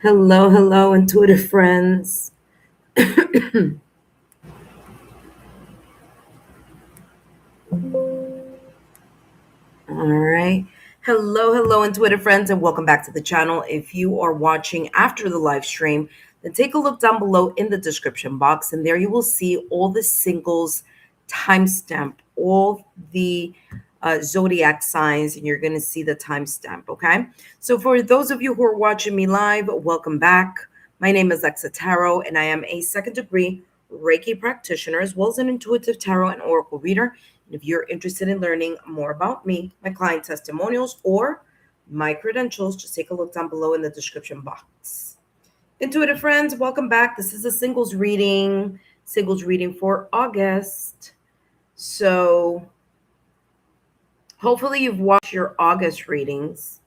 Hello, hello, intuitive friends. All right. Hello, hello, intuitive friends, and welcome back to the channel. If you are watching after the live stream, then take a look down below in the description box, and there you will see all the singles timestamp, all the zodiac signs, and you're going to see the timestamp. Okay. So, for those of you who are watching me live, welcome back. My name is Lexa Tarot, and I am a second degree Reiki practitioner as well as an intuitive tarot and oracle reader. And if you're interested in learning more about me, my client testimonials, or my credentials, just take a look down below in the description box. Intuitive friends, welcome back. This is a singles reading for August. So hopefully you've watched your August readings.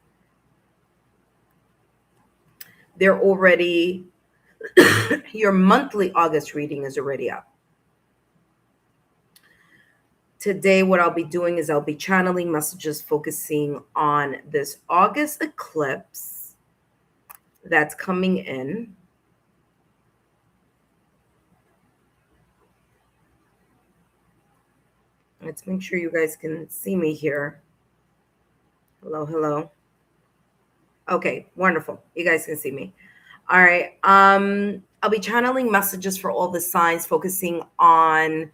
They're already, your monthly August reading is already up. Today, what I'll be doing is I'll be channeling messages focusing on this August eclipse that's coming in. Let's make sure you guys can see me here. Hello, hello. Okay, wonderful. You guys can see me. All right. I'll be channeling messages for all the signs focusing on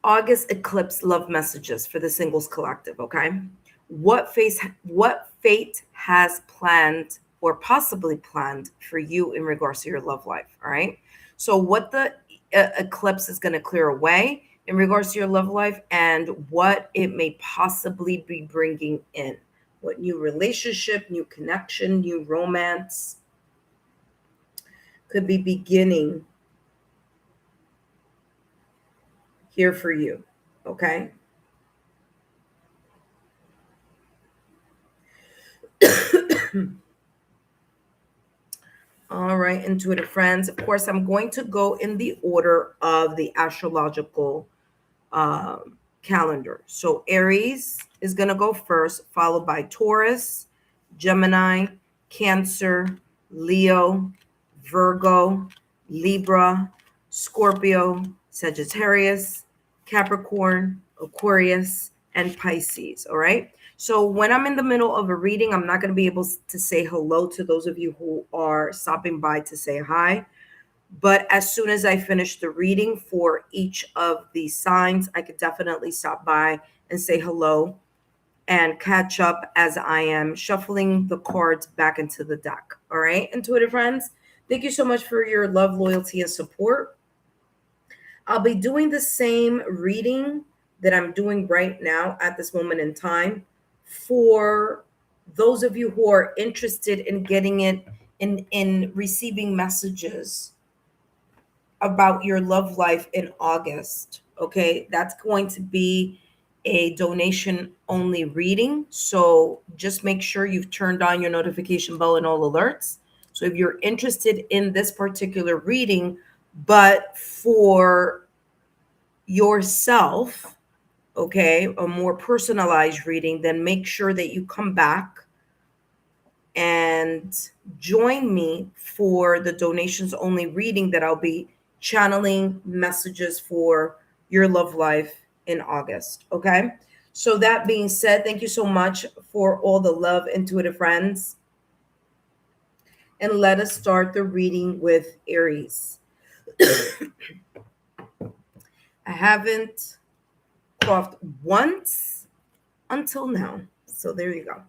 August eclipse love messages for the singles collective, okay? What fate has planned or possibly planned for you in regards to your love life, all right? So what the eclipse is going to clear away in regards to your love life and what it may possibly be bringing in. What new relationship, new connection, new romance could be beginning here for you, okay? All right, intuitive friends. Of course, I'm going to go in the order of the astrological calendar. So Aries is going to go first, followed by Taurus, Gemini, Cancer, Leo, Virgo, Libra, Scorpio, Sagittarius, Capricorn, Aquarius, and Pisces. All right. So when I'm in the middle of a reading, I'm not going to be able to say hello to those of you who are stopping by to say hi. But as soon as I finish the reading for each of these signs, I could definitely stop by and say hello and catch up as I am shuffling the cards back into the deck. All right, intuitive friends, thank you so much for your love, loyalty, and support. I'll be doing the same reading that I'm doing right now at this moment in time for those of you who are interested in getting it in receiving messages about your love life in August. Okay, that's going to be a donation only reading. So just make sure you've turned on your notification bell and all alerts. So if you're interested in this particular reading, but for yourself, okay, a more personalized reading, then make sure that you come back and join me for the donations only reading that I'll be channeling messages for your love life in August. Okay. So, that being said, thank you so much for all the love, intuitive friends. And let us start the reading with Aries. I haven't coughed once until now. So, there you go.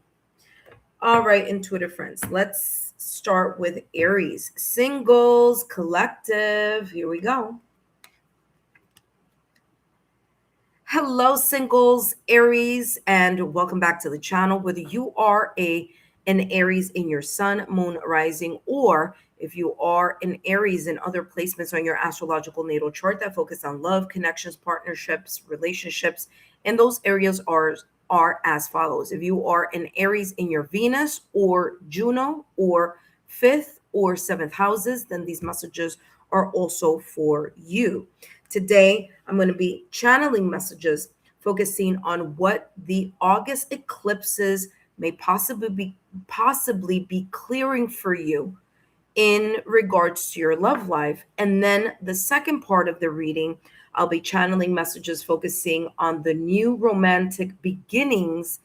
All right, intuitive friends, let's start with Aries. Singles collective. Here we go. Hello, singles, Aries, and welcome back to the channel. Whether you are an Aries in your sun, moon, rising, or if you are an Aries in other placements on your astrological natal chart that focus on love, connections, partnerships, relationships, and those areas are as follows. If you are an Aries in your Venus or Juno or fifth or seventh houses, then these messages are also for you. Today, I'm going to be channeling messages focusing on what the August eclipses may possibly be clearing for you in regards to your love life. And then the second part of the reading, I'll be channeling messages focusing on the new romantic beginnings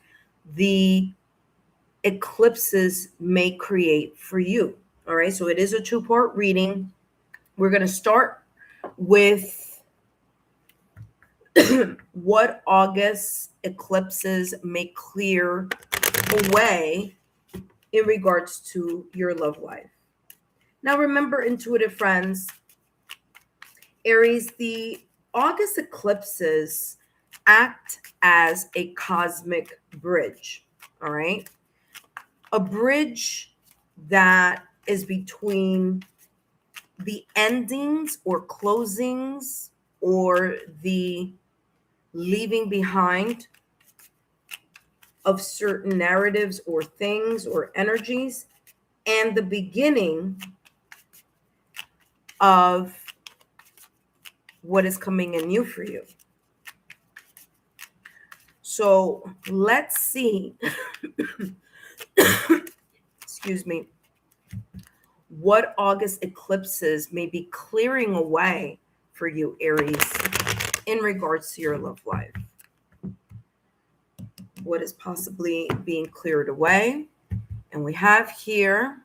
the eclipses may create for you. All right, so it is a two-part reading. We're going to start with what August eclipses may clear away in regards to your love life. Now, remember, intuitive friends, Aries, the August eclipses act as a cosmic bridge, all right? A bridge that is between the endings or closings or the leaving behind of certain narratives or things or energies and the beginning of what is coming in new for you. So let's see, excuse me, what August eclipses may be clearing away for you, Aries, in regards to your love life. What is possibly being cleared away? And we have here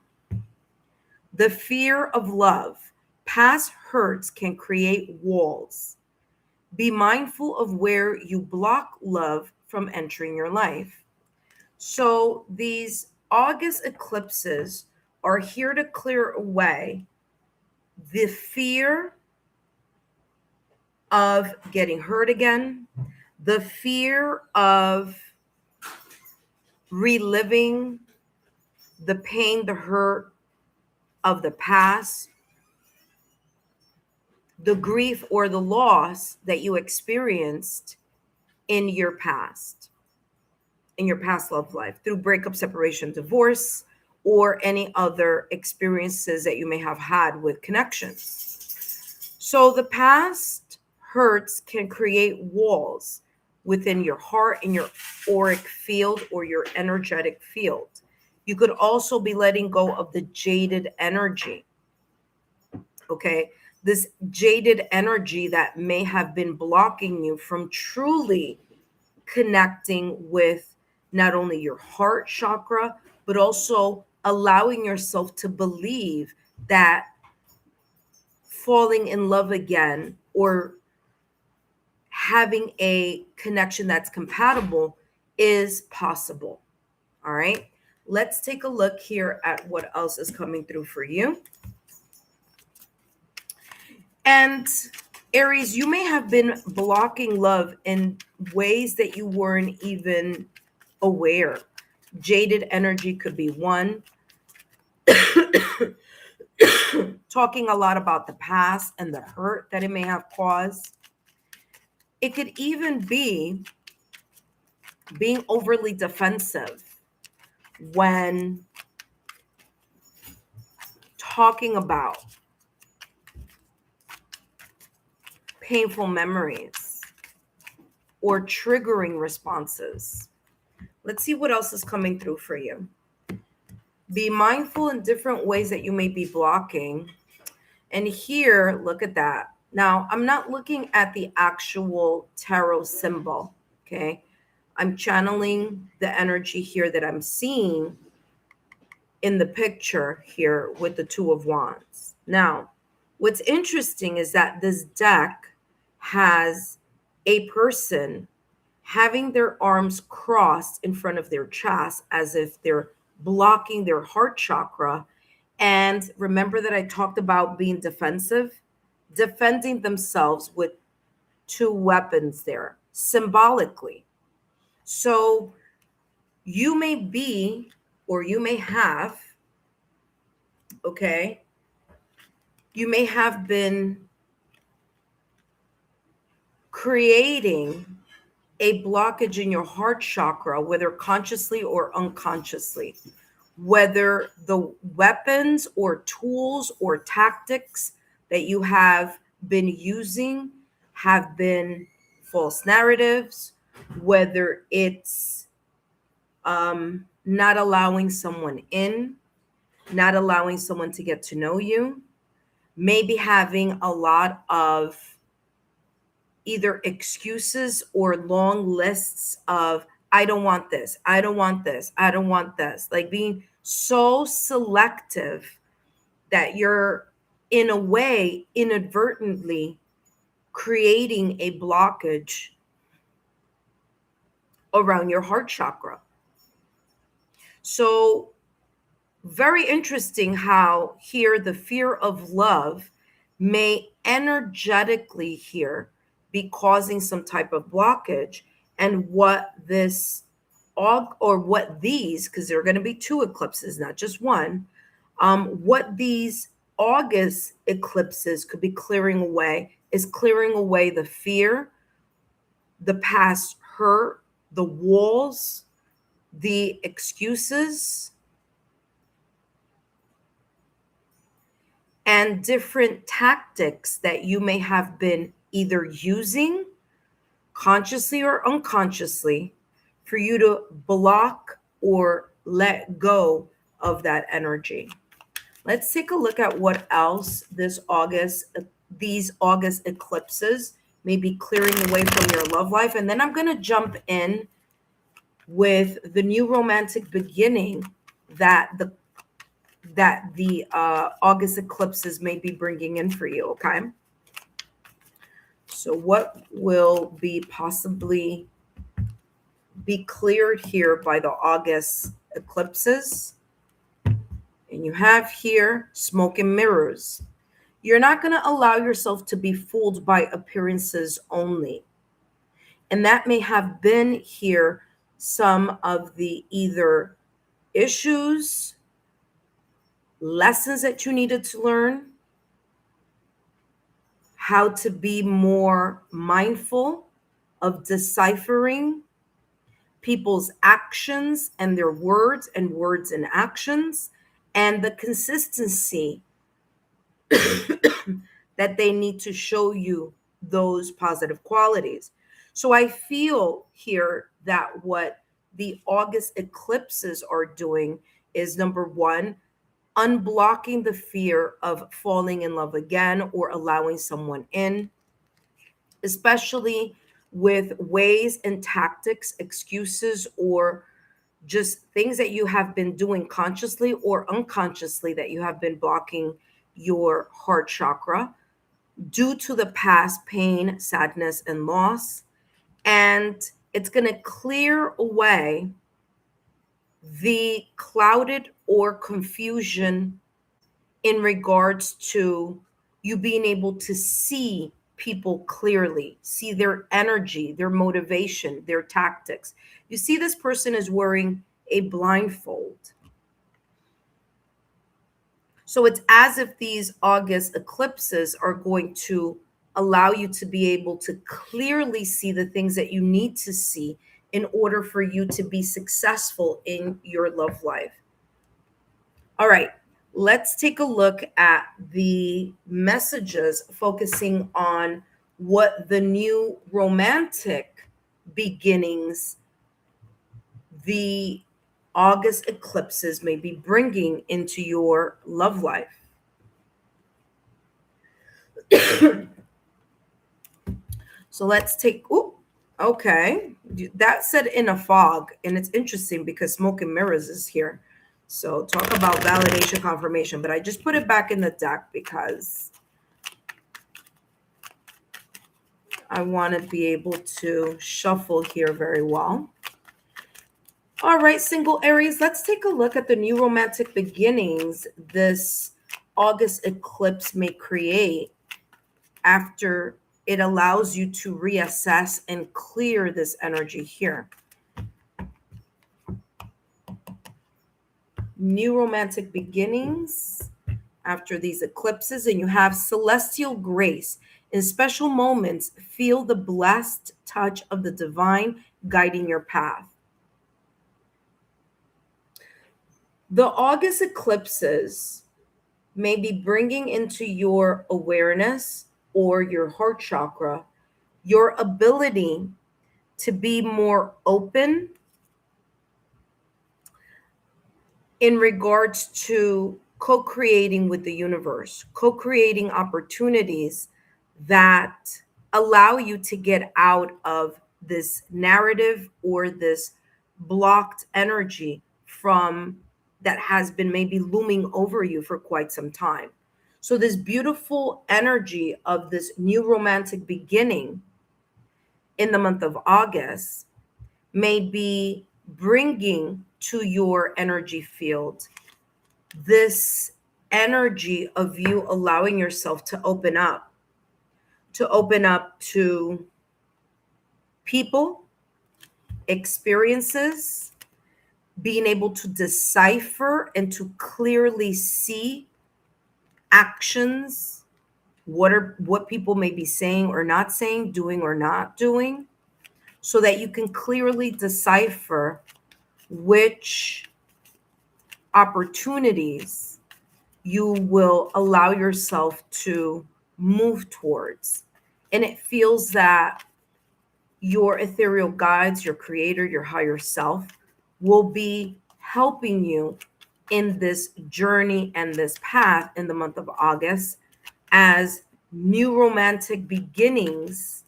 the fear of love. Past hurts can create walls. Be mindful of where you block love from entering your life. So these August eclipses are here to clear away the fear of getting hurt again, the fear of reliving the pain, the hurt of the past, the grief or the loss that you experienced in your past love life through breakup, separation, divorce, or any other experiences that you may have had with connections. So the past hurts can create walls within your heart, in your auric field or your energetic field. You could also be letting go of the jaded energy. Okay. This jaded energy that may have been blocking you from truly connecting with not only your heart chakra, but also allowing yourself to believe that falling in love again or having a connection that's compatible is possible. All right. Let's take a look here at what else is coming through for you. And Aries, you may have been blocking love in ways that you weren't even aware. Jaded energy could be one. Talking a lot about the past and the hurt that it may have caused. It could even be being overly defensive when talking about painful memories or triggering responses. Let's see what else is coming through for you. Be mindful in different ways that you may be blocking. And here, look at that. Now, I'm not looking at the actual tarot symbol, okay? I'm channeling the energy here that I'm seeing in the picture here with the Two of Wands. Now, what's interesting is that this deck has a person having their arms crossed in front of their chest as if they're blocking their heart chakra. And remember that I talked about being defensive, defending themselves with two weapons there, symbolically. So you may be, or you may have, okay, you may have been creating a blockage in your heart chakra, whether consciously or unconsciously, whether the weapons or tools or tactics that you have been using have been false narratives, whether it's not allowing someone in, not allowing someone to get to know you, maybe having a lot of either excuses or long lists of, I don't want this, I don't want this, I don't want this, like being so selective that you're in a way inadvertently creating a blockage around your heart chakra. So very interesting how here the fear of love may energetically here be causing some type of blockage, and what this or what these, because there are going to be two eclipses, not just one, what these August eclipses could be clearing away is clearing away the fear, the past hurt, the walls, the excuses, and different tactics that you may have been either using consciously or unconsciously for you to block or let go of that energy. Let's take a look at what else these August eclipses may be clearing away from your love life. And then I'm going to jump in with the new romantic beginning that the August eclipses may be bringing in for you, okay? So what will be possibly be cleared here by the August eclipses? And you have here smoke and mirrors. You're not going to allow yourself to be fooled by appearances only. And that may have been here some of the either issues, lessons that you needed to learn, how to be more mindful of deciphering people's actions and their words and actions, and the consistency that they need to show you those positive qualities. So I feel here that what the August eclipses are doing is, number one, unblocking the fear of falling in love again or allowing someone in, especially with ways and tactics, excuses, or just things that you have been doing consciously or unconsciously that you have been blocking your heart chakra due to the past pain, sadness, and loss. And it's going to clear away the clouded or confusion in regards to you being able to see people clearly, see their energy, their motivation, their tactics. You see, this person is wearing a blindfold. So it's as if these August eclipses are going to allow you to be able to clearly see the things that you need to see in order for you to be successful in your love life. All right, let's take a look at the messages focusing on what the new romantic beginnings, the August eclipses may be bringing into your love life. So let's take, okay. That said in a fog, and it's interesting because smoke and mirrors is here. So talk about validation, confirmation, but I just put it back in the deck because I want to be able to shuffle here very well. All right, single Aries, let's take a look at the new romantic beginnings this August eclipse may create after it allows you to reassess and clear this energy here. New romantic beginnings after these eclipses, and you have celestial grace. In special moments, feel the blessed touch of the divine guiding your path. The August eclipses may be bringing into your awareness or your heart chakra your ability to be more open in regards to co-creating with the universe, co-creating opportunities that allow you to get out of this narrative or this blocked energy from that has been maybe looming over you for quite some time. So this beautiful energy of this new romantic beginning in the month of August may be bringing to your energy field this energy of you allowing yourself to open up to people, experiences, being able to decipher and to clearly see actions, what people may be saying or not saying, doing or not doing, so that you can clearly decipher which opportunities you will allow yourself to move towards. And it feels that your ethereal guides, your creator, your higher self will be helping you in this journey and this path in the month of August as new romantic beginnings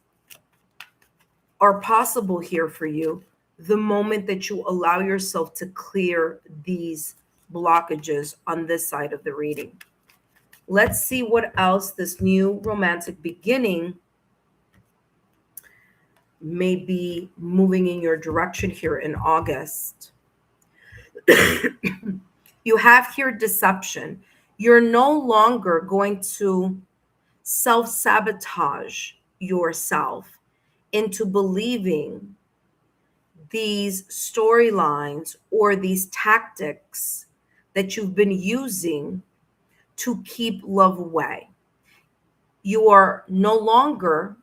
are possible here for you the moment that you allow yourself to clear these blockages on this side of the reading. Let's see what else this new romantic beginning may be moving in your direction here in August. You have here deception. You're no longer going to self-sabotage yourself into believing these storylines or these tactics that you've been using to keep love away. You are no longer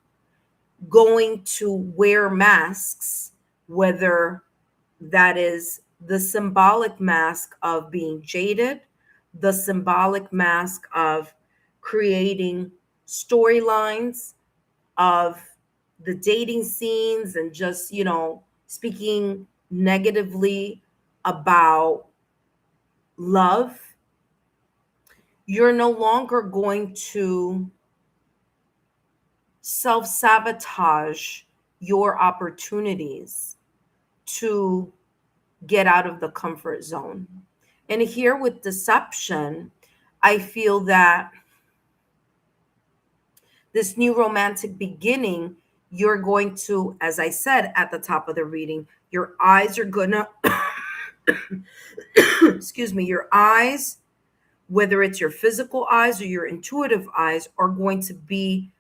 going to wear masks, whether that is the symbolic mask of being jaded, the symbolic mask of creating storylines of the dating scenes and just, speaking negatively about love. You're no longer going to self-sabotage your opportunities to get out of the comfort zone. And here with deception, I feel that this new romantic beginning, you're going to, as I said at the top of the reading, your eyes are gonna, excuse me, your eyes, whether it's your physical eyes or your intuitive eyes, are going to be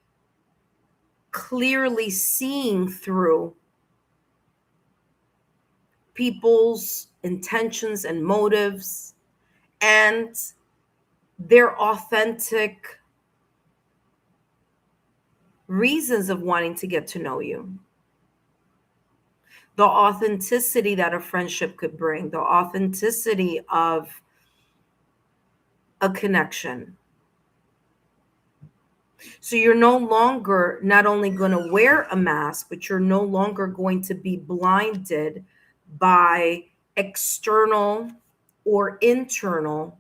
clearly seeing through people's intentions and motives and their authentic reasons of wanting to get to know you. The authenticity that a friendship could bring, the authenticity of a connection. So you're no longer not only going to wear a mask, but you're no longer going to be blinded by external or internal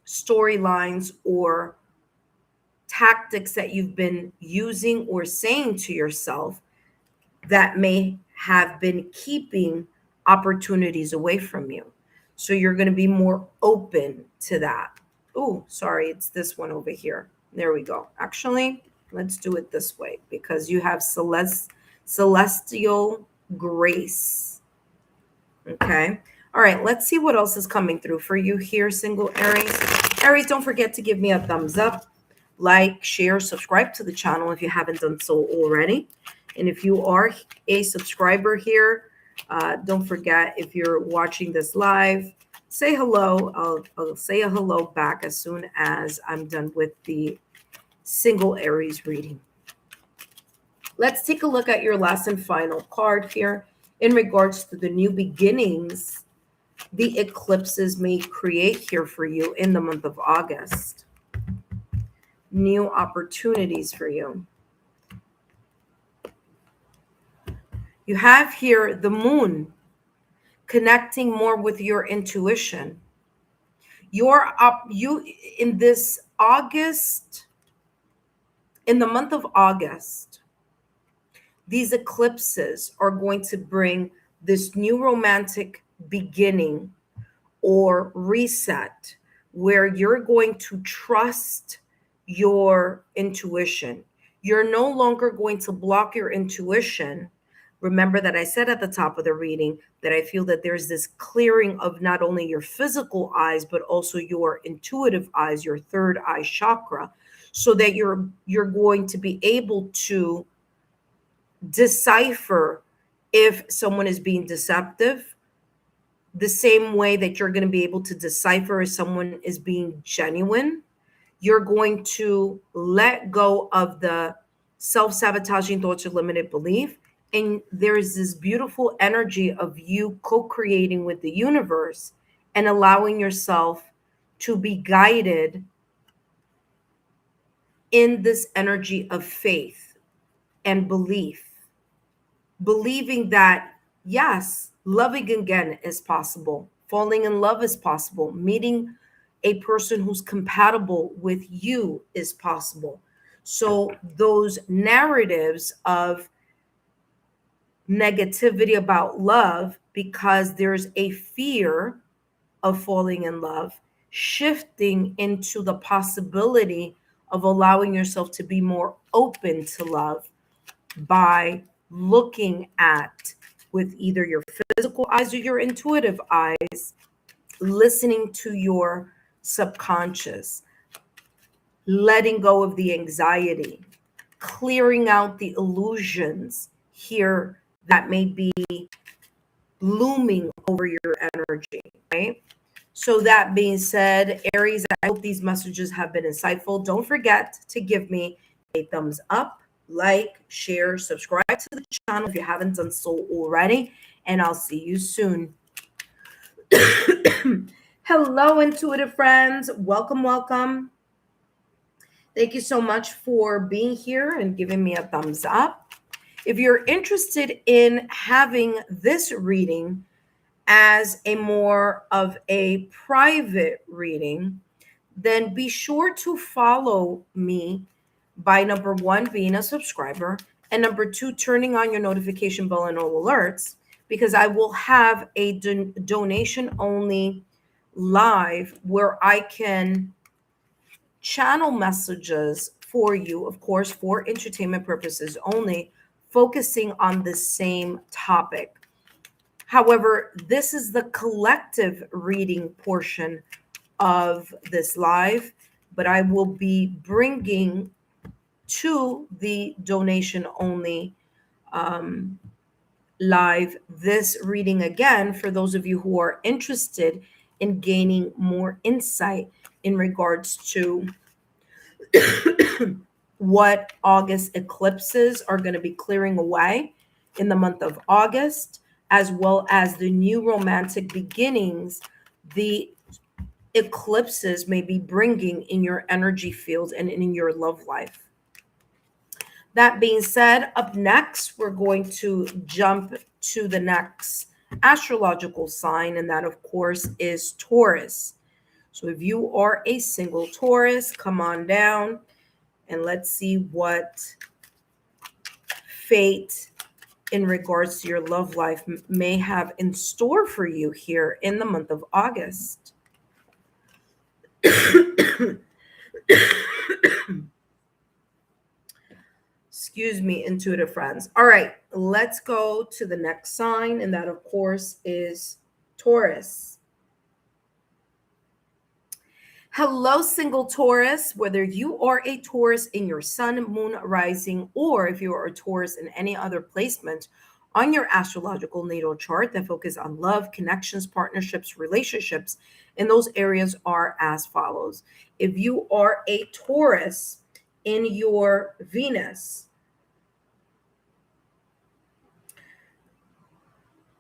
storylines or tactics that you've been using or saying to yourself that may have been keeping opportunities away from you. So you're going to be more open to that. Oh, sorry, it's this one over here. There we go. Actually, let's do it this way because you have celestial grace. Okay. All right, let's see what else is coming through for you here, single Aries. Aries, don't forget to give me a thumbs up, like, share, subscribe to the channel if you haven't done so already. And if you are a subscriber here, don't forget, if you're watching this live, say hello. I'll say a hello back as soon as I'm done with the single Aries reading. Let's take a look at your last and final card here in regards to the new beginnings the eclipses may create here for you in the month of August. New opportunities for you. You have here the moon connecting more with your intuition. You're up, you in this August, in the month of August, these eclipses are going to bring this new romantic beginning or reset where you're going to trust your intuition. You're no longer going to block your intuition. Remember that I said at the top of the reading that I feel that there's this clearing of not only your physical eyes, but also your intuitive eyes, your third eye chakra, so that you're going to be able to decipher if someone is being deceptive, the same way that you're going to be able to decipher if someone is being genuine. You're going to let go of the self-sabotaging thoughts or limited belief. And there is this beautiful energy of you co-creating with the universe and allowing yourself to be guided in this energy of faith and belief, believing that, yes, loving again is possible, falling in love is possible, meeting a person who's compatible with you is possible. So those narratives of negativity about love, because there's a fear of falling in love, shifting into the possibility of allowing yourself to be more open to love by looking at, with either your physical eyes or your intuitive eyes, listening to your subconscious, letting go of the anxiety, clearing out the illusions here that may be looming over your energy, right? So that being said, Aries, I hope these messages have been insightful. Don't forget to give me a thumbs up, like, share, subscribe to the channel if you haven't done so already, and I'll see you soon. Hello, intuitive friends. Welcome, welcome. Thank you so much for being here and giving me a thumbs up. If you're interested in having this reading as a more of a private reading, then be sure to follow me by number one, being a subscriber, and number two, turning on your notification bell and all alerts, because I will have a donation only live where I can channel messages for you, of course, for entertainment purposes only, focusing on the same topic. However, this is the collective reading portion of this live, but I will be bringing to the donation only live this reading again for those of you who are interested in gaining more insight in regards to what August eclipses are going to be clearing away in the month of August, as well as the new romantic beginnings the eclipses may be bringing in your energy field and in your love life. That being said, up next, we're going to jump to the next astrological sign, and that, of course, is Taurus. So if you are a single Taurus, come on down and let's see what fate in regards to your love life may have in store for you here in the month of August. Excuse me, intuitive friends. All right, let's go to the next sign, and that, of course, is Taurus. Hello, single Taurus. Whether you are a Taurus in your sun, moon, rising, or if you are a Taurus in any other placement on your astrological natal chart that focus on love, connections, partnerships, relationships, and those areas are as follows. If you are a Taurus in your Venus,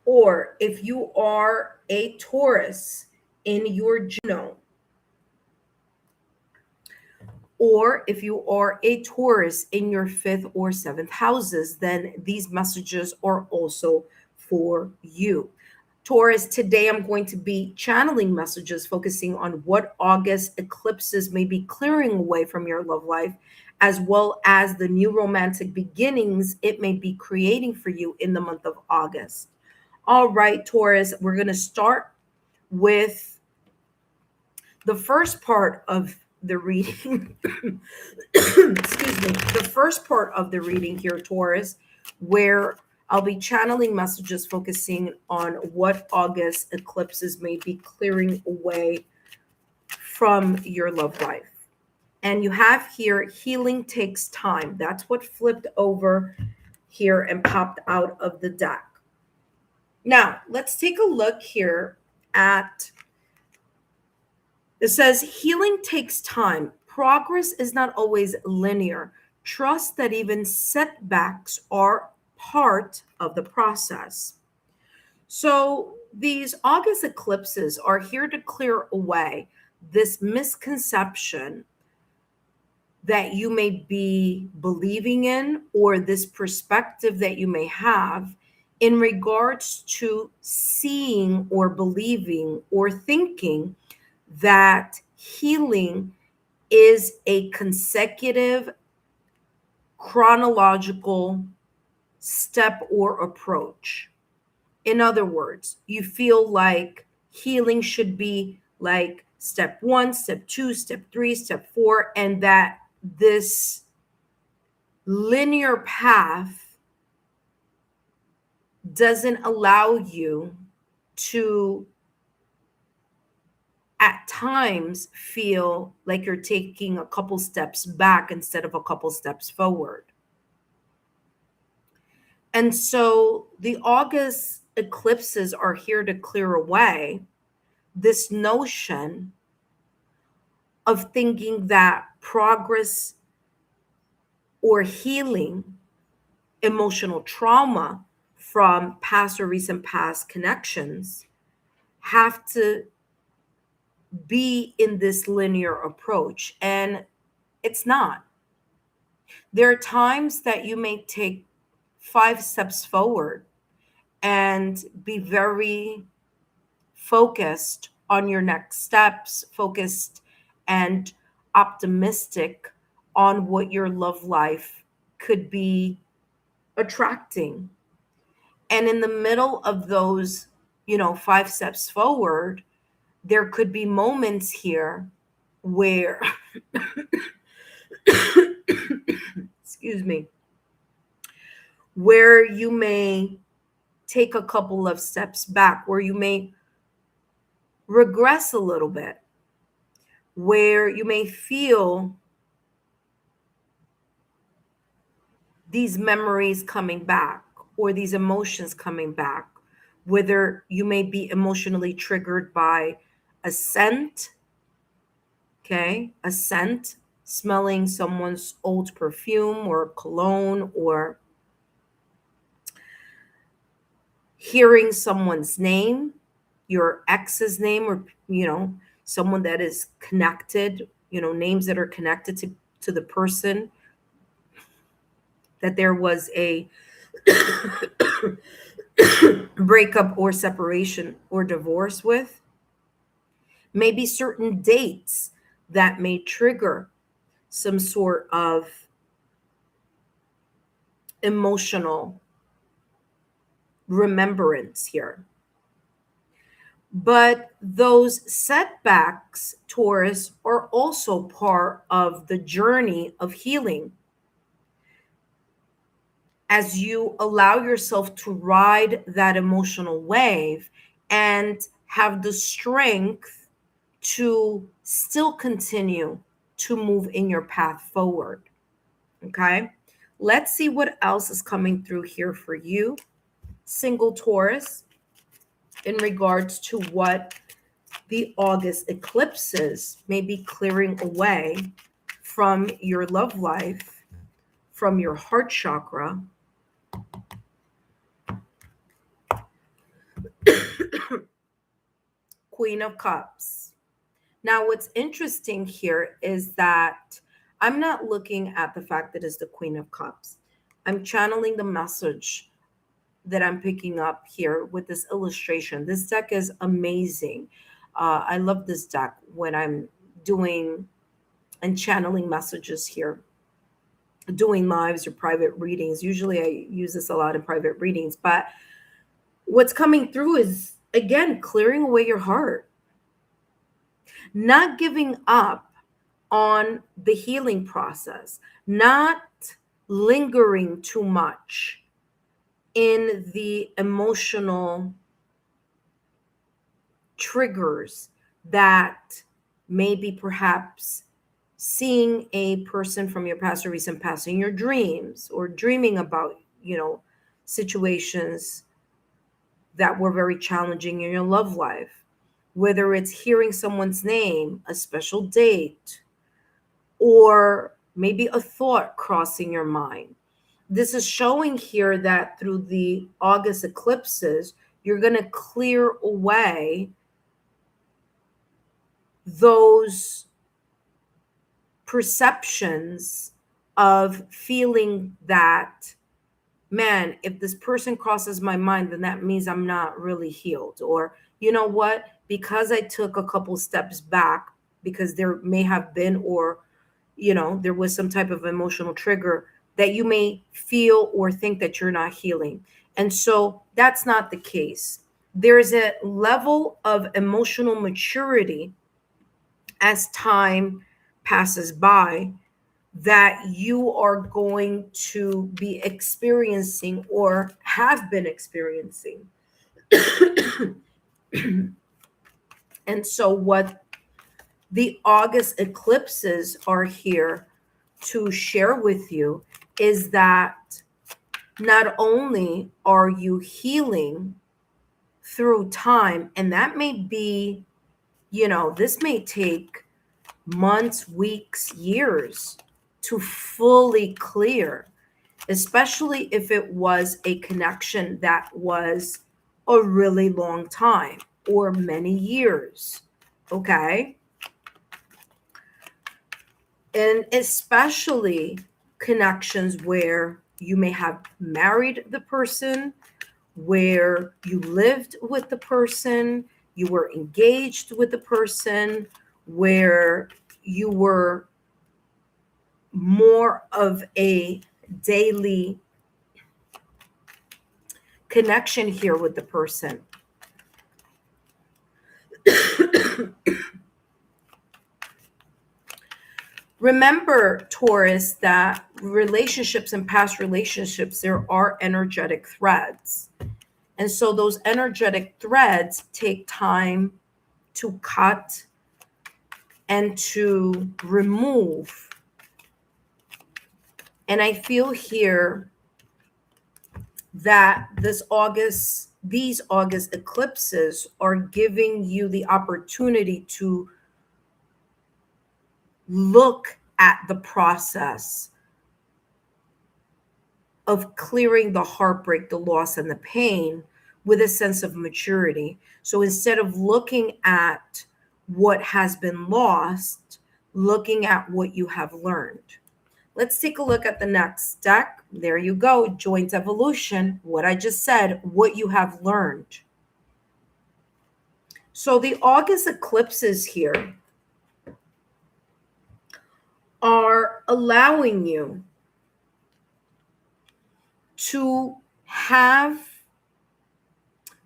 or if you are a Taurus in your Juno, or if you are a Taurus in your 5th or 7th houses, then these messages are also for you. Taurus, today I'm going to be channeling messages focusing on what August eclipses may be clearing away from your love life, as well as the new romantic beginnings it may be creating for you in the month of August. All right, Taurus, we're going to start with the first part of the reading. Excuse me. The first part of the reading here, Taurus, where I'll be channeling messages focusing on what August eclipses may be clearing away from your love life. And you have here, healing takes time. That's what flipped over here and popped out of the deck. Now, let's take a look here at, it says, healing takes time. Progress is not always linear. Trust that even setbacks are part of the process. So these August eclipses are here to clear away this misconception that you may be believing in, or this perspective that you may have in regards to seeing or believing or thinking that healing is a consecutive chronological step or approach. In other words, you feel like healing should be like step 1, step 2, step 3, step 4, and that this linear path doesn't allow you to at times feel like you're taking a couple steps back instead of a couple steps forward. And so the August eclipses are here to clear away this notion of thinking that progress or healing emotional trauma from past or recent past connections have to be in this linear approach. And it's not. There are times that you may take 5 steps forward and be very focused on your next steps, focused and optimistic on what your love life could be attracting. And in the middle of those, 5 steps forward, there could be moments here where, excuse me, where you may take a couple of steps back, where you may regress a little bit, where you may feel these memories coming back or these emotions coming back, whether you may be emotionally triggered by a scent, a scent, smelling someone's old perfume or cologne, or hearing someone's name, your ex's name, or, someone that is connected, names that are connected to the person that there was a breakup or separation or divorce with. Maybe certain dates that may trigger some sort of emotional remembrance here. But those setbacks, Taurus, are also part of the journey of healing. As you allow yourself to ride that emotional wave and have the strength to still continue to move in your path forward. Okay, let's see what else is coming through here for you, single Taurus, in regards to what the August eclipses may be clearing away from your love life, from your heart chakra. Queen of Cups. Now, what's interesting here is that I'm not looking at the fact that it's the Queen of Cups. I'm channeling the message that I'm picking up here with this illustration. This deck is amazing. I love this deck when I'm doing and channeling messages here, doing lives or private readings. Usually I use this a lot in private readings, but what's coming through is, again, clearing away your heart, not giving up on the healing process, not lingering too much in the emotional triggers that maybe perhaps seeing a person from your past or recent past in your dreams, or dreaming about, situations that were very challenging in your love life, whether it's hearing someone's name, a special date, or maybe a thought crossing your mind. This is showing here that through the August eclipses, you're going to clear away those perceptions of feeling that, man, if this person crosses my mind, then that means I'm not really healed. Or, you know what, because I took a couple steps back, because there may have been, or, there was some type of emotional trigger, that you may feel or think that you're not healing. And so that's not the case. There's a level of emotional maturity as time passes by that you are going to be experiencing or have been experiencing. And so what the August eclipses are here to share with you is that not only are you healing through time, and that may be, this may take months, weeks, years to fully clear, especially if it was a connection that was a really long time or many years. Okay. And especially connections where you may have married the person, where you lived with the person, you were engaged with the person, where you were more of a daily connection here with the person. Remember, Taurus, that relationships and past relationships, there are energetic threads. And so those energetic threads take time to cut and to remove. And I feel here that these August eclipses are giving you the opportunity to look at the process of clearing the heartbreak, the loss, and the pain with a sense of maturity. So instead of looking at what has been lost, looking at what you have learned. Let's take a look at the next deck. There you go. Joint evolution. What I just said, what you have learned. So the August eclipses here are allowing you to have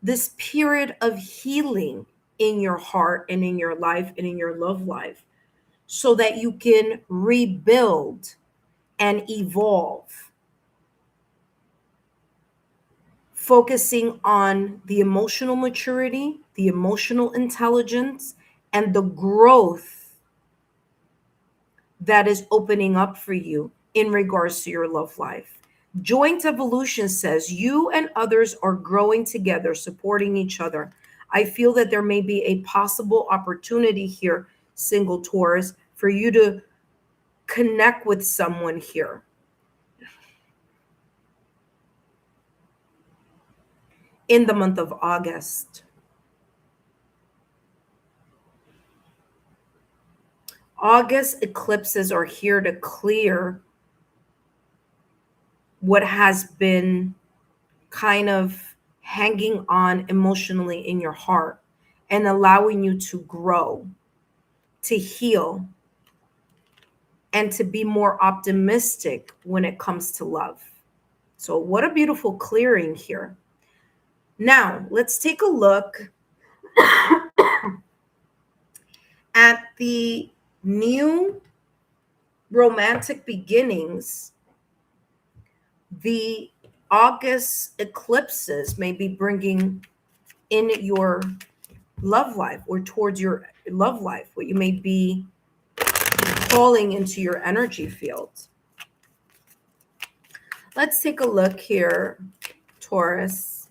this period of healing in your heart and in your life and in your love life, so that you can rebuild and evolve, focusing on the emotional maturity, the emotional intelligence, and the growth that is opening up for you in regards to your love life. Joint evolution says you and others are growing together, supporting each other. I feel that there may be a possible opportunity here, single Taurus, for you to connect with someone here. In the month of August. August eclipses are here to clear what has been kind of hanging on emotionally in your heart and allowing you to grow, to heal, and to be more optimistic when it comes to love. So, what a beautiful clearing here. Now, let's take a look at the new romantic beginnings the August eclipses may be bringing in your love life or towards your love life, what you may be calling into your energy field. Let's take a look here, Taurus.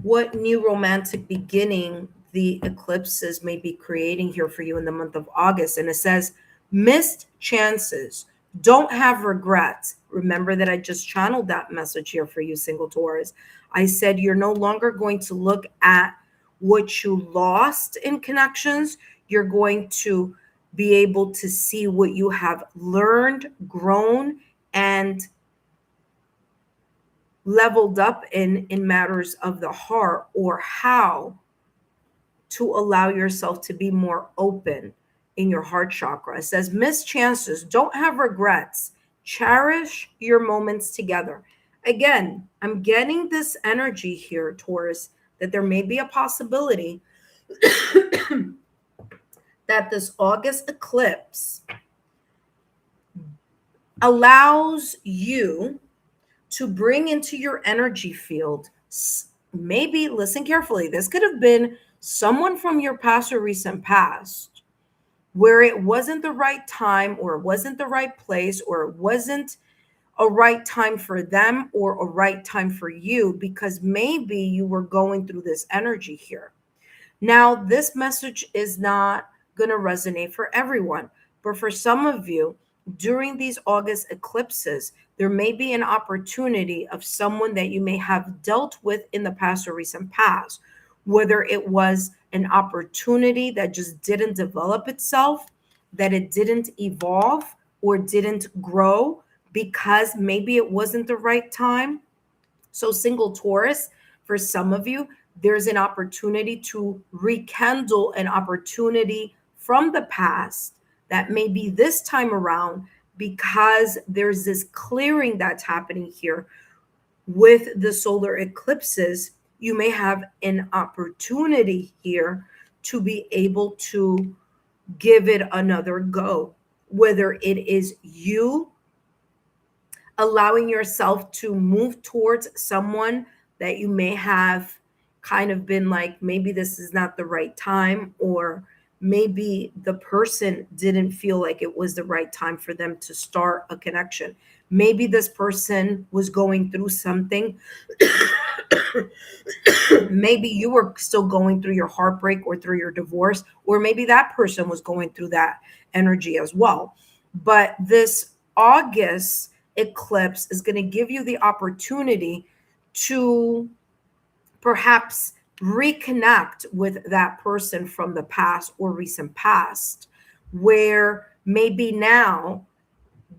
What new romantic beginning the eclipses may be creating here for you in the month of August. And it says, missed chances. Don't have regrets. Remember that I just channeled that message here for you, single Taurus. I said you're no longer going to look at what you lost in connections. You're going to be able to see what you have learned, grown, and leveled up in matters of the heart, or how to allow yourself to be more open in your heart chakra. It says, miss chances, don't have regrets, cherish your moments together. Again, I'm getting this energy here, Taurus, that there may be a possibility that this August eclipse allows you to bring into your energy field, maybe listen carefully, this could have been someone from your past or recent past where it wasn't the right time, or it wasn't the right place, or it wasn't a right time for them or a right time for you, because maybe you were going through this energy here. Now, this message is not going to resonate for everyone, but for some of you, during these August eclipses, there may be an opportunity of someone that you may have dealt with in the past or recent past, whether it was an opportunity that just didn't develop itself, that it didn't evolve or didn't grow because maybe it wasn't the right time. So, single Taurus, for some of you, there's an opportunity to rekindle an opportunity from the past that may be this time around, because there's this clearing that's happening here with the solar eclipses. You may have an opportunity here to be able to give it another go, whether it is you allowing yourself to move towards someone that you may have kind of been like, maybe this is not the right time, or maybe the person didn't feel like it was the right time for them to start a connection. Maybe this person was going through something. Maybe you were still going through your heartbreak or through your divorce, or maybe that person was going through that energy as well. But this August eclipse is going to give you the opportunity to perhaps reconnect with that person from the past or recent past, where maybe now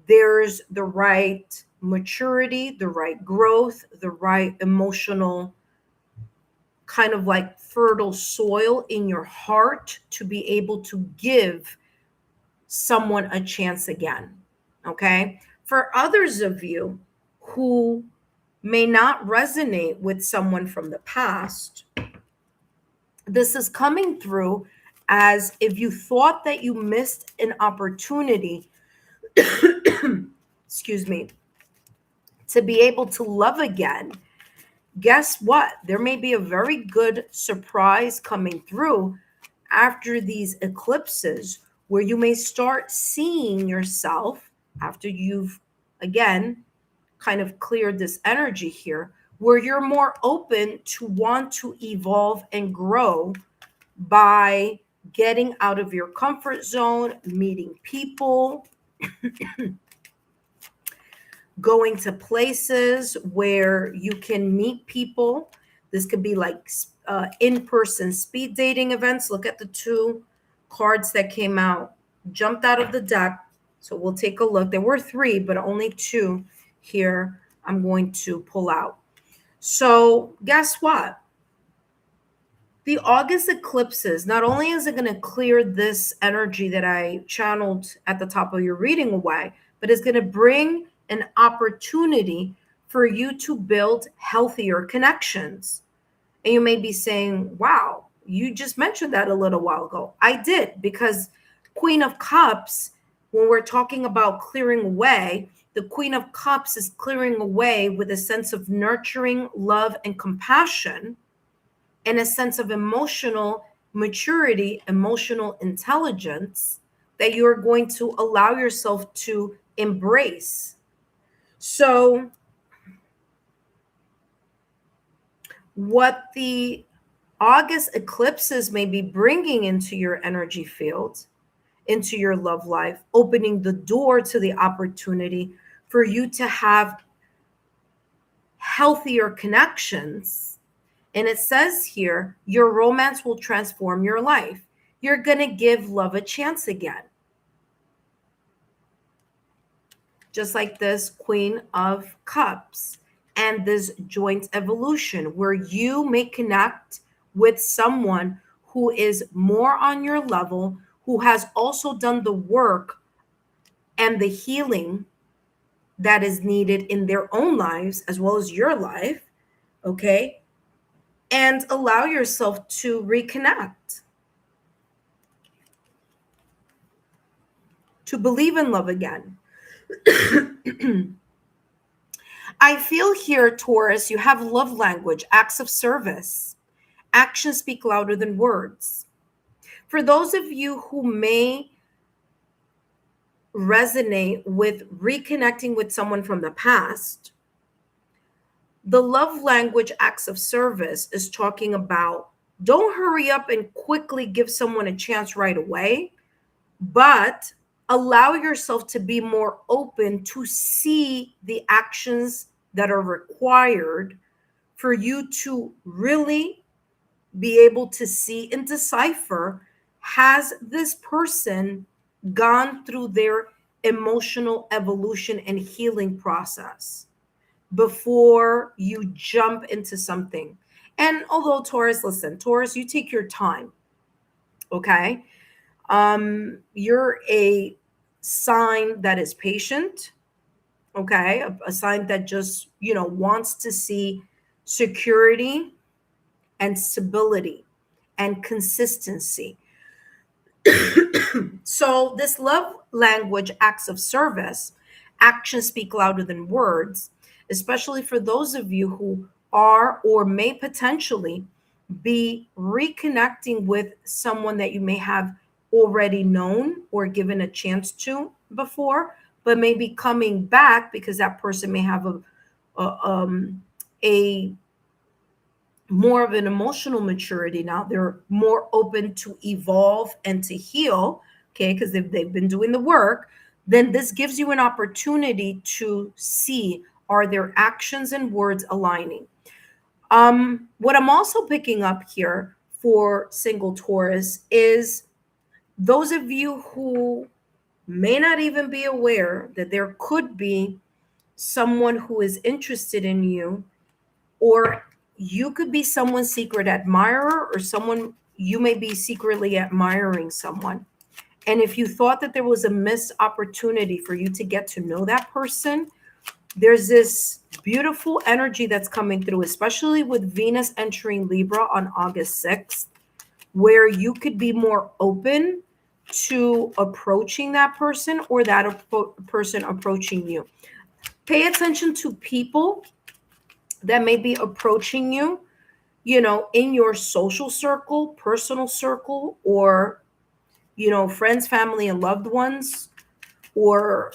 there's the right maturity, the right growth, the right emotional kind of like fertile soil in your heart to be able to give someone a chance again. Okay. For others of you who may not resonate with someone from the past, this is coming through as if you thought that you missed an opportunity, excuse me, to be able to love again. Guess what? There may be a very good surprise coming through after these eclipses, where you may start seeing yourself after you've, again, kind of cleared this energy here, where you're more open to want to evolve and grow by getting out of your comfort zone, meeting people, going to places where you can meet people. This could be like in-person speed dating events. Look at the two cards that came out, jumped out of the deck. So we'll take a look. There were 3, but only 2 here I'm going to pull out. So guess what? The August eclipses, not only is it going to clear this energy that I channeled at the top of your reading away, but it's going to bring an opportunity for you to build healthier connections. And you may be saying, wow, you just mentioned that a little while ago. I did, because Queen of Cups, when we're talking about clearing away, the Queen of Cups is clearing away with a sense of nurturing, love, and compassion, and a sense of emotional maturity, emotional intelligence that you're going to allow yourself to embrace. So what the August eclipses may be bringing into your energy field, into your love life, opening the door to the opportunity for you to have healthier connections. And it says here, your romance will transform your life. You're going to give love a chance again. Just like this Queen of Cups and this joint evolution, where you may connect with someone who is more on your level, who has also done the work and the healing that is needed in their own lives as well as your life, okay? And allow yourself to reconnect, to believe in love again. I feel here, Taurus, you have love language, acts of service. Actions speak louder than words. For those of you who may resonate with reconnecting with someone from the past, the love language acts of service is talking about, don't hurry up and quickly give someone a chance right away, but allow yourself to be more open to see the actions that are required for you to really be able to see and decipher, has this person gone through their emotional evolution and healing process before you jump into something. And although Taurus, listen, Taurus, you take your time, okay? You're a sign that is patient, okay? A sign that just, wants to see security and stability and consistency. So this love language acts of service, actions speak louder than words, especially for those of you who are or may potentially be reconnecting with someone that you may have already known or given a chance to before, but maybe coming back because that person may have a more of an emotional maturity now. They're more open to evolve and to heal, okay, because they've been doing the work. Then this gives you an opportunity to see, are their actions and words aligning? What I'm also picking up here for single Taurus is those of you who may not even be aware that there could be someone who is interested in you, or you could be someone's secret admirer, or someone you may be secretly admiring someone. And if you thought that there was a missed opportunity for you to get to know that person, there's this beautiful energy that's coming through, especially with Venus entering Libra on August 6th, where you could be more open to approaching that person or that person approaching you. Pay attention to people that may be approaching you, in your social circle, personal circle, or, friends, family, and loved ones, or,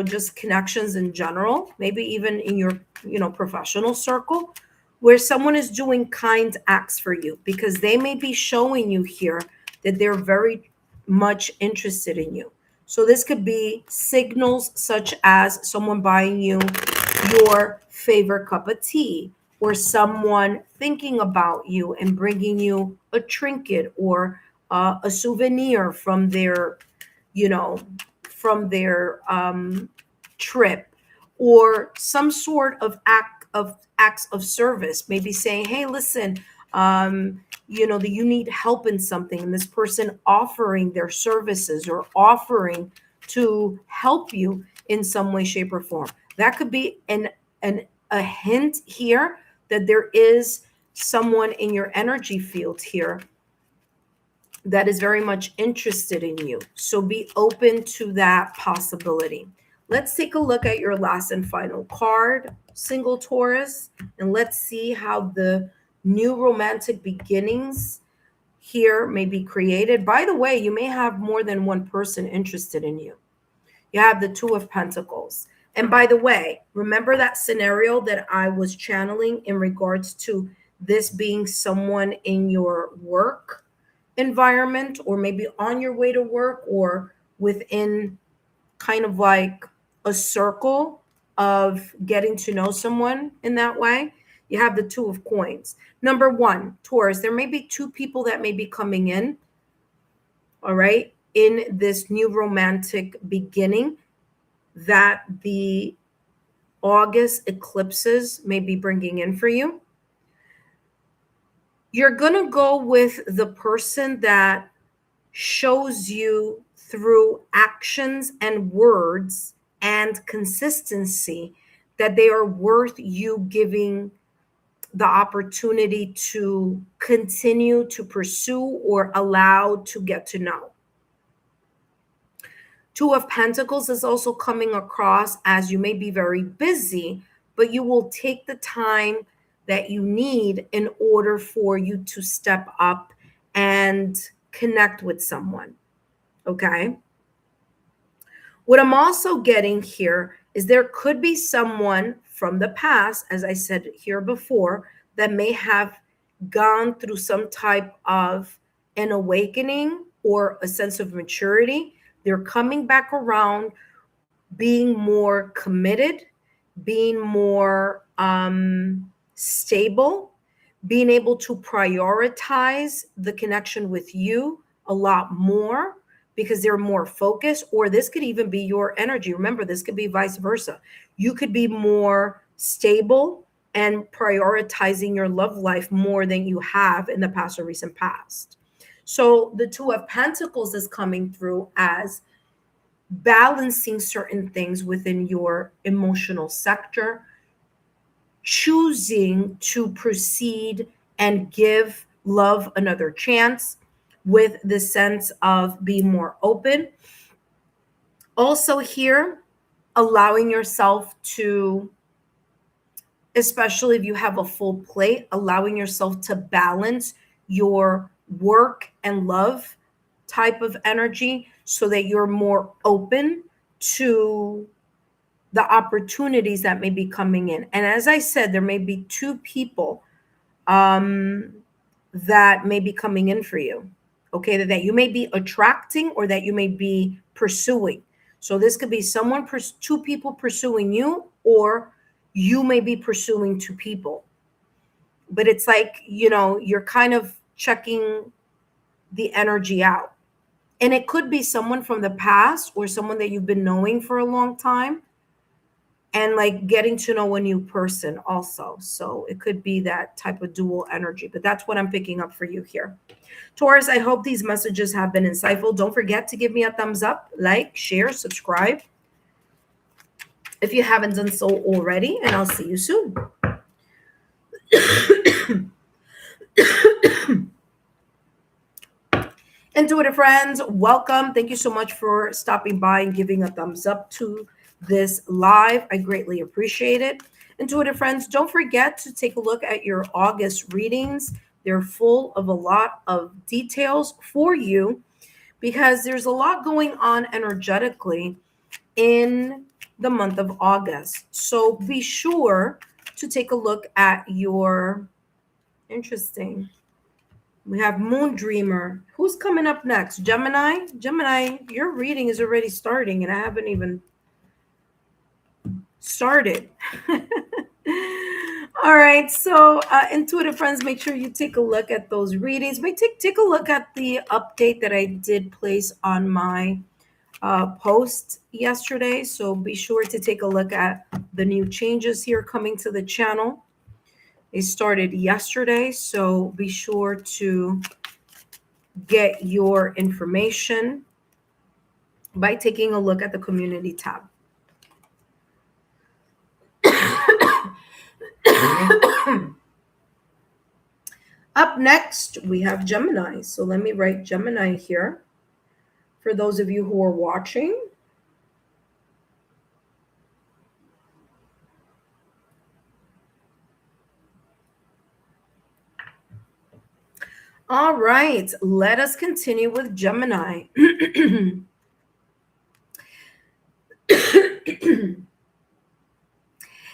just connections in general, maybe even in your, professional circle, where someone is doing kind acts for you, because they may be showing you here that they're very much interested in you. So this could be signals such as someone buying you your favorite cup of tea, or someone thinking about you and bringing you a trinket or a souvenir from their, from their trip, or some sort of acts of service, maybe saying, hey, listen, that you need help in something, and this person offering their services or offering to help you in some way, shape, or form. That could be a hint here that there is someone in your energy field here that is very much interested in you. So be open to that possibility. Let's take a look at your last and final card, single Taurus, and let's see how the new romantic beginnings here may be created. By the way, you may have more than one person interested in you. You have the Two of Pentacles. And by the way, remember that scenario that I was channeling in regards to this being someone in your work environment, or maybe on your way to work, or within kind of like a circle of getting to know someone in that way. You have the Two of Coins. Number one, Taurus, there may be two people that may be coming in, all right, in this new romantic beginning that the August eclipses may be bringing in for you. You're going to go with the person that shows you through actions and words and consistency that they are worth you giving the opportunity to continue to pursue or allow to get to know. Two of Pentacles is also coming across as you may be very busy, but you will take the time that you need in order for you to step up and connect with someone. Okay. What I'm also getting here is there could be someone from the past, as I said here before, that may have gone through some type of an awakening or a sense of maturity. They're coming back around, being more committed, being more stable, being able to prioritize the connection with you a lot more because they're more focused. Or this could even be your energy. Remember, this could be vice versa. You could be more stable and prioritizing your love life more than you have in the past or recent past. So the Two of Pentacles is coming through as balancing certain things within your emotional sector, choosing to proceed and give love another chance with the sense of being more open. Also here, allowing yourself to, especially if you have a full plate, allowing yourself to balance your work and love type of energy so that you're more open to the opportunities that may be coming in. And as I said, there may be two people that may be coming in for you, okay, that you may be attracting or that you may be pursuing. So this could be someone, two people pursuing you, or you may be pursuing two people. But it's like, you're kind of checking the energy out. And it could be someone from the past or someone that you've been knowing for a long time, and like getting to know a new person also. So it could be that type of dual energy, but that's what I'm picking up for you here. Taurus, I hope these messages have been insightful. Don't forget to give me a thumbs up, like, share, subscribe if you haven't done so already, and I'll see you soon. Intuitive friends, welcome. Thank you so much for stopping by and giving a thumbs up to this live. I greatly appreciate it. Intuitive friends, don't forget to take a look at your August readings. They're full of a lot of details for you because there's a lot going on energetically in the month of August. So be sure to take a look at your interesting. We have Moon Dreamer. Who's coming up next? Gemini? Gemini, your reading is already starting and I haven't even started. All right. So intuitive friends, make sure you take a look at those readings. Take a look at the update that I did place on my post yesterday, so be sure to take a look at the new changes here coming to the channel. They started yesterday, so be sure to get your information by taking a look at the community tab. Up next, we have Gemini. So let me write Gemini here for those of you who are watching. All right, let us continue with Gemini.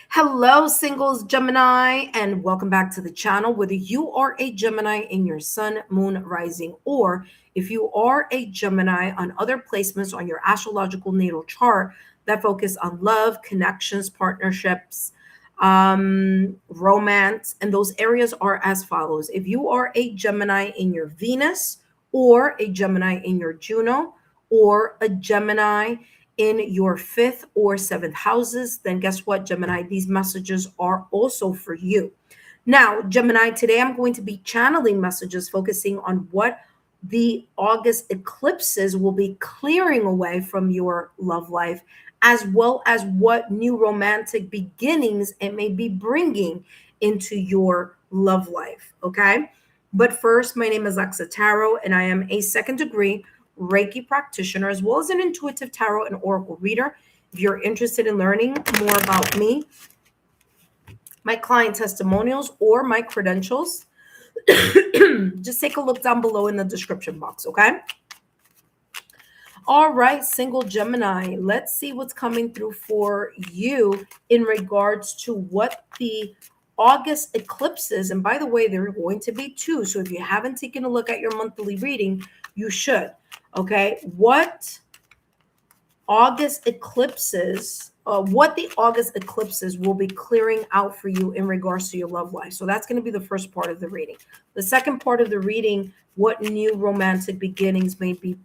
Hello, singles Gemini, and welcome back to the channel. Whether you are a Gemini in your sun, moon, rising, or if you are a Gemini on other placements on your astrological natal chart that focus on love, connections, partnerships, romance, and those areas are as follows. If you are a Gemini in your Venus, or a Gemini in your Juno, or a Gemini in your 5th or 7th houses, then guess what, Gemini? These messages are also for you. Now, Gemini, today I'm going to be channeling messages focusing on what the August eclipses will be clearing away from your love life, as well as what new romantic beginnings it may be bringing into your love life. Okay. But first, my name is Lexa Tarot, and I am a 2nd degree Reiki practitioner, as well as an intuitive tarot and oracle reader. If you're interested in learning more about me, my client testimonials, or my credentials, just take a look down below in the description box, okay? All right, single Gemini, let's see what's coming through for you in regards to what the August eclipses, and by the way, there are going to be 2, so if you haven't taken a look at your monthly reading, you should. Okay, what August eclipses, what the August eclipses will be clearing out for you in regards to your love life. So that's going to be the first part of the reading. The second part of the reading, what new romantic beginnings may be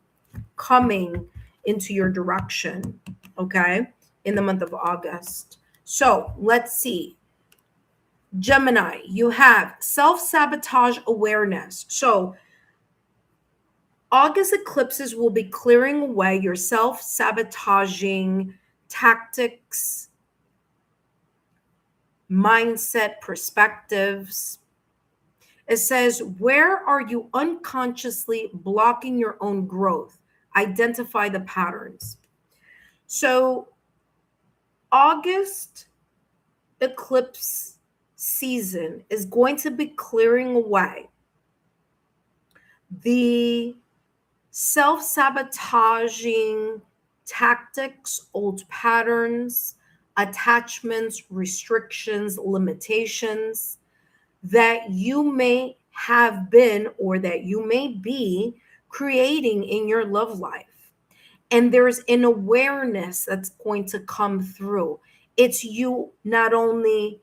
coming into your direction, okay, in the month of August. So let's see. Gemini, you have self-sabotage awareness. So August eclipses will be clearing away your self-sabotaging tactics, mindset, perspectives. It says, where are you unconsciously blocking your own growth? Identify the patterns. So August eclipse season is going to be clearing away the self-sabotaging tactics, old patterns, attachments, restrictions, limitations that you may have been or that you may be creating in your love life. And there's an awareness that's going to come through. It's you not only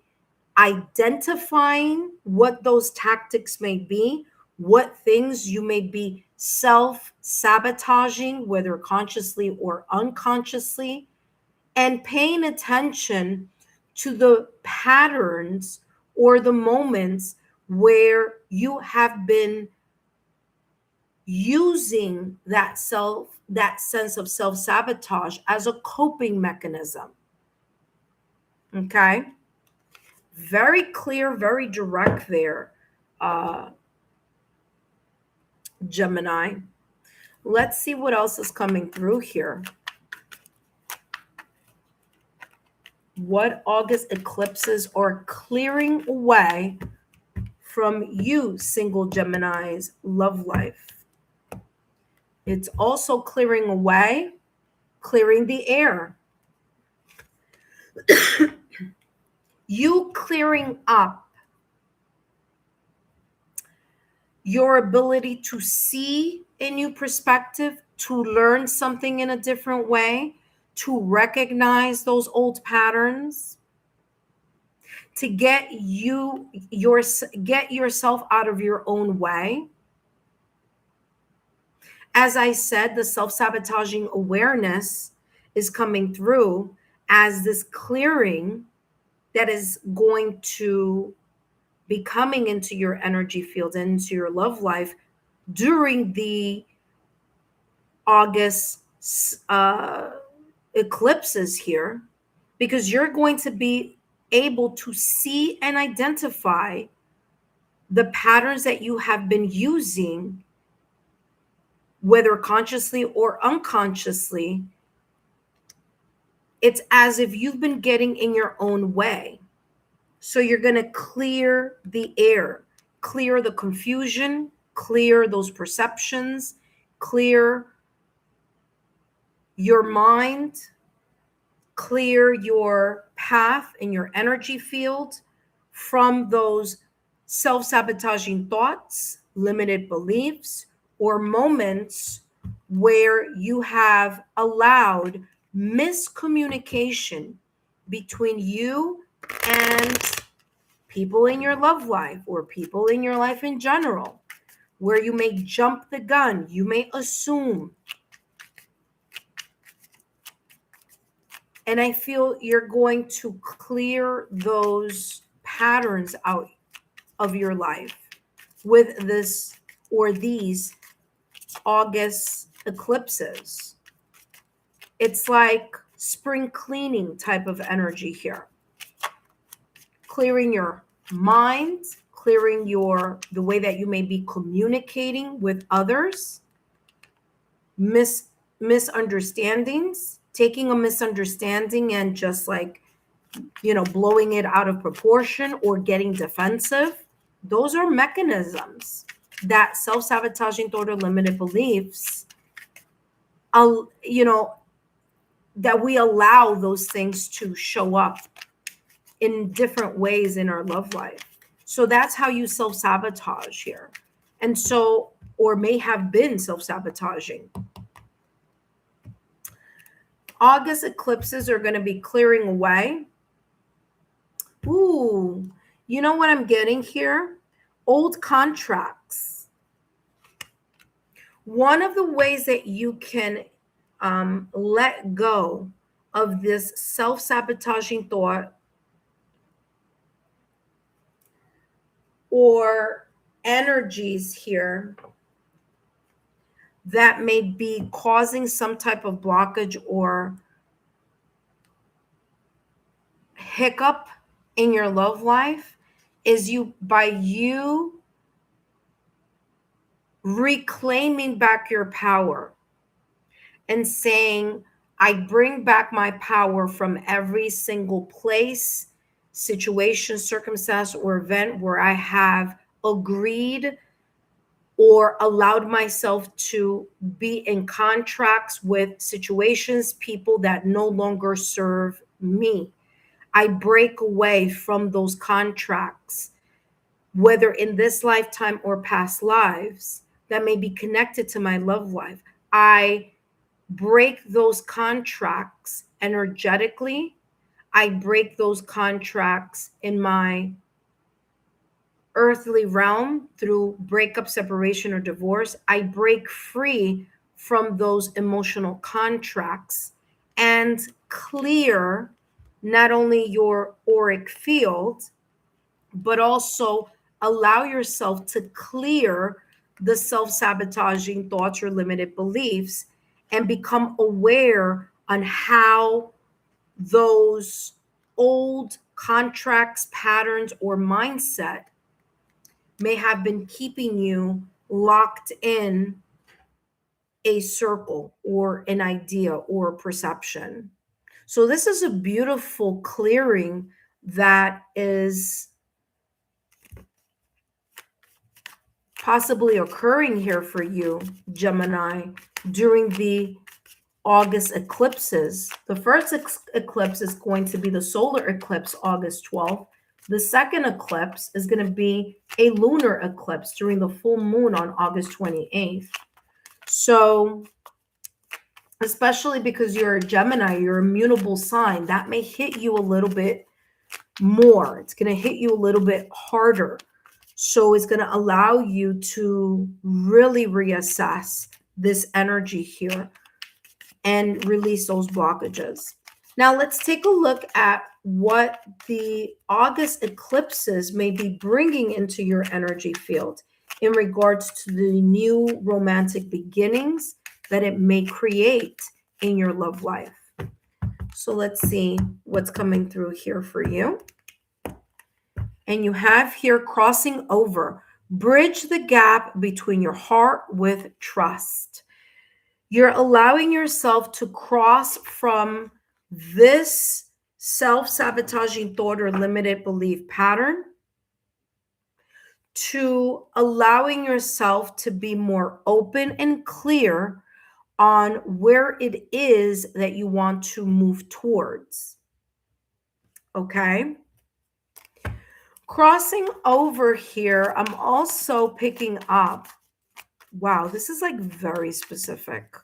identifying what those tactics may be, what things you may be self-sabotaging, whether consciously or unconsciously, and paying attention to the patterns or the moments where you have been using that sense of self-sabotage as a coping mechanism. Okay? Very clear, very direct there, Gemini. Let's see what else is coming through here. What August eclipses are clearing away from you, single Gemini's love life. It's also clearing away, clearing the air. You clearing up your ability to see a new perspective, to learn something in a different way, to recognize those old patterns, to get yourself out of your own way, As I said, the self-sabotaging awareness is coming through as this clearing that is going to be coming into your energy field and into your love life during the August eclipses here, because you're going to be able to see and identify the patterns that you have been using, whether consciously or unconsciously. It's as if you've been getting in your own way. So you're going to clear the air, clear the confusion, clear those perceptions, clear your mind, clear your path and your energy field from those self-sabotaging thoughts, limited beliefs, or moments where you have allowed miscommunication between you and people in your love life or people in your life in general, where you may jump the gun, you may assume. And I feel you're going to clear those patterns out of your life with this or these August eclipses. It's like spring cleaning type of energy here. Clearing your mind, clearing the way that you may be communicating with others, misunderstandings, taking a misunderstanding and just like, blowing it out of proportion or getting defensive. Those are mechanisms that self-sabotaging thought or limited beliefs, that we allow those things to show up in different ways in our love life. So that's how you self-sabotage here. And so, or may have been self-sabotaging. August eclipses are going to be clearing away. Ooh, you know what I'm getting here? Old contracts. One of the ways that you can let go of this self-sabotaging thought or energies here that may be causing some type of blockage or hiccup in your love life is by you reclaiming back your power and saying, I bring back my power from every single place, situation, circumstance, or event where I have agreed or allowed myself to be in contracts with situations, people that no longer serve me. I break away from those contracts, whether in this lifetime or past lives, that may be connected to my love life. I break those contracts energetically. I break those contracts in my earthly realm through breakup, separation, or divorce. I break free from those emotional contracts and clear not only your auric field, but also allow yourself to clear the self-sabotaging thoughts or limited beliefs and become aware on how those old contracts, patterns, or mindset may have been keeping you locked in a circle or an idea or perception. So this is a beautiful clearing that is possibly occurring here for you, Gemini, during the August eclipses. The first eclipse is going to be the solar eclipse, August 12th. The second eclipse is going to be a lunar eclipse during the full moon on August 28th. So, especially because you're a Gemini, you're a mutable sign, that may hit you a little bit more. It's going to hit you a little bit harder. So it's going to allow you to really reassess this energy here and release those blockages. Now let's take a look at what the August eclipses may be bringing into your energy field in regards to the new romantic beginnings that it may create in your love life. So let's see what's coming through here for you. And you have here crossing over. Bridge the gap between your heart with trust. You're allowing yourself to cross from this self-sabotaging thought or limited belief pattern to allowing yourself to be more open and clear on where it is that you want to move towards. Okay? Crossing over here, I'm also picking up, wow, this is like very specific.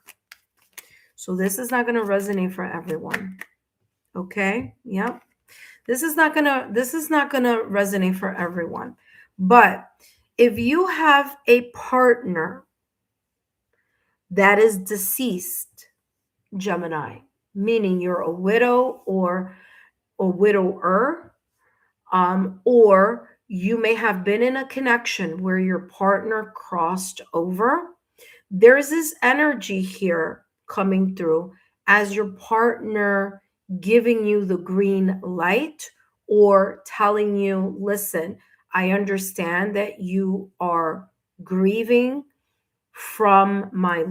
So this is not going to resonate for everyone. Okay? Yep. This is not going to resonate for everyone. But if you have a partner that is deceased, Gemini, meaning you're a widow or a widower, or you may have been in a connection where your partner crossed over, there's this energy here coming through as your partner giving you the green light or telling you, listen, I understand that you are grieving from my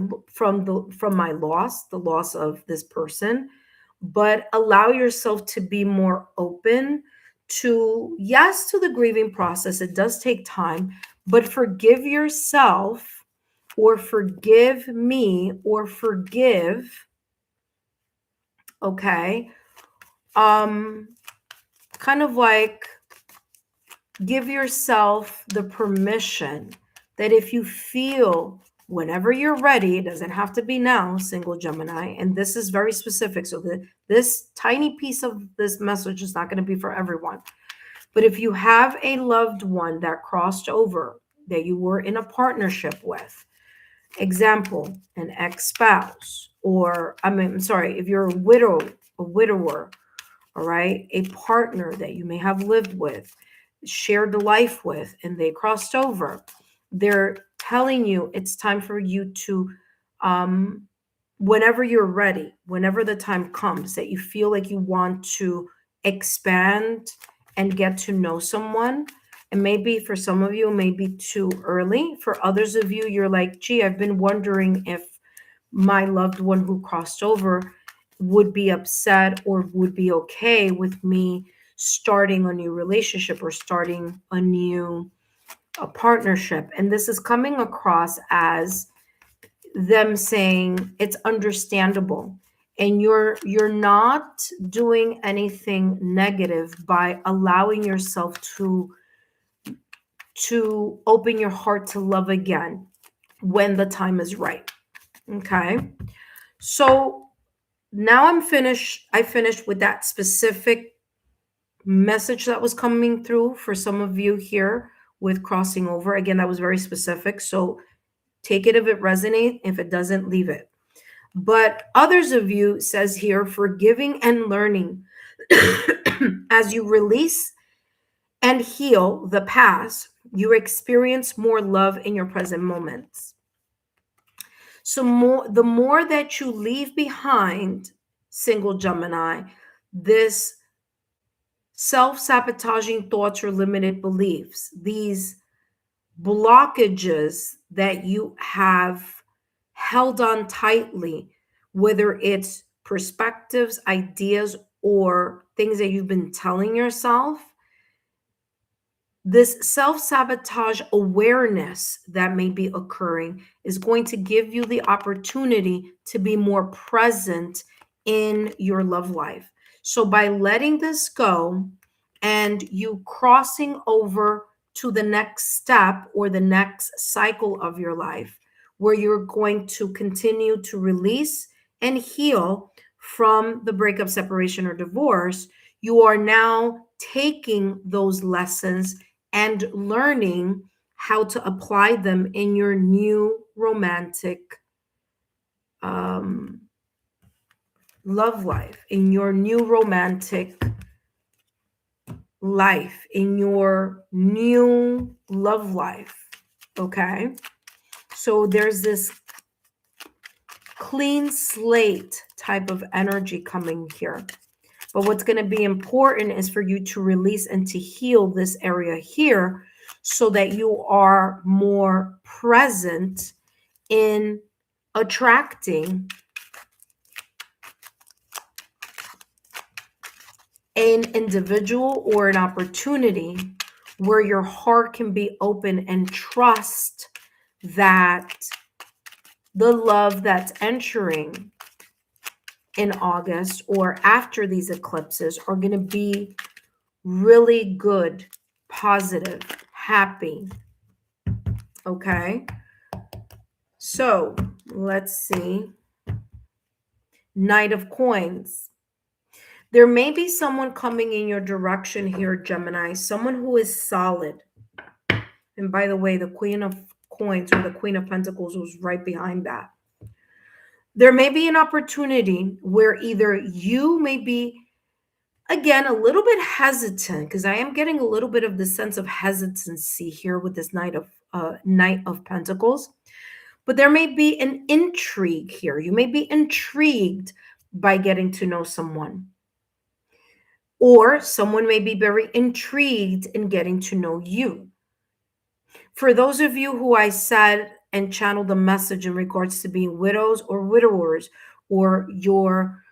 loss, the loss of this person, but allow yourself to be more open to, yes, to the grieving process. It does take time, but forgive yourself or forgive me or forgive, okay? Kind of like give yourself the permission that if you feel whenever you're ready, it doesn't have to be now, single Gemini, and this is very specific. So this tiny piece of this message is not going to be for everyone. But if you have a loved one that crossed over, that you were in a partnership with, example, an ex-spouse, or if you're a widower, all right, a partner that you may have lived with, shared life with, and they crossed over, they're telling you it's time for you to, whenever you're ready, whenever the time comes that you feel like you want to expand and get to know someone. And maybe for some of you, it may be too early. For others of you, you're like, gee, I've been wondering if my loved one who crossed over would be upset or would be okay with me starting a new relationship or starting a partnership. And this is coming across as them saying it's understandable. And you're not doing anything negative by allowing yourself to open your heart to love again when the time is right. Okay. So now I finished with that specific message that was coming through for some of you here with crossing over. Again, that was very specific. So take it if it resonates. If it doesn't, leave it. But others of you, says here, forgiving and learning as you release and heal the past, you experience more love in your present moments. So the more that you leave behind, single Gemini, this self-sabotaging thoughts or limited beliefs, these blockages that you have held on tightly, whether it's perspectives, ideas, or things that you've been telling yourself, this self-sabotage awareness that may be occurring is going to give you the opportunity to be more present in your love life. So by letting this go and you crossing over to the next step or the next cycle of your life, where you're going to continue to release and heal from the breakup, separation, or divorce, you are now taking those lessons and learning how to apply them in your new romantic love life, in your new romantic life, in your new love life. Okay. So there's this clean slate type of energy coming here. But what's going to be important is for you to release and to heal this area here so that you are more present in attracting an individual or an opportunity where your heart can be open and trust that the love that's entering in August or after these eclipses are going to be really good, positive, happy. Okay. So let's see. Knight of Coins. There may be someone coming in your direction here, Gemini, someone who is solid. And by the way, the Queen of Coins or the Queen of Pentacles was right behind that. There may be an opportunity where either you may be, again, a little bit hesitant, because I am getting a little bit of the sense of hesitancy here with this Knight of Pentacles. But there may be an intrigue here. You may be intrigued by getting to know someone. Or someone may be very intrigued in getting to know you. For those of you who I said and channeled the message in regards to being widows or widowers, or your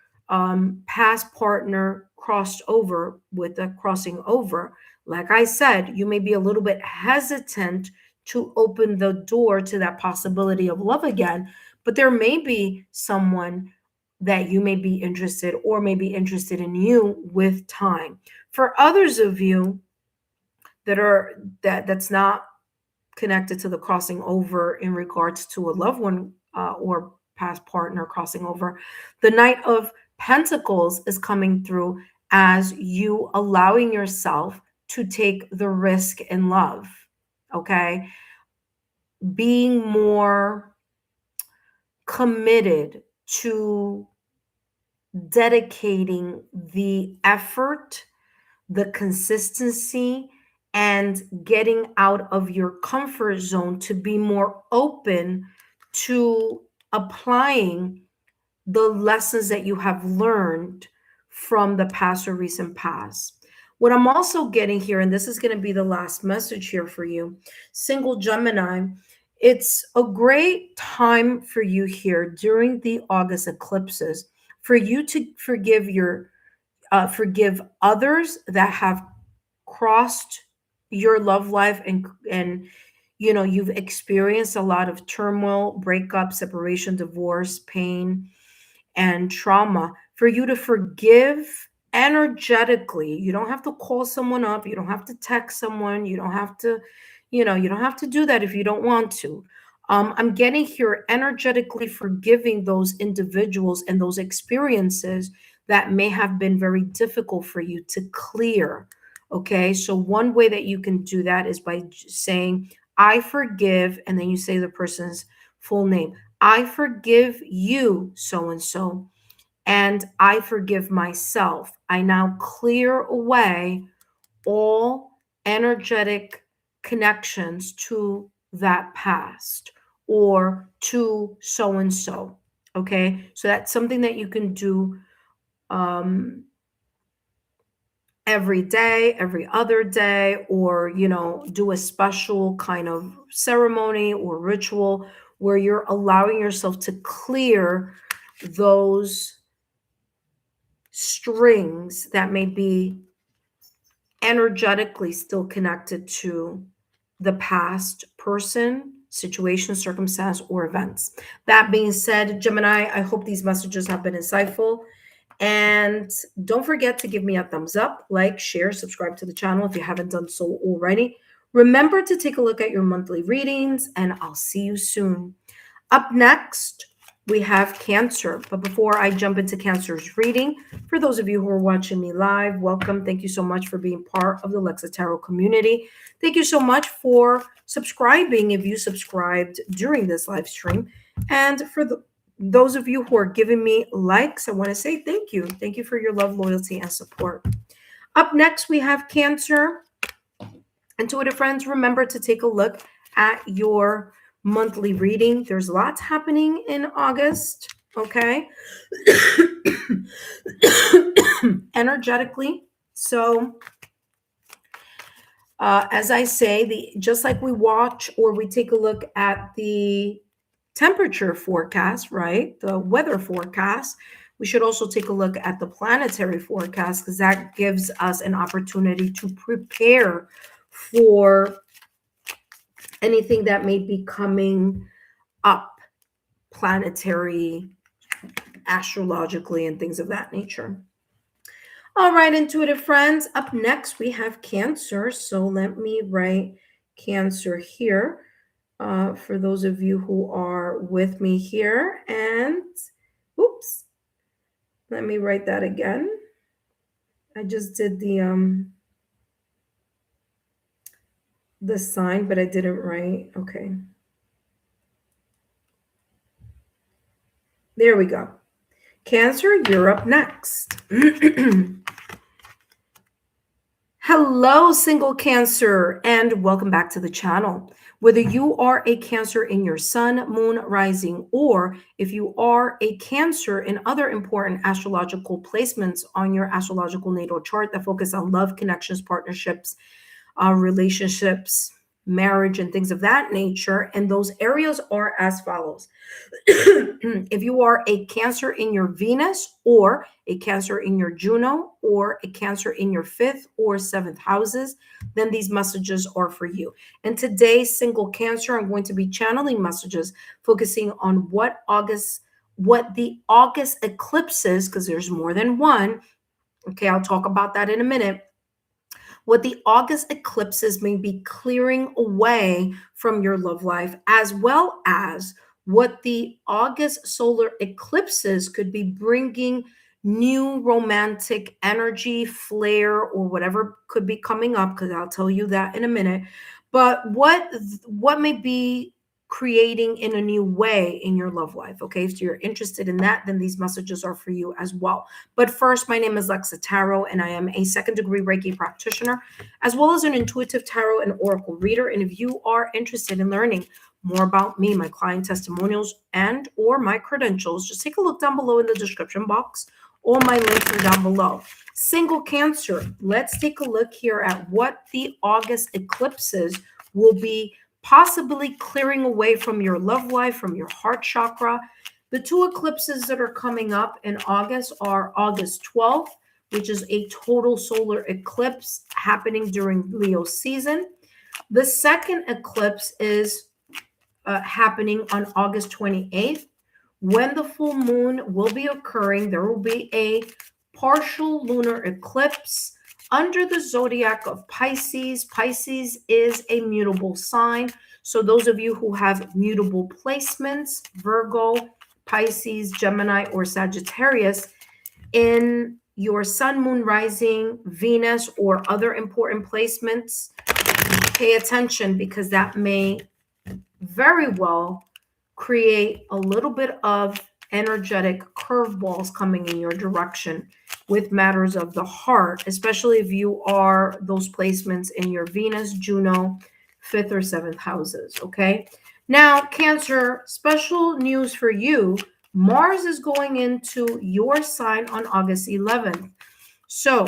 past partner crossed over with a crossing over, like I said, you may be a little bit hesitant to open the door to that possibility of love again, but there may be someone that you may be interested or may be interested in you with time. For others of you that's not connected to the crossing over in regards to a loved one or past partner crossing over, the Knight of Pentacles is coming through as you allowing yourself to take the risk in love. Okay. Being more committed to dedicating the effort, the consistency, and getting out of your comfort zone to be more open to applying the lessons that you have learned from the past or recent past. What I'm also getting here, and this is going to be the last message here for you, single Gemini, it's a great time for you here during the August eclipses for you to forgive others that have crossed your love life, and you've experienced a lot of turmoil, breakup, separation, divorce, pain, and trauma. For you to forgive energetically. You don't have to call someone up, you don't have to text someone, you don't have to do that if you don't want to. I'm getting here energetically forgiving those individuals and those experiences that may have been very difficult for you to clear. Okay, so one way that you can do that is by saying, I forgive, and then you say the person's full name. I forgive you, so and so, and I forgive myself. I now clear away all energetic connections to that past or to so and so. Okay, so that's something that you can do every day, every other day, or do a special kind of ceremony or ritual where you're allowing yourself to clear those strings that may be energetically still connected to the past person, situation, circumstance, or events. That being said, Gemini, I hope these messages have been insightful. And don't forget to give me a thumbs up, like, share, subscribe to the channel if you haven't done so already. Remember to take a look at your monthly readings, and I'll see you soon. Up next, we have Cancer. But before I jump into Cancer's reading, for those of you who are watching me live, welcome. Thank you so much for being part of the Lexa Tarot community. Thank you so much for subscribing if you subscribed during this live stream. And for Those of you who are giving me likes, I want to say thank you. Thank you for your love, loyalty, and support. Up next, we have Cancer. Intuitive friends, remember to take a look at your monthly reading. There's lots happening in August, okay? Energetically. So, as I say, just like we watch or we take a look at the temperature forecast, right? The weather forecast. We should also take a look at the planetary forecast because that gives us an opportunity to prepare for anything that may be coming up planetary, astrologically, and things of that nature. All right, intuitive friends, up next we have Cancer. So let me write Cancer here for those of you who are with me here. And oops, let me write that again. I just did the sign, but I didn't write. Okay. There we go. Cancer, you're up next. Hello, single Cancer, and welcome back to the channel. Whether you are a Cancer in your sun, moon, rising, or if you are a Cancer in other important astrological placements on your astrological natal chart that focus on love, connections, partnerships, relationships, marriage, and things of that nature. And those areas are as follows. If you are a Cancer in your Venus, or a Cancer in your Juno, or a Cancer in your 5th or 7th houses, then these messages are for you. And today, single Cancer, I'm going to be channeling messages focusing on what the August eclipses, because there's more than one. Okay, I'll talk about that in a minute. What the August eclipses may be clearing away from your love life, as well as what the August solar eclipses could be bringing new romantic energy, flair, or whatever could be coming up, because I'll tell you that in a minute. But what may be creating in a new way in your love life. Okay, if you're interested in that, then these messages are for you as well. But first, my name is Lexa Tarot, and I am a second-degree Reiki practitioner, as well as an intuitive tarot and oracle reader. And if you are interested in learning more about me, my client testimonials, and or my credentials, just take a look down below in the description box. All my links are down below. Single Cancer, let's take a look here at what the August eclipses will be possibly clearing away from your love life, from your heart chakra. The two eclipses that are coming up in August are August 12th, which is a total solar eclipse happening during Leo season. The second eclipse is happening on August 28th. When the full moon will be occurring, there will be a partial lunar eclipse under the zodiac of Pisces. Pisces is a mutable sign. So those of you who have mutable placements, Virgo, Pisces, Gemini, or Sagittarius, in your sun, moon, rising, Venus, or other important placements, pay attention, because that may very well create a little bit of energetic curveballs coming in your direction with matters of the heart, especially if you are those placements in your Venus, Juno, 5th or 7th houses. Okay. Now, Cancer, special news for you. Mars is going into your sign on August 11th. So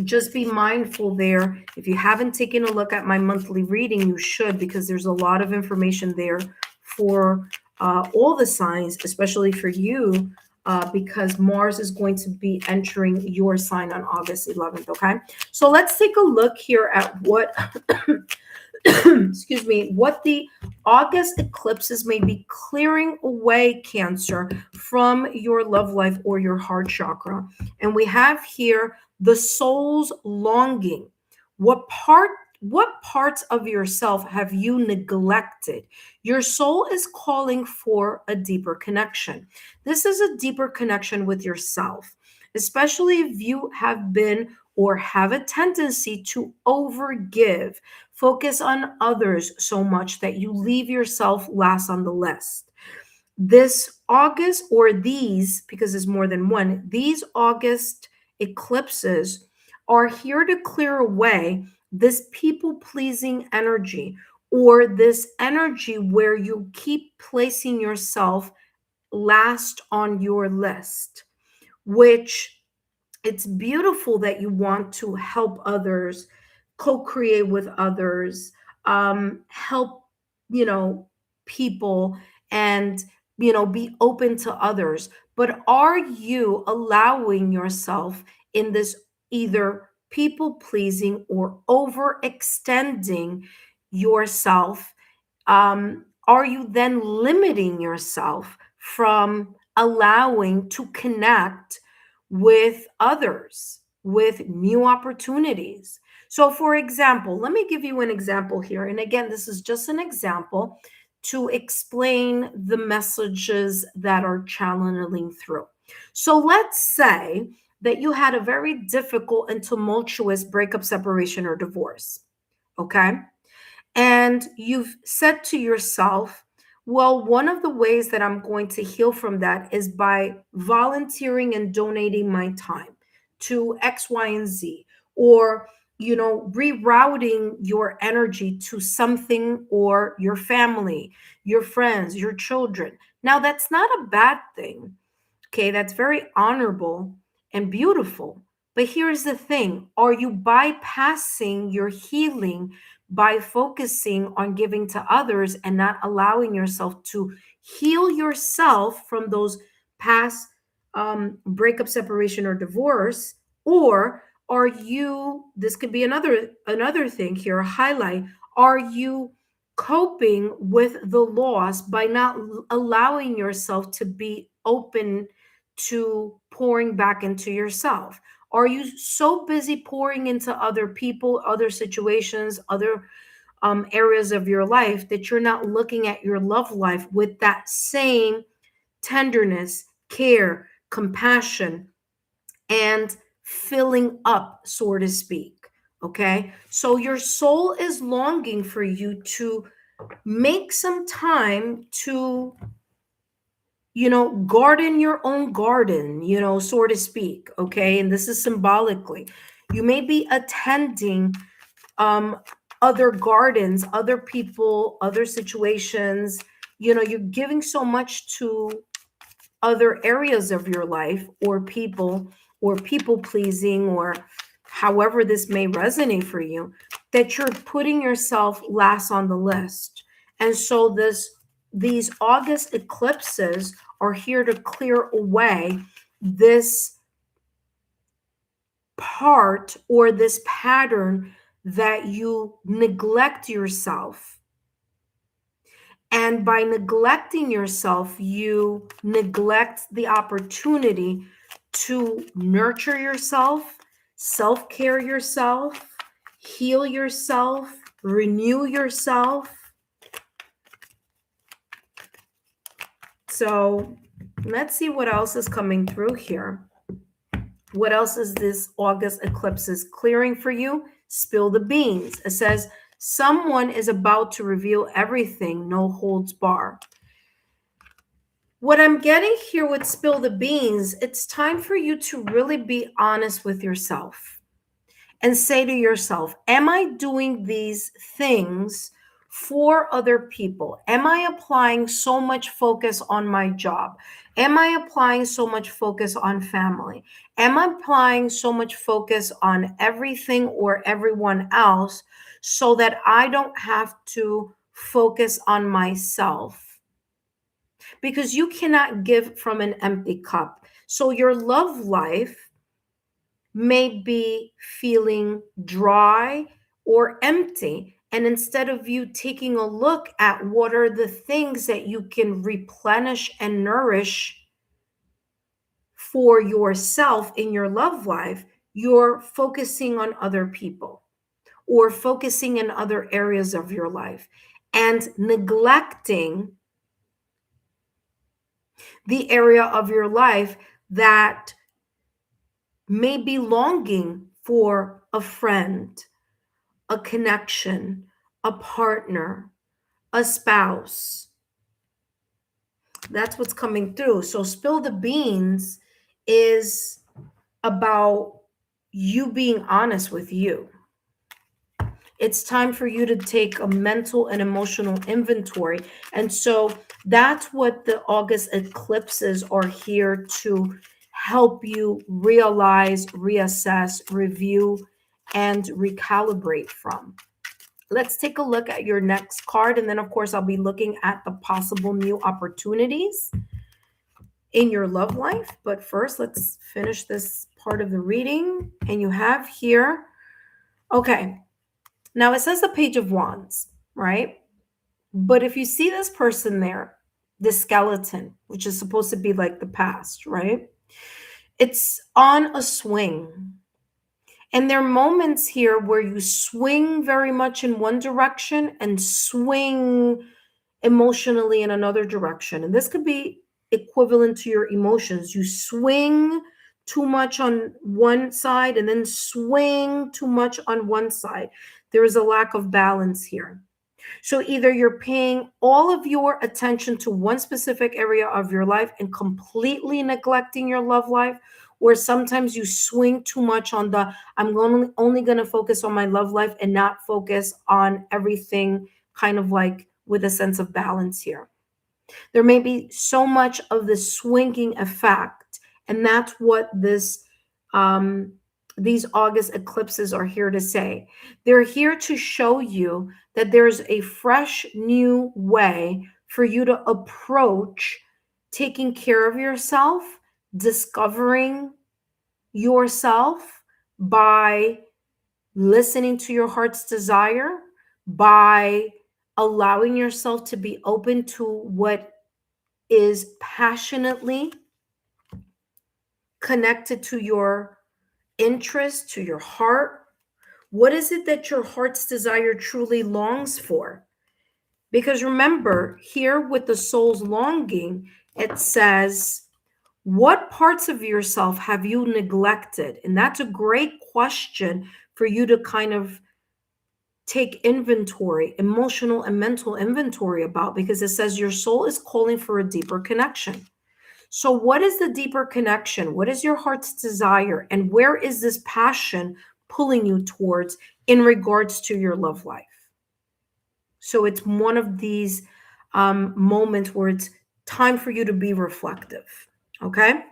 just be mindful there. If you haven't taken a look at my monthly reading, you should, because there's a lot of information there for all the signs, especially for you, because Mars is going to be entering your sign on August 11th. Okay, so let's take a look here at what excuse me, what the August eclipses may be clearing away, Cancer, from your love life or your heart chakra. And we have here the soul's longing. What parts of yourself have you neglected? Your soul is calling for a deeper connection. This is a deeper connection with yourself, especially if you have been or have a tendency to overgive, focus on others so much that you leave yourself last on the list. this August, or these, because there's more than one, these August eclipses are here to clear away this people pleasing energy, or this energy where you keep placing yourself last on your list, which it's beautiful that you want to help others, co-create with others, help, people, and, be open to others. But are you allowing yourself in this either people pleasing or overextending yourself? Are you then limiting yourself from allowing to connect with others, with new opportunities? So, for example, let me give you an example here. And again, this is just an example to explain the messages that are channeling through. So, let's say that you had a very difficult and tumultuous breakup, separation, or divorce. Okay. And you've said to yourself, well, one of the ways that I'm going to heal from that is by volunteering and donating my time to X, Y, and Z, or, rerouting your energy to something, or your family, your friends, your children. Now, that's not a bad thing. Okay, that's very honorable and beautiful. But here's the thing, are you bypassing your healing by focusing on giving to others and not allowing yourself to heal yourself from those past breakup, separation, or divorce? Or are you, this could be another thing here, a highlight, are you coping with the loss by not allowing yourself to be open to pouring back into yourself? Are you so busy pouring into other people, other situations, other areas of your life that you're not looking at your love life with that same tenderness, care, compassion, and filling up, so to speak? Okay. So your soul is longing for you to make some time to, garden your own garden, so to speak. Okay. And this is symbolically. You may be attending other gardens, other people, other situations. You're giving so much to other areas of your life, or people pleasing, or however this may resonate for you, that you're putting yourself last on the list. And so these August eclipses are here to clear away this part, or this pattern, that you neglect yourself. And by neglecting yourself, you neglect the opportunity to nurture yourself, self-care yourself, heal yourself, renew yourself. So let's see what else is coming through here. What else is this August eclipses clearing for you? Spill the beans. It says, someone is about to reveal everything, no holds bar. What I'm getting here with spill the beans, it's time for you to really be honest with yourself and say to yourself, am I doing these things for other people? Am I applying so much focus on my job? Am I applying so much focus on family? Am I applying so much focus on everything or everyone else so that I don't have to focus on myself? Because you cannot give from an empty cup. So your love life may be feeling dry or empty. And instead of you taking a look at what are the things that you can replenish and nourish for yourself in your love life, you're focusing on other people, or focusing in other areas of your life, and neglecting the area of your life that may be longing for a friend, a connection, a partner, a spouse. That's what's coming through. So spill the beans is about you being honest with you. It's time for you to take a mental and emotional inventory. And so that's what the August eclipses are here to help you realize, reassess, review, and recalibrate from. Let's take a look at your next card. And then, of course, I'll be looking at the possible new opportunities in your love life. But first, let's finish this part of the reading. And you have here, okay, now it says the Page of Wands, right? But if you see this person there, the skeleton, which is supposed to be like the past, right? It's on a swing. And there are moments here where you swing very much in one direction and swing emotionally in another direction. And this could be equivalent to your emotions. You swing too much on one side and then swing too much on one side. There is a lack of balance here. So either you're paying all of your attention to one specific area of your life and completely neglecting your love life, or sometimes you swing too much on the only going to focus on my love life and not focus on everything, kind of like with a sense of balance here. There may be so much of the swinging effect, and that's what these August eclipses are here to say. They're here to show you that there's a fresh new way for you to approach taking care of yourself, discovering yourself by listening to your heart's desire, by allowing yourself to be open to what is passionately connected to your interest, to your heart. What is it that your heart's desire truly longs for? Because remember, here with the soul's longing, it says, what parts of yourself have you neglected? And that's a great question for you to kind of take inventory, emotional and mental inventory about, because it says your soul is calling for a deeper connection. So what is the deeper connection? What is your heart's desire? And where is this passion pulling you towards in regards to your love life? So it's one of these moments where it's time for you to be reflective. Okay.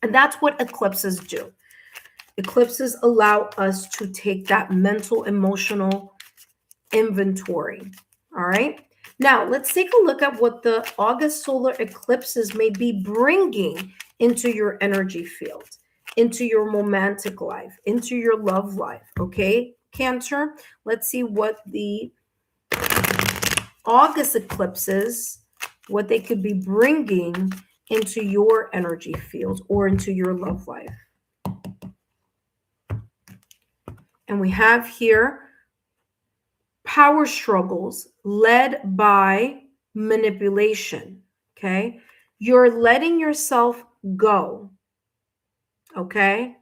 And that's what eclipses do. Eclipses allow us to take that mental, emotional inventory. All right. Now, let's take a look at what the August solar eclipses may be bringing into your energy field, into your romantic life, into your love life. Okay, Cancer, let's see what the August eclipses, what they could be bringing into your energy field or into your love life. And we have here power struggles led by manipulation. Okay. You're letting yourself go. Okay.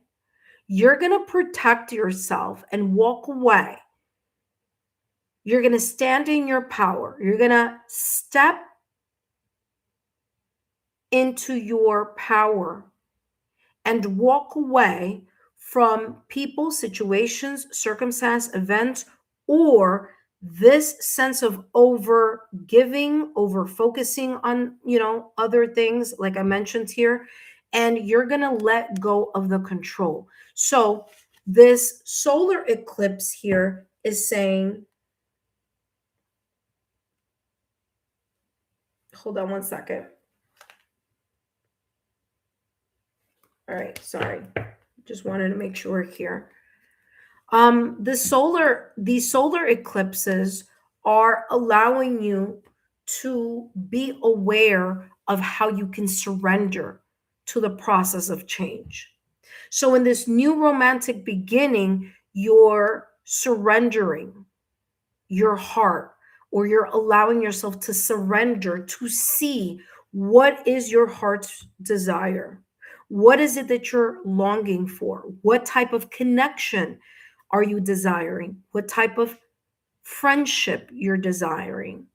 You're going to protect yourself and walk away. You're going to stand in your power. You're going to step into your power and walk away from people, situations, circumstance, events, or this sense of over giving, over focusing on, other things like I mentioned here, and you're going to let go of the control. So this solar eclipse here is saying, hold on one second. All right, sorry. Just wanted to make sure here. These solar eclipses are allowing you to be aware of how you can surrender to the process of change. So in this new romantic beginning, you're surrendering your heart, or you're allowing yourself to surrender to see what is your heart's desire. What is it that you're longing for? What type of connection are you desiring? What type of friendship you're desiring?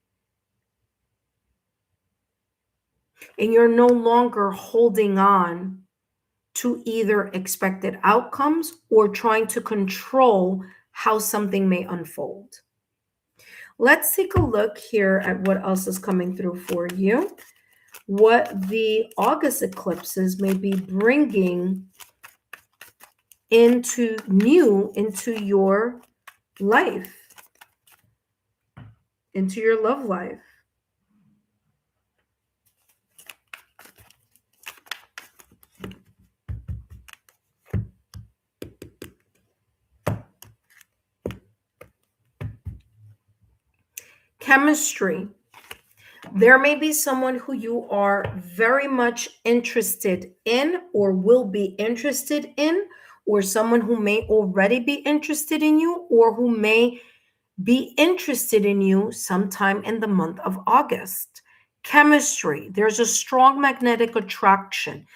And you're no longer holding on to either expected outcomes or trying to control how something may unfold. Let's take a look here at what else is coming through for you. What the August eclipses may be bringing into your life, into your love life. Chemistry. There may be someone who you are very much interested in or will be interested in, or someone who may already be interested in you, or who may be interested in you sometime in the month of August. Chemistry. There's a strong magnetic attraction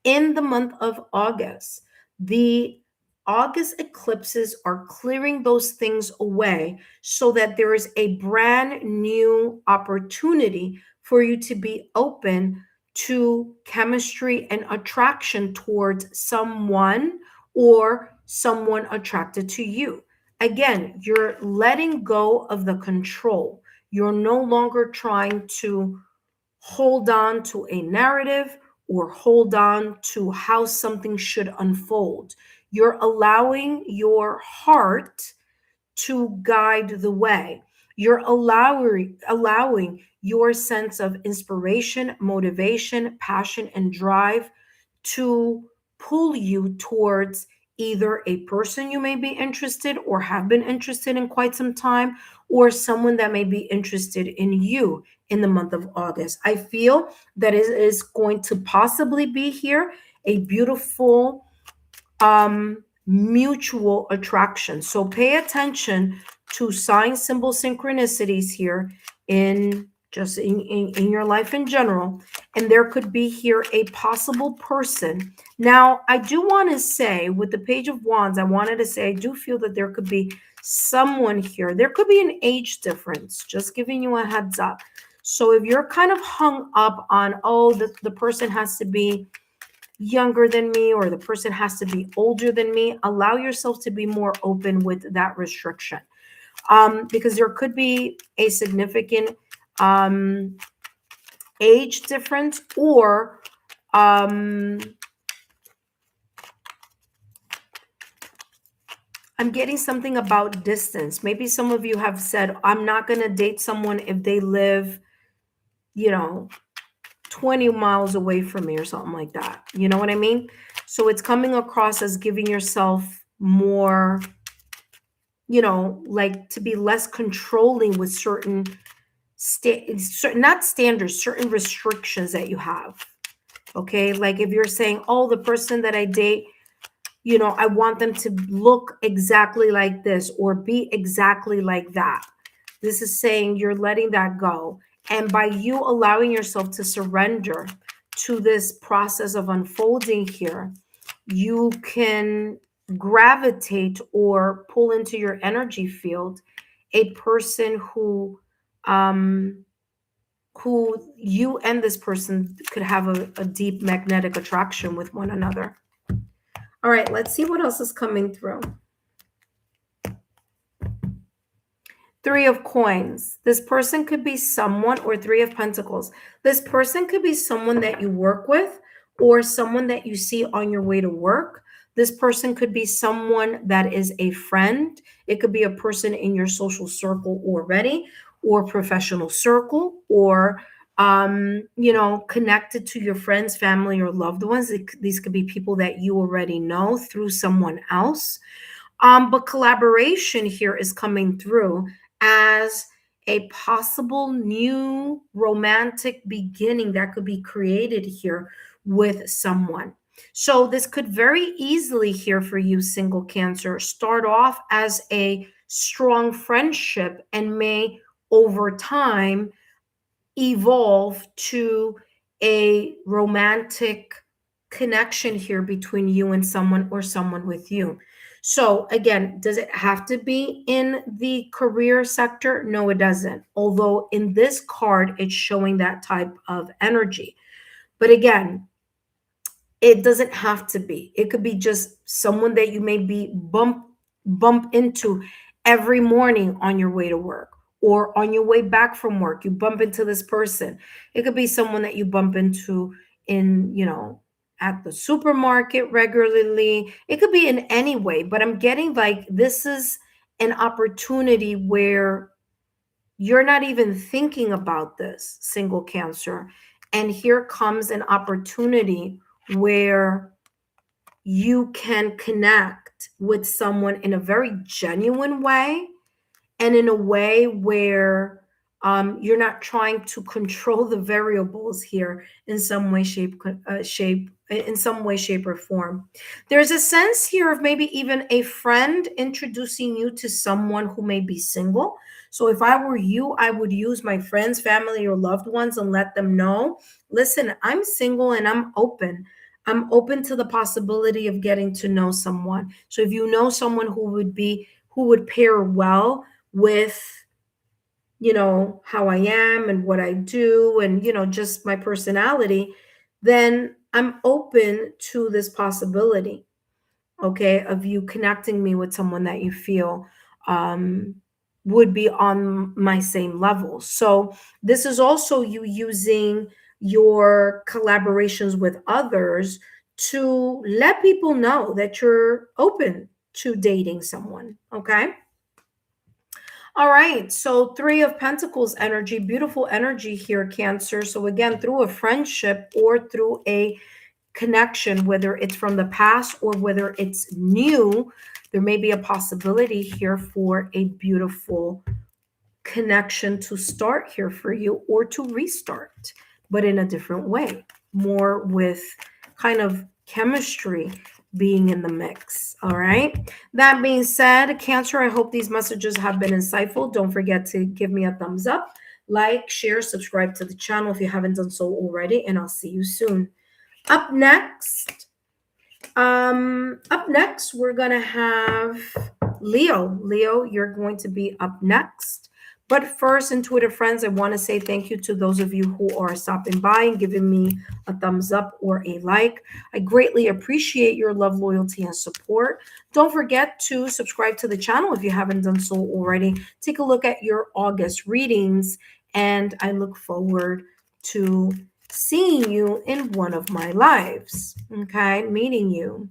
in the month of August. The August eclipses are clearing those things away so that there is a brand new opportunity for you to be open to chemistry and attraction towards someone or someone attracted to you. Again, you're letting go of the control. You're no longer trying to hold on to a narrative or hold on to how something should unfold. You're allowing your heart to guide the way. You're allowing your sense of inspiration, motivation, passion, and drive to pull you towards either a person you may be interested or have been interested in quite some time, or someone that may be interested in you in the month of August. I feel that it is going to possibly be here a beautiful mutual attraction. So pay attention to sign symbol synchronicities here in just in your life in general. And there could be here a possible person. Now, I do want to say with the Page of Wands, I wanted to say I do feel that there could be someone here. There could be an age difference, just giving you a heads up. So if you're kind of hung up on, oh, the person has to be younger than me or the person has to be older than me, allow yourself to be more open with that restriction. Because there could be a significant age difference, or I'm getting something about distance. Maybe some of you have said, I'm not going to date someone if they live, 20 miles away from me or something like that. You know what I mean? So it's coming across as giving yourself more, like to be less controlling with certain not standards, certain restrictions that you have. Okay. Like if you're saying, oh, the person that I date, I want them to look exactly like this or be exactly like that. This is saying you're letting that go. And by you allowing yourself to surrender to this process of unfolding here, you can gravitate or pull into your energy field a person who you and this person could have a deep magnetic attraction with one another. All right, let's see what else is coming through. Three of Coins. This person could be someone, or Three of Pentacles. This person could be someone that you work with or someone that you see on your way to work. This person could be someone that is a friend. It could be a person in your social circle already, or professional circle, or connected to your friends, family, or loved ones. These could be people that you already know through someone else. But collaboration here is coming through as a possible new romantic beginning that could be created here with someone. So this could very easily here for you, single Cancer, start off as a strong friendship and may over time evolve to a romantic connection here between you and someone, or someone with you. So again, does it have to be in the career sector? No, it doesn't. Although in this card, it's showing that type of energy. But again, it doesn't have to be. It could be just someone that you may be bump into every morning on your way to work or on your way back from work. You bump into this person. It could be someone that you bump into in, at the supermarket regularly. It could be in any way, but I'm getting like this is an opportunity where you're not even thinking about this, single Cancer. And here comes an opportunity where you can connect with someone in a very genuine way and in a way where you're not trying to control the variables here in some way, in some way, shape, or form. There's a sense here of maybe even a friend introducing you to someone who may be single. So if I were you, I would use my friends, family, or loved ones and let them know, listen, I'm single and I'm open. I'm open to the possibility of getting to know someone. So if you know someone who would pair well with how I am and what I do and just my personality, then I'm open to this possibility, okay, of you connecting me with someone that you feel um would be on my same level. So this is also you using your collaborations with others to let people know that you're open to dating someone, okay? All right, so Three of Pentacles energy, beautiful energy here, Cancer. So again, through a friendship or through a connection, whether it's from the past or whether it's new, there may be a possibility here for a beautiful connection to start here for you or to restart, but in a different way, more with kind of chemistry being in the mix. All right. That being said, Cancer, I hope these messages have been insightful. Don't forget to give me a thumbs up, like, share, subscribe to the channel if you haven't done so already, and I'll see you soon. Up next, we're gonna have Leo. Leo, you're going to be up next. But first, intuitive friends, I want to say thank you to those of you who are stopping by and giving me a thumbs up or a like. I greatly appreciate your love, loyalty, and support. Don't forget to subscribe to the channel if you haven't done so already. Take a look at your August readings, and I look forward to seeing you in one of my lives, okay? Meeting you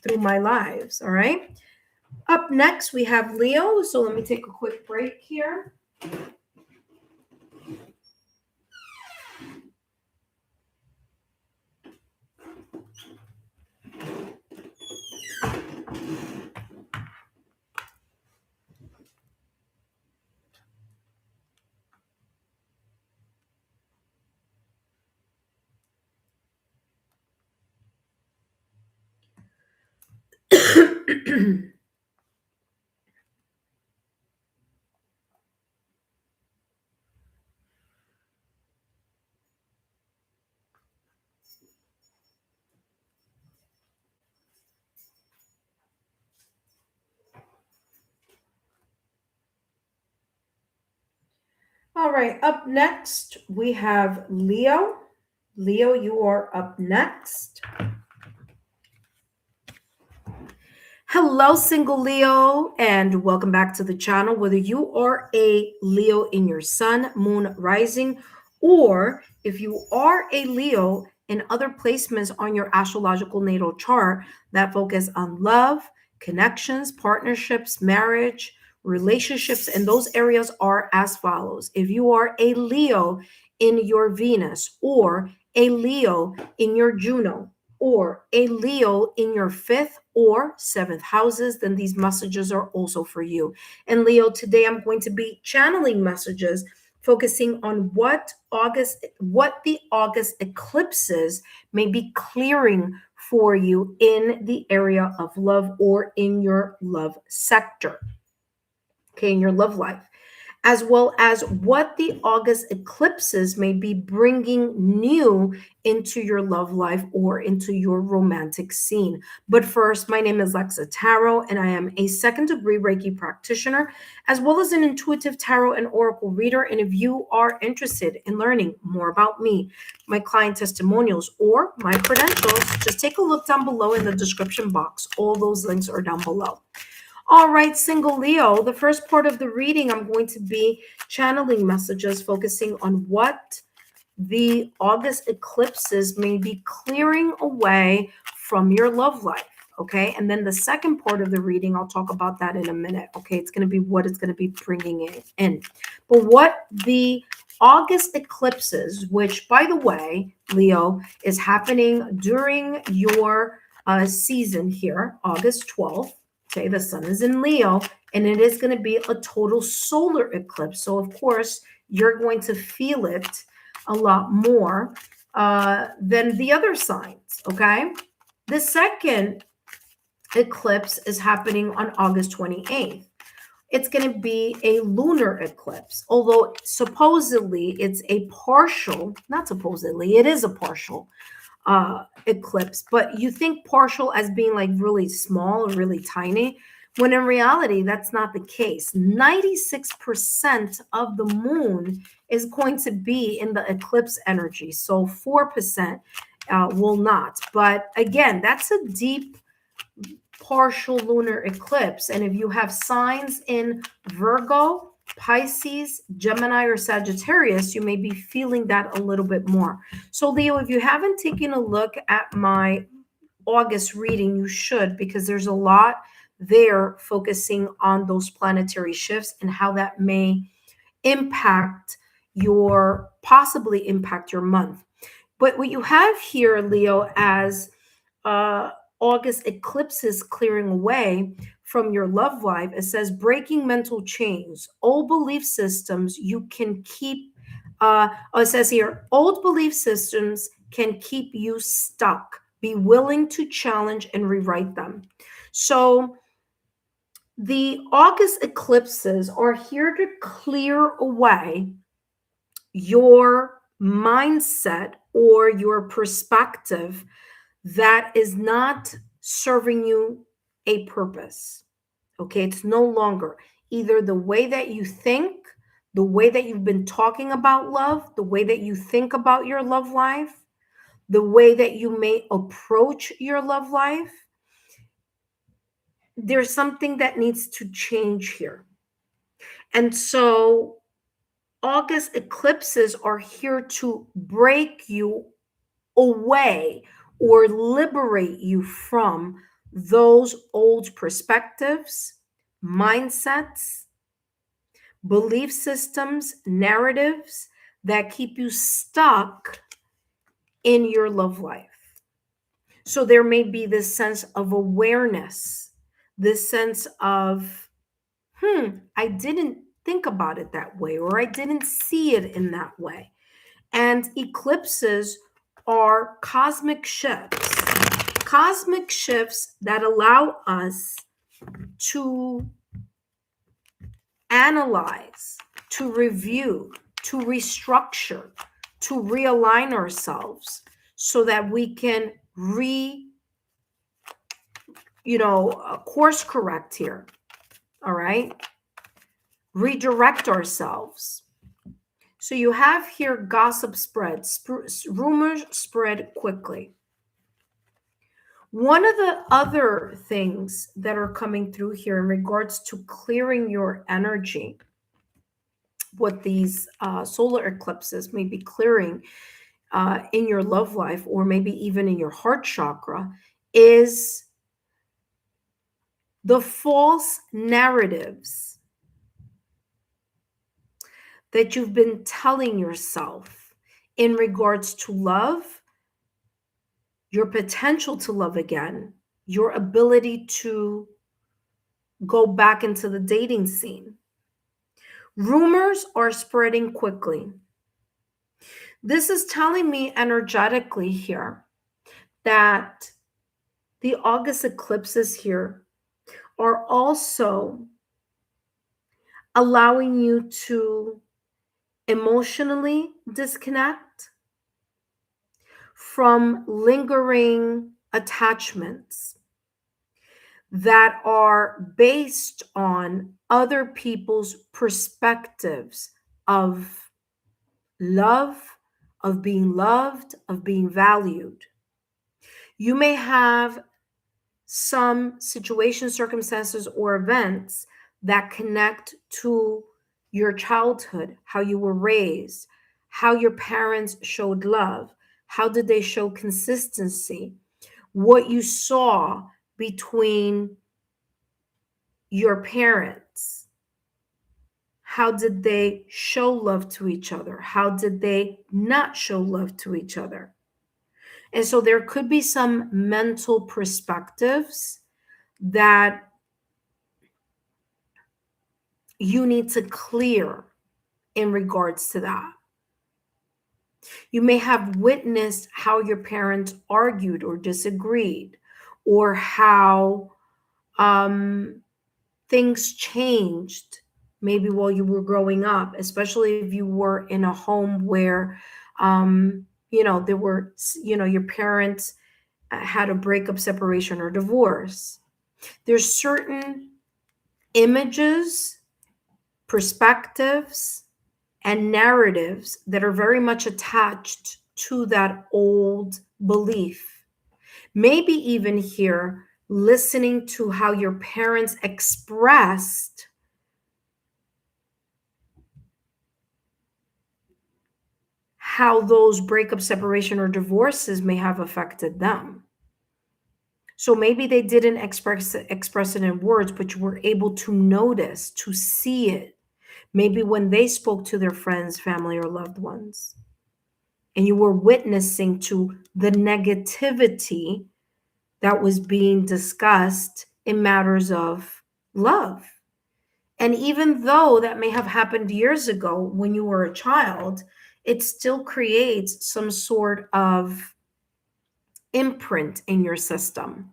through my lives, all right? Up next, we have Leo. So let me take a quick break here. All right, up next, we have Leo. Leo, you are up next. Hello, single Leo, and welcome back to the channel. Whether you are a Leo in your sun, moon, rising, or if you are a Leo in other placements on your astrological natal chart that focus on love, connections, partnerships, marriage, relationships, and those areas are as follows. If you are a Leo in your Venus or a Leo in your Juno, or a Leo in your 5th or 7th houses, then these messages are also for you. And Leo, today I'm going to be channeling messages focusing on what the August eclipses may be clearing for you in the area of love or in your love sector. Okay, in your love life. as well as what the August eclipses may be bringing new into your love life or into your romantic scene. But first, my name is Lexa Tarot, and I am a second-degree Reiki practitioner, as well as an intuitive tarot and oracle reader. And if you are interested in learning more about me, my client testimonials, or my credentials, just take a look down below in the description box. All those links are down below. All right, single Leo, the first part of the reading, I'm going to be channeling messages focusing on what the August eclipses may be clearing away from your love life, okay? And then the second part of the reading, I'll talk about that in a minute, okay? It's going to be what it's going to be bringing in. But what the August eclipses, which, by the way, Leo, is happening during your season here, August 12th. Okay, the sun is in Leo, and it is going to be a total solar eclipse. So, of course, you're going to feel it a lot more than the other signs, okay? The second eclipse is happening on August 28th. It's going to be a lunar eclipse, although supposedly it's a partial, not supposedly, it is a partial eclipse, but you think partial as being like really small or really tiny, when in reality that's not the case. 96% of the moon is going to be in the eclipse energy, so 4% will not. But again, that's a deep partial lunar eclipse, and if you have signs in Virgo, Pisces, Gemini, or Sagittarius, you may be feeling that a little bit more. So, Leo, if you haven't taken a look at my August reading, you should, because there's a lot there focusing on those planetary shifts and how that may possibly impact your month. But what you have here, Leo, as August eclipses clearing away from your love life, it says breaking mental chains, old belief systems you can keep. It says here, old belief systems can keep you stuck. Be willing to challenge and rewrite them. So the August eclipses are here to clear away your mindset or your perspective that is not serving you a purpose. Okay, it's no longer either the way that you think, the way that you've been talking about love, the way that you think about your love life, the way that you may approach your love life. There's something that needs to change here. And so August eclipses are here to break you away or liberate you from those old perspectives, mindsets, belief systems, narratives that keep you stuck in your love life. So there may be this sense of awareness, this sense of, I didn't think about it that way, or I didn't see it in that way. And eclipses are cosmic shifts that allow us to analyze, to review, to restructure, to realign ourselves so that we can course correct here. All right. Redirect ourselves. So you have here gossip spread, rumors spread quickly. One of the other things that are coming through here in regards to clearing your energy, what these solar eclipses may be clearing in your love life, or maybe even in your heart chakra, is the false narratives that you've been telling yourself in regards to love, your potential to love again, your ability to go back into the dating scene. Rumors are spreading quickly. This is telling me energetically here that the August eclipses here are also allowing you to emotionally disconnect from lingering attachments that are based on other people's perspectives of love, of being loved, of being valued. You may have some situations, circumstances, or events that connect to your childhood, how you were raised, how your parents showed love, how did they show consistency, what you saw between your parents. How did they show love to each other? How did they not show love to each other? And so there could be some mental perspectives that you need to clear in regards to that. You may have witnessed how your parents argued or disagreed, or how things changed maybe while you were growing up, especially if you were in a home where, there were, your parents had a breakup, separation, or divorce. There's certain images, perspectives, and narratives that are very much attached to that old belief. Maybe even here, listening to how your parents expressed how those breakup, separation, or divorces may have affected them. So maybe they didn't express it in words, but you were able to notice, to see it. Maybe when they spoke to their friends, family, or loved ones, and you were witnessing to the negativity that was being discussed in matters of love. And even though that may have happened years ago when you were a child, it still creates some sort of imprint in your system.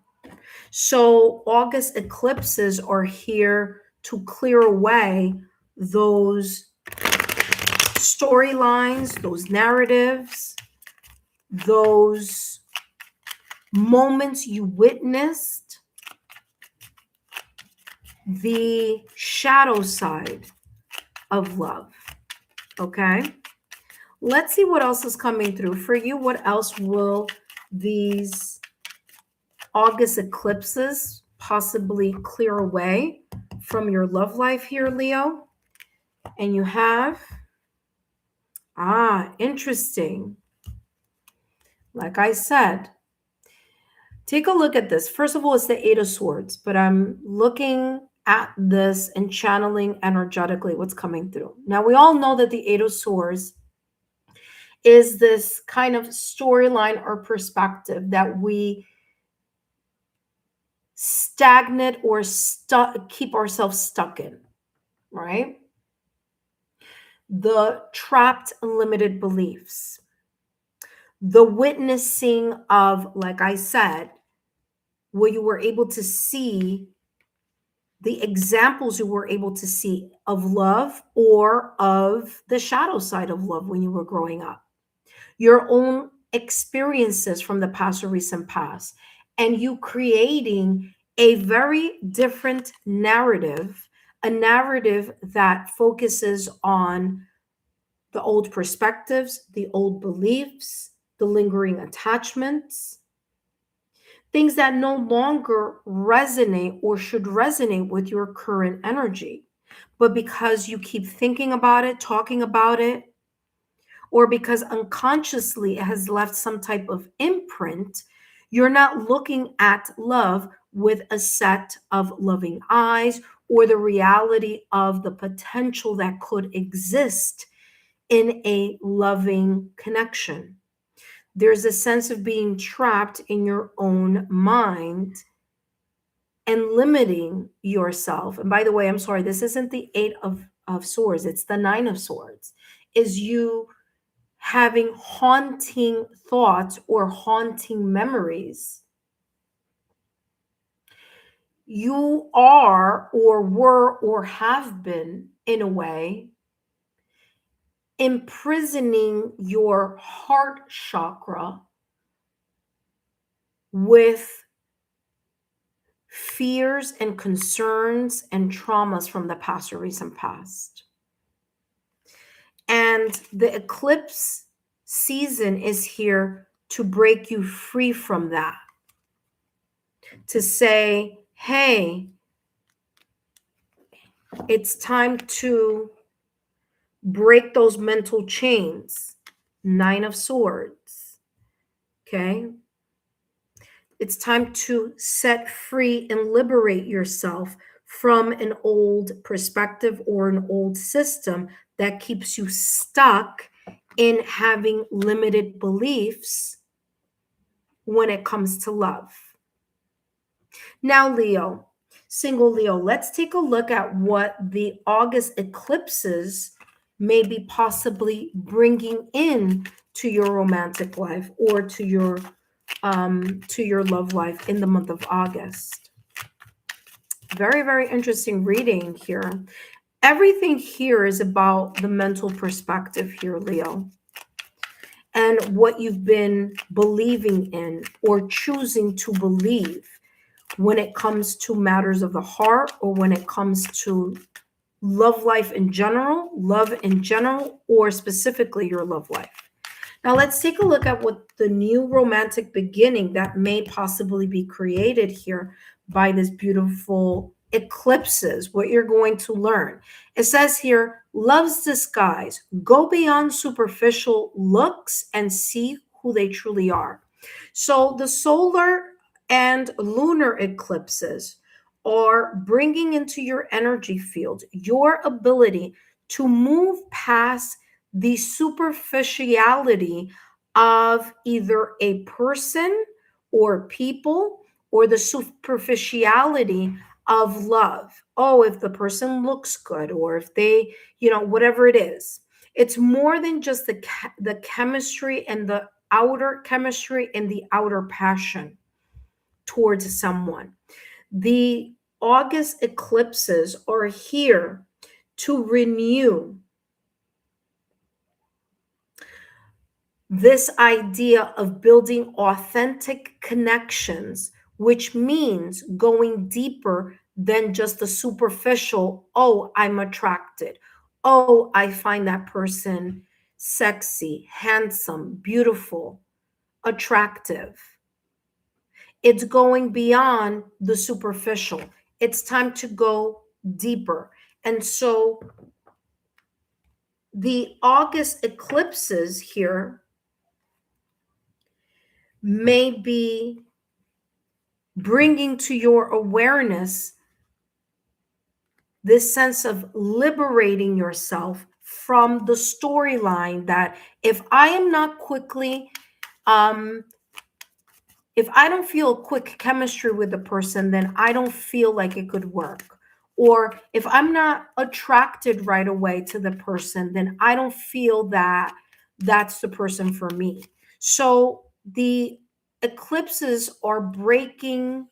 So August eclipses are here to clear away those storylines, those narratives, those moments you witnessed, the shadow side of love. Okay? Let's see what else is coming through for you. What else will these August eclipses possibly clear away from your love life here, Leo? And you have, interesting. Like I said, take a look at this. First of all, it's the Eight of Swords, but I'm looking at this and channeling energetically what's coming through. Now, we all know that the Eight of Swords is this kind of storyline or perspective that we stagnate or keep ourselves stuck in, right? The trapped limited beliefs, the witnessing of, like I said, where you were able to see the examples you were able to see of love or of the shadow side of love when you were growing up, your own experiences from the past or recent past, and you creating a very different narrative, a narrative that focuses on the old perspectives, the old beliefs, the lingering attachments, things that no longer resonate or should resonate with your current energy. But because you keep thinking about it, talking about it, or because unconsciously it has left some type of imprint, you're not looking at love with a set of loving eyes or the reality of the potential that could exist in a loving connection. There's a sense of being trapped in your own mind and limiting yourself. And by the way, I'm sorry, this isn't the Eight of Swords, it's the Nine of Swords. Is you having haunting thoughts or haunting memories. you are or were or have been, in a way, imprisoning your heart chakra with fears and concerns and traumas from the past or recent past. And the eclipse season is here to break you free from that. To say, hey, it's time to break those mental chains. 9 of Swords. Okay. It's time to set free and liberate yourself from an old perspective or an old system that keeps you stuck in having limited beliefs when it comes to love. Now, Leo, single Leo, let's take a look at what the August eclipses may be possibly bringing in to your romantic life or to your love life in the month of August. Very, very interesting reading here. Everything here is about the mental perspective here, Leo, and what you've been believing in or choosing to believe when it comes to matters of the heart, or when it comes to love life in general, or specifically your love life. Now let's take a look at what the new romantic beginning that may possibly be created here by this beautiful eclipses, what you're going to learn. It says here, love's disguise, go beyond superficial looks and see who they truly are. So the solar and lunar eclipses are bringing into your energy field your ability to move past the superficiality of either a person or people, or the superficiality of love. Oh, if the person looks good, or if they, whatever it is. It's more than just the chemistry and the outer chemistry and the outer passion towards someone. The August eclipses are here to renew this idea of building authentic connections, which means going deeper than just the superficial, oh, I'm attracted. Oh, I find that person sexy, handsome, beautiful, attractive. It's going beyond the superficial. It's time to go deeper. And so the August eclipses here may be bringing to your awareness this sense of liberating yourself from the storyline that if I am not quickly, if I don't feel quick chemistry with the person, then I don't feel like it could work. Or if I'm not attracted right away to the person, then I don't feel that that's the person for me. So the eclipses are breaking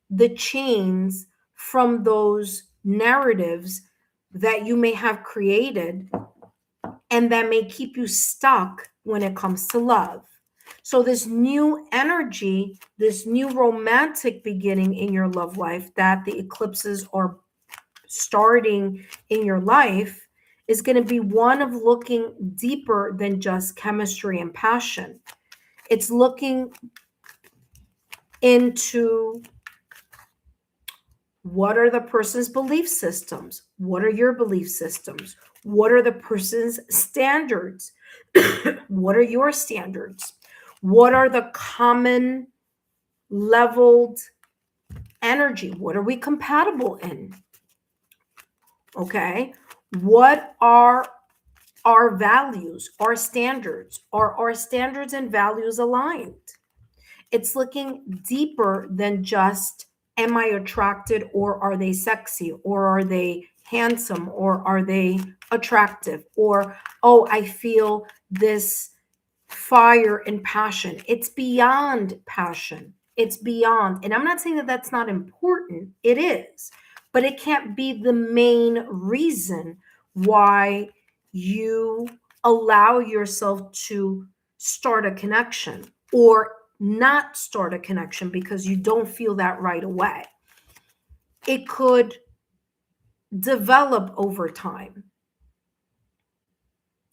the chains from those narratives that you may have created and that may keep you stuck when it comes to love. So this new energy, this new romantic beginning in your love life that the eclipses are starting in your life is going to be one of looking deeper than just chemistry and passion. It's looking into what are the person's belief systems? What are your belief systems? What are the person's standards? What are your standards? What are the common leveled energy? What are we compatible in? Okay. What are our values, our standards? Are our standards and values aligned? It's looking deeper than just, am I attracted, or are they sexy, or are they handsome, or are they attractive, or, oh, I feel this fire and passion. It's beyond passion. It's beyond. And I'm not saying that that's not important. It is. But it can't be the main reason why you allow yourself to start a connection or not start a connection because you don't feel that right away. It could develop over time.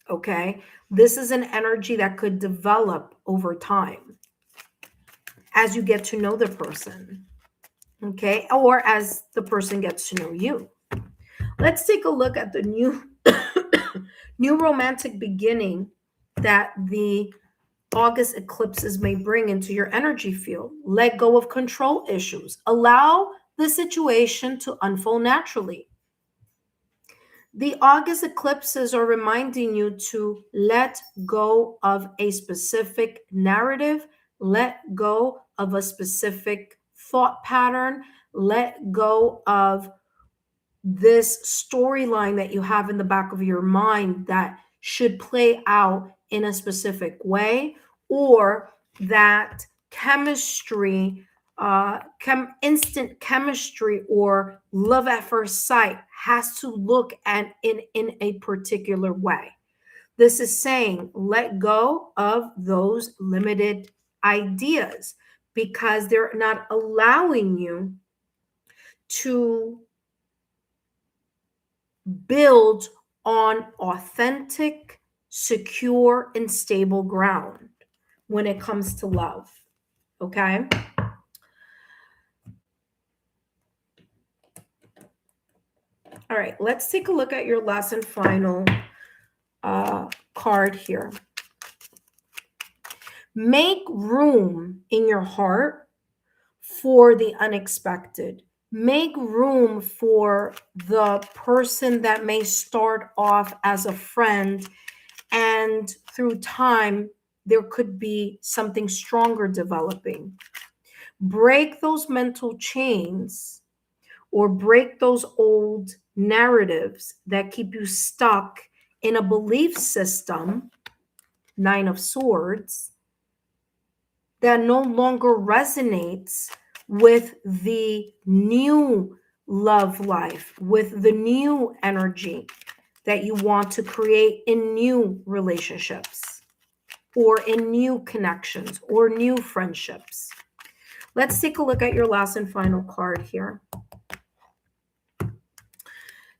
Okay? This is an energy that could develop over time as you get to know the person. Okay? Or as the person gets to know you. Let's take a look at the new romantic beginning that the August eclipses may bring into your energy field. Let go of control issues. Allow the situation to unfold naturally. The August eclipses are reminding you to let go of a specific narrative, let go of a specific thought pattern, let go of this storyline that you have in the back of your mind that should play out in a specific way, or that chemistry, instant chemistry or love at first sight has to look at in a particular way. This is saying let go of those limited ideas because they're not allowing you to build on authentic, secure, and stable ground when it comes to love. Okay? All right, let's take a look at your last and final card here. Make room in your heart for the unexpected. Make room for the person that may start off as a friend, and through time, there could be something stronger developing. Break those mental chains or break those old narratives that keep you stuck in a belief system, Nine of Swords, that no longer resonates with the new love life, with the new energy that you want to create in new relationships or in new connections or new friendships. Let's take a look at your last and final card here.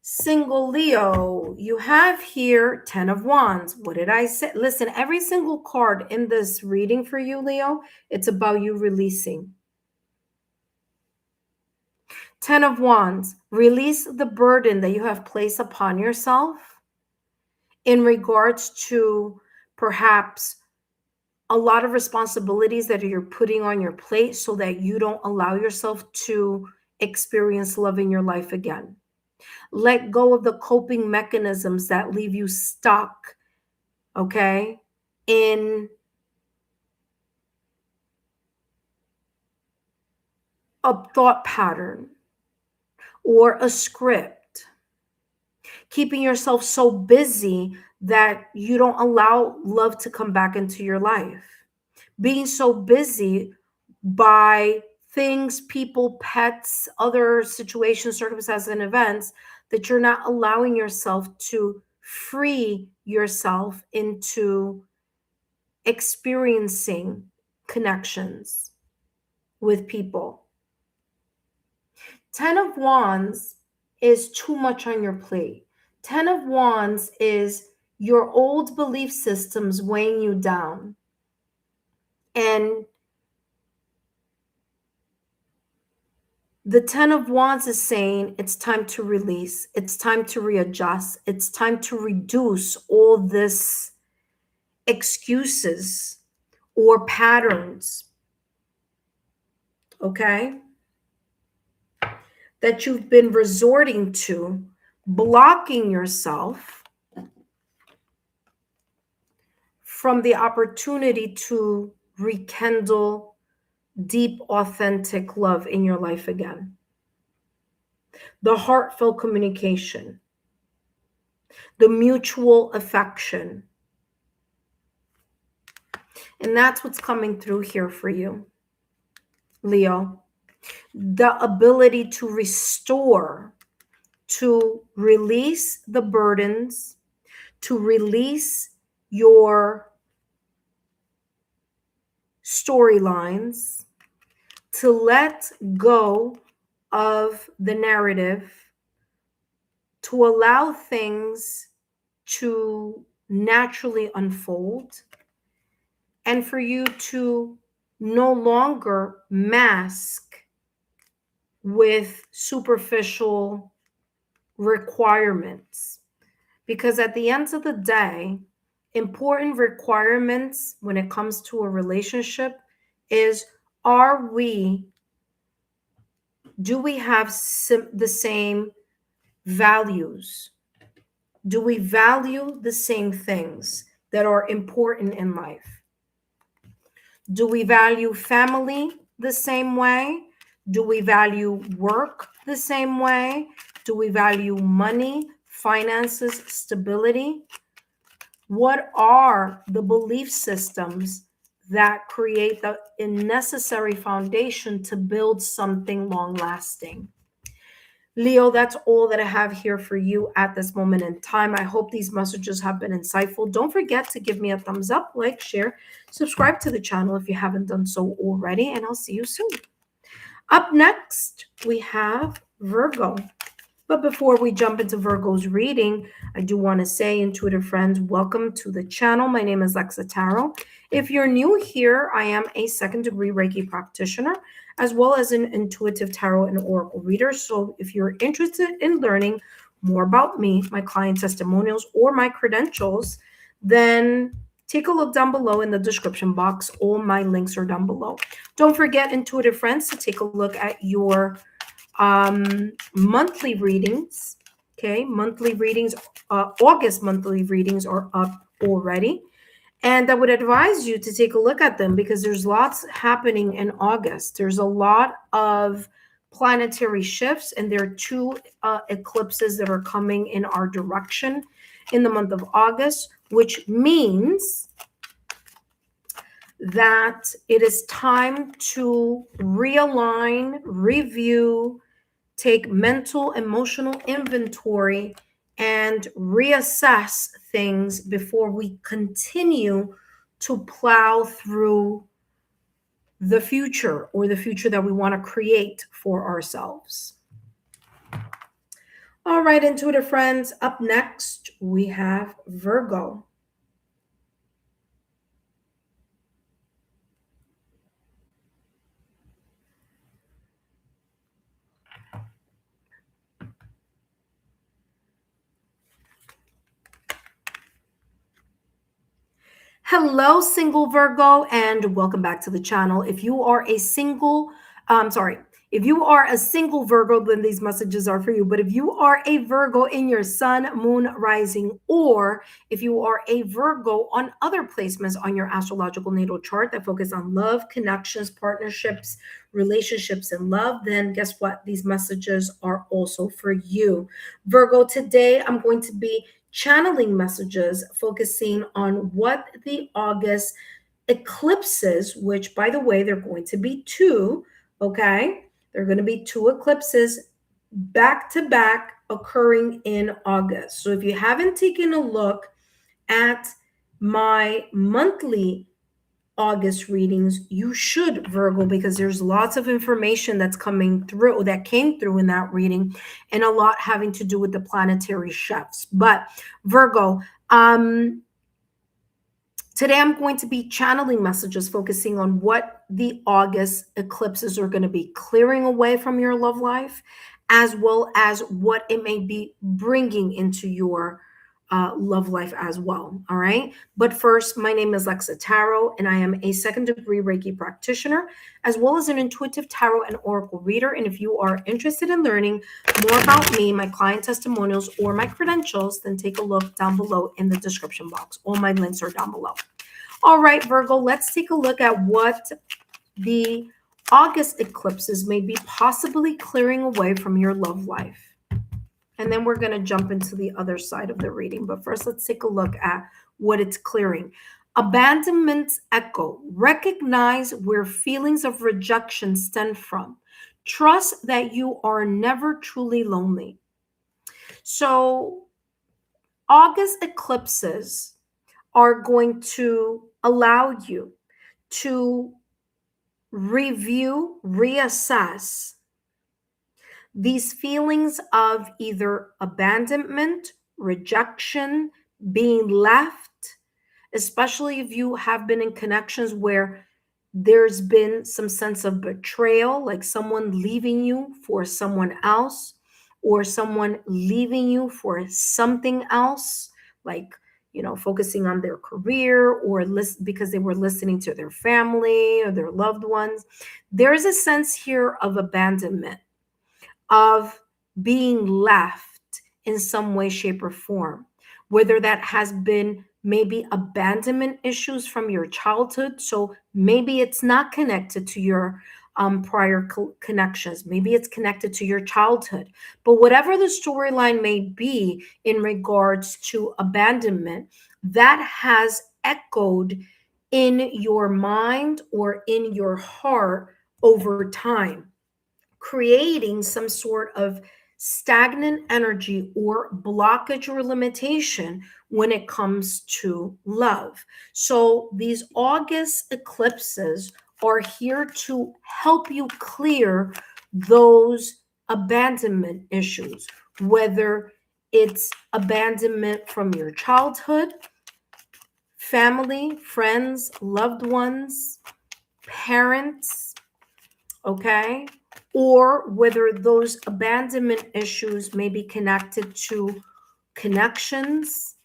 Single Leo, you have here 10 of Wands. What did I say? Listen, every single card in this reading for you, Leo, it's about you releasing. 10 of Wands, release the burden that you have placed upon yourself in regards to perhaps a lot of responsibilities that you're putting on your plate so that you don't allow yourself to experience love in your life again. Let go of the coping mechanisms that leave you stuck, okay, in a thought pattern or a script. Keeping yourself so busy that you don't allow love to come back into your life. Being so busy by things, people, pets, other situations, circumstances, and events that you're not allowing yourself to free yourself into experiencing connections with people. 10 of Wands is too much on your plate. 10 of Wands is your old belief systems weighing you down. And the 10 of Wands is saying it's time to release. It's time to readjust. It's time to reduce all this excuses or patterns, okay, that you've been resorting to, blocking yourself from the opportunity to rekindle deep, authentic love in your life again. The heartfelt communication, the mutual affection. And that's what's coming through here for you. Leo, the ability to restore, to release the burdens, to release your storylines, to let go of the narrative, to allow things to naturally unfold, and for you to no longer mask with superficial requirements. Because at the end of the day, important requirements when it comes to a relationship is, do we have the same values? Do we value the same things that are important in life? Do we value family the same way? Do we value work the same way? Do we value money, finances, stability? What are the belief systems that create the necessary foundation to build something long-lasting? Leo, that's all that I have here for you at this moment in time. I hope these messages have been insightful. Don't forget to give me a thumbs up, like, share, subscribe to the channel if you haven't done so already, and I'll see you soon. Up next, we have Virgo. But before we jump into Virgo's reading, I do want to say, intuitive friends, welcome to the channel. My name is Lexa Tarot. If you're new here, I am a second-degree Reiki practitioner, as well as an intuitive tarot and oracle reader. So if you're interested in learning more about me, my client testimonials, or my credentials, then take a look down below in the description box. All my links are down below. Don't forget, intuitive friends, to take a look at your monthly readings. Okay, monthly readings, August monthly readings are up already, and I would advise you to take a look at them because there's lots happening in August. There's a lot of planetary shifts, and there are two eclipses that are coming in our direction in the month of August, which means that it is time to realign, review, take mental, emotional inventory, and reassess things before we continue to plow through the future, or the future that we want to create for ourselves. All right, intuitive friends, up next, we have Virgo. Hello, single Virgo, and welcome back to the channel. If you are a single, if you are a single Virgo, then these messages are for you. But if you are a Virgo in your sun, moon, rising, or if you are a Virgo on other placements on your astrological natal chart that focus on love, connections, partnerships, relationships, and love, then guess what? These messages are also for you. Virgo, today I'm going to be channeling messages focusing on what the August eclipses, which, by the way, they're going to be two, okay? They're going to be two eclipses back to back occurring in August. So if you haven't taken a look at my monthly August readings, you should, Virgo, because there's lots of information that's coming through, that came through in that reading, and a lot having to do with the planetary shifts. But Virgo, today I'm going to be channeling messages focusing on what the August eclipses are going to be clearing away from your love life, as well as what it may be bringing into your love life as well. All right. But first, my name is Lexa Tarot, and I am a second-degree Reiki practitioner, as well as an intuitive tarot and oracle reader. And if you are interested in learning more about me, my client testimonials, or my credentials, then take a look down below in the description box. All my links are down below. All right, Virgo, let's take a look at what the August eclipses may be possibly clearing away from your love life. And then we're going to jump into the other side of the reading. But first, let's take a look at what it's clearing. Abandonment's echo. Recognize where feelings of rejection stem from. Trust that you are never truly lonely. So, August eclipses are going to allow you to review, reassess these feelings of either abandonment, rejection, being left, especially if you have been in connections where there's been some sense of betrayal, like someone leaving you for someone else, or someone leaving you for something else, like, focusing on their career, or because they were listening to their family or their loved ones. There's a sense here of abandonment, of being left in some way, shape, or form, whether that has been maybe abandonment issues from your childhood. So maybe it's not connected to your prior connections. Maybe it's connected to your childhood. But whatever the storyline may be in regards to abandonment, that has echoed in your mind or in your heart over time, creating some sort of stagnant energy or blockage or limitation when it comes to love. So these August eclipses are here to help you clear those abandonment issues, whether it's abandonment from your childhood, family, friends, loved ones, parents, okay? Or whether those abandonment issues may be connected to connections,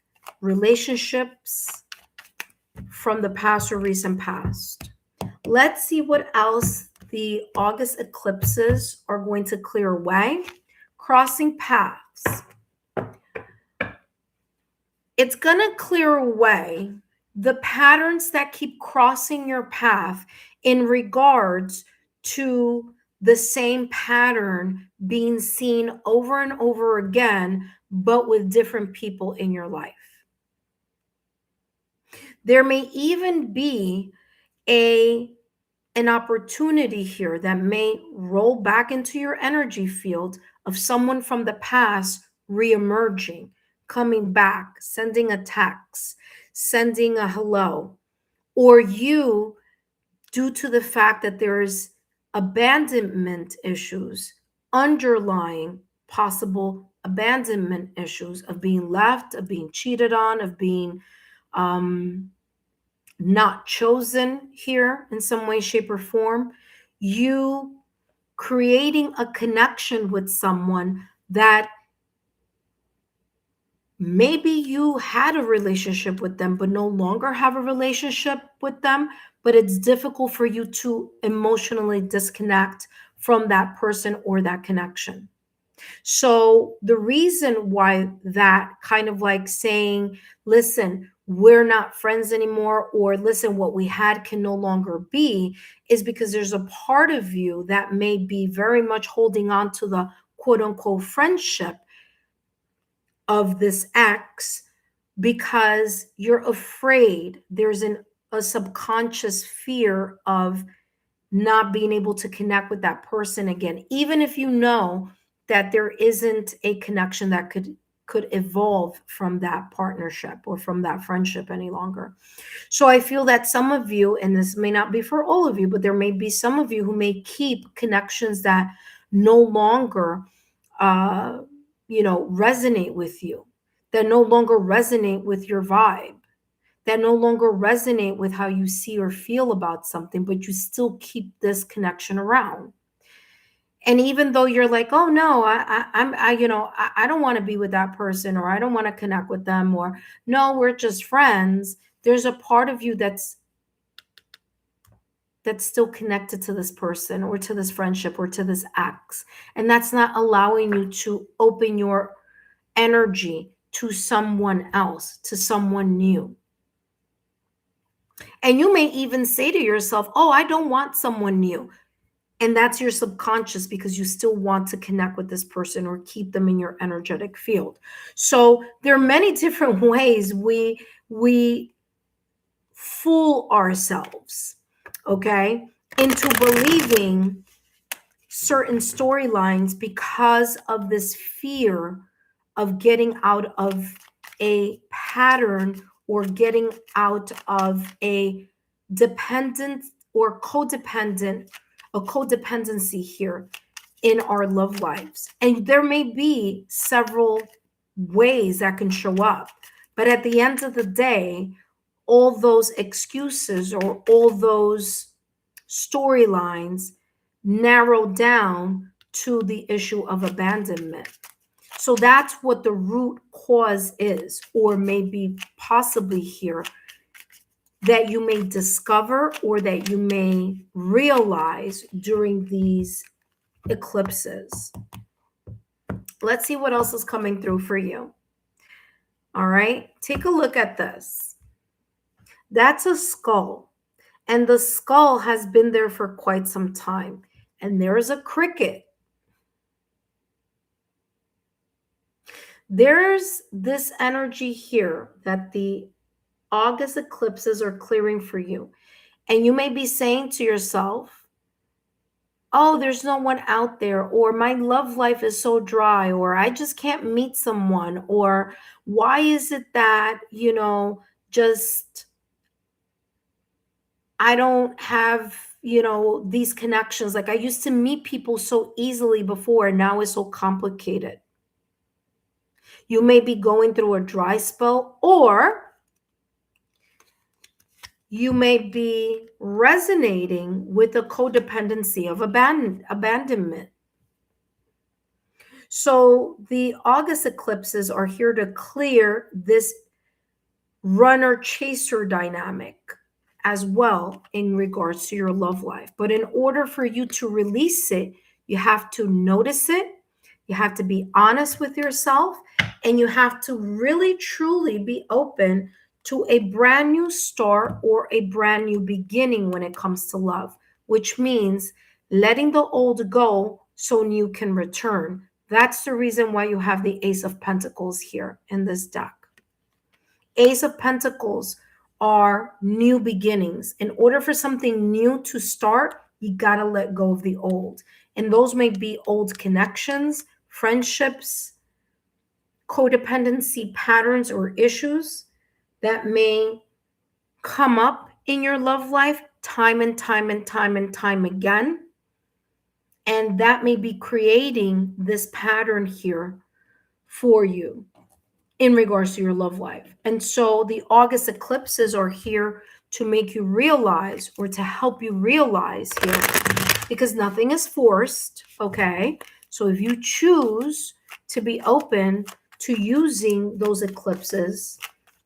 relationships from the past or recent past. Let's see what else the August eclipses are going to clear away. Crossing paths. It's going to clear away the patterns that keep crossing your path in regards to the same pattern being seen over and over again, but with different people in your life. There may even be an opportunity here that may roll back into your energy field of someone from the past reemerging, coming back, sending a text, sending a hello, or you, due to the fact that there's abandonment issues, underlying possible abandonment issues of being left, of being cheated on, of being not chosen here in some way, shape, or form, you creating a connection with someone that maybe you had a relationship with them, but no longer have a relationship with them, but it's difficult for you to emotionally disconnect from that person or that connection. So the reason why that kind of like saying, listen, we're not friends anymore, or listen, what we had can no longer be, is because there's a part of you that may be very much holding on to the quote unquote friendship of this ex, because you're afraid. There's a subconscious fear of not being able to connect with that person again, even if you know that there isn't a connection that could evolve from that partnership or from that friendship any longer. So I feel that some of you, and this may not be for all of you, but there may be some of you who may keep connections that no longer resonate with you, that no longer resonate with your vibe, that no longer resonate with how you see or feel about something, but you still keep this connection around. And even though you're like, oh no, I don't want to be with that person, or I don't want to connect with them, or no, we're just friends, there's a part of you that's still connected to this person or to this friendship or to this ex. And that's not allowing you to open your energy to someone else, to someone new. And you may even say to yourself, oh, I don't want someone new. And that's your subconscious, because you still want to connect with this person or keep them in your energetic field. So there are many different ways we fool ourselves, okay, into believing certain storylines because of this fear of getting out of a pattern or getting out of a dependent or codependency here in our love lives. And there may be several ways that can show up, but at the end of the day, all those excuses or all those storylines narrow down to the issue of abandonment. So that's what the root cause is, or maybe possibly here, that you may discover or that you may realize during these eclipses. Let's see what else is coming through for you. All right, take a look at this. That's a skull, and the skull has been there for quite some time. And there's a cricket. There's this energy here that the August eclipses are clearing for you. And you may be saying to yourself, oh, there's no one out there, or my love life is so dry, or I just can't meet someone, or why is it that, just I don't have, these connections. Like I used to meet people so easily before, and now it's so complicated. You may be going through a dry spell, or you may be resonating with a codependency of abandonment. So the August eclipses are here to clear this runner-chaser dynamic as well in regards to your love life. But in order for you to release it, you have to notice it, you have to be honest with yourself, and you have to really, truly be open to a brand new start or a brand new beginning when it comes to love, which means letting the old go so new can return. That's the reason why you have the Ace of Pentacles here in this deck. Ace of Pentacles are new beginnings. In order for something new to start, you got to let go of the old. And those may be old connections, friendships, codependency patterns or issues that may come up in your love life time and time and time and time again. And that may be creating this pattern here for you in regards to your love life. And so the August eclipses are here to make you realize, or to help you realize here, because nothing is forced, okay? So if you choose to be open to using those eclipses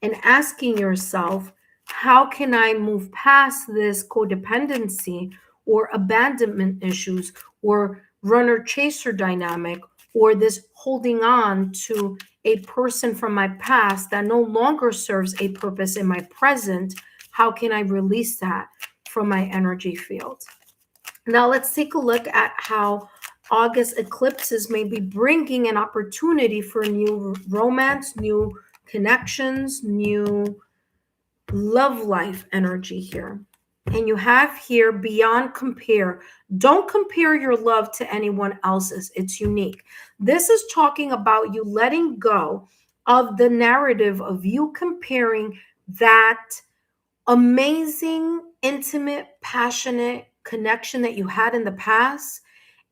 and asking yourself, how can I move past this codependency or abandonment issues or runner-chaser dynamic, or this holding on to a person from my past that no longer serves a purpose in my present? How can I release that from my energy field? Now let's take a look at how August eclipses may be bringing an opportunity for new romance, new connections, new love life energy here. And you have here beyond compare. Don't compare your love to anyone else's. It's unique. This is talking about you letting go of the narrative of you comparing that amazing, intimate, passionate connection that you had in the past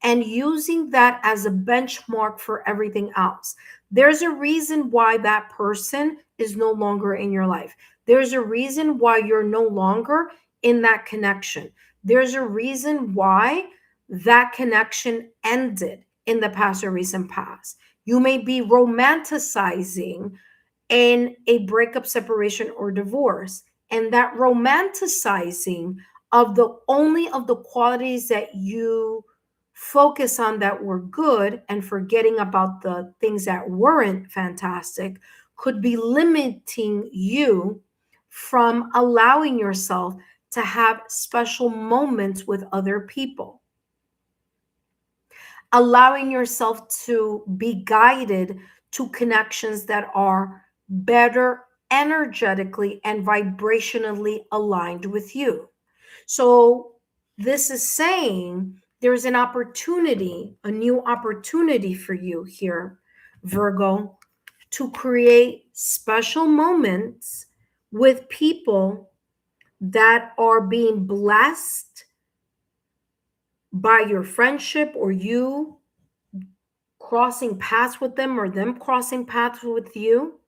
and using that as a benchmark for everything else. There's a reason why that person is no longer in your life. There's a reason why you're no longer in that connection. There's a reason why that connection ended in the past or recent past. You may be romanticizing in a breakup, separation, or divorce. And that romanticizing of the only of the qualities that you focus on that were good and forgetting about the things that weren't fantastic could be limiting you from allowing yourself to have special moments with other people, allowing yourself to be guided to connections that are better energetically and vibrationally aligned with you. So this is saying there's an opportunity, a new opportunity for you here, Virgo, to create special moments with people that are being blessed by your friendship, or you crossing paths with them, or them crossing paths with you.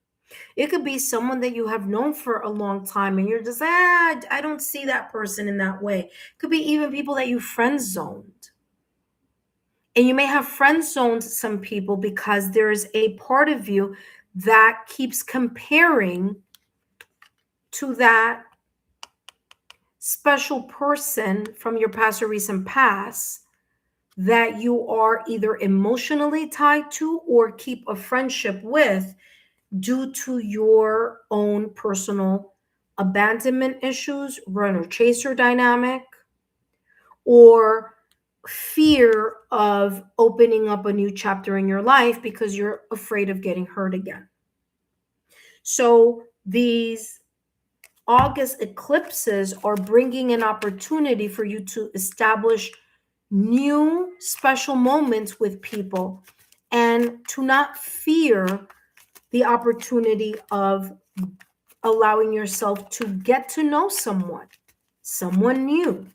It could be someone that you have known for a long time and you're just, I don't see that person in that way. It could be even people that you friend zoned. And you may have friend zoned some people because there's a part of you that keeps comparing to that special person from your past or recent past that you are either emotionally tied to or keep a friendship with, due to your own personal abandonment issues, runner chaser dynamic, or fear of opening up a new chapter in your life because you're afraid of getting hurt again. So these August eclipses are bringing an opportunity for you to establish new special moments with people, and to not fear the opportunity of allowing yourself to get to know someone new.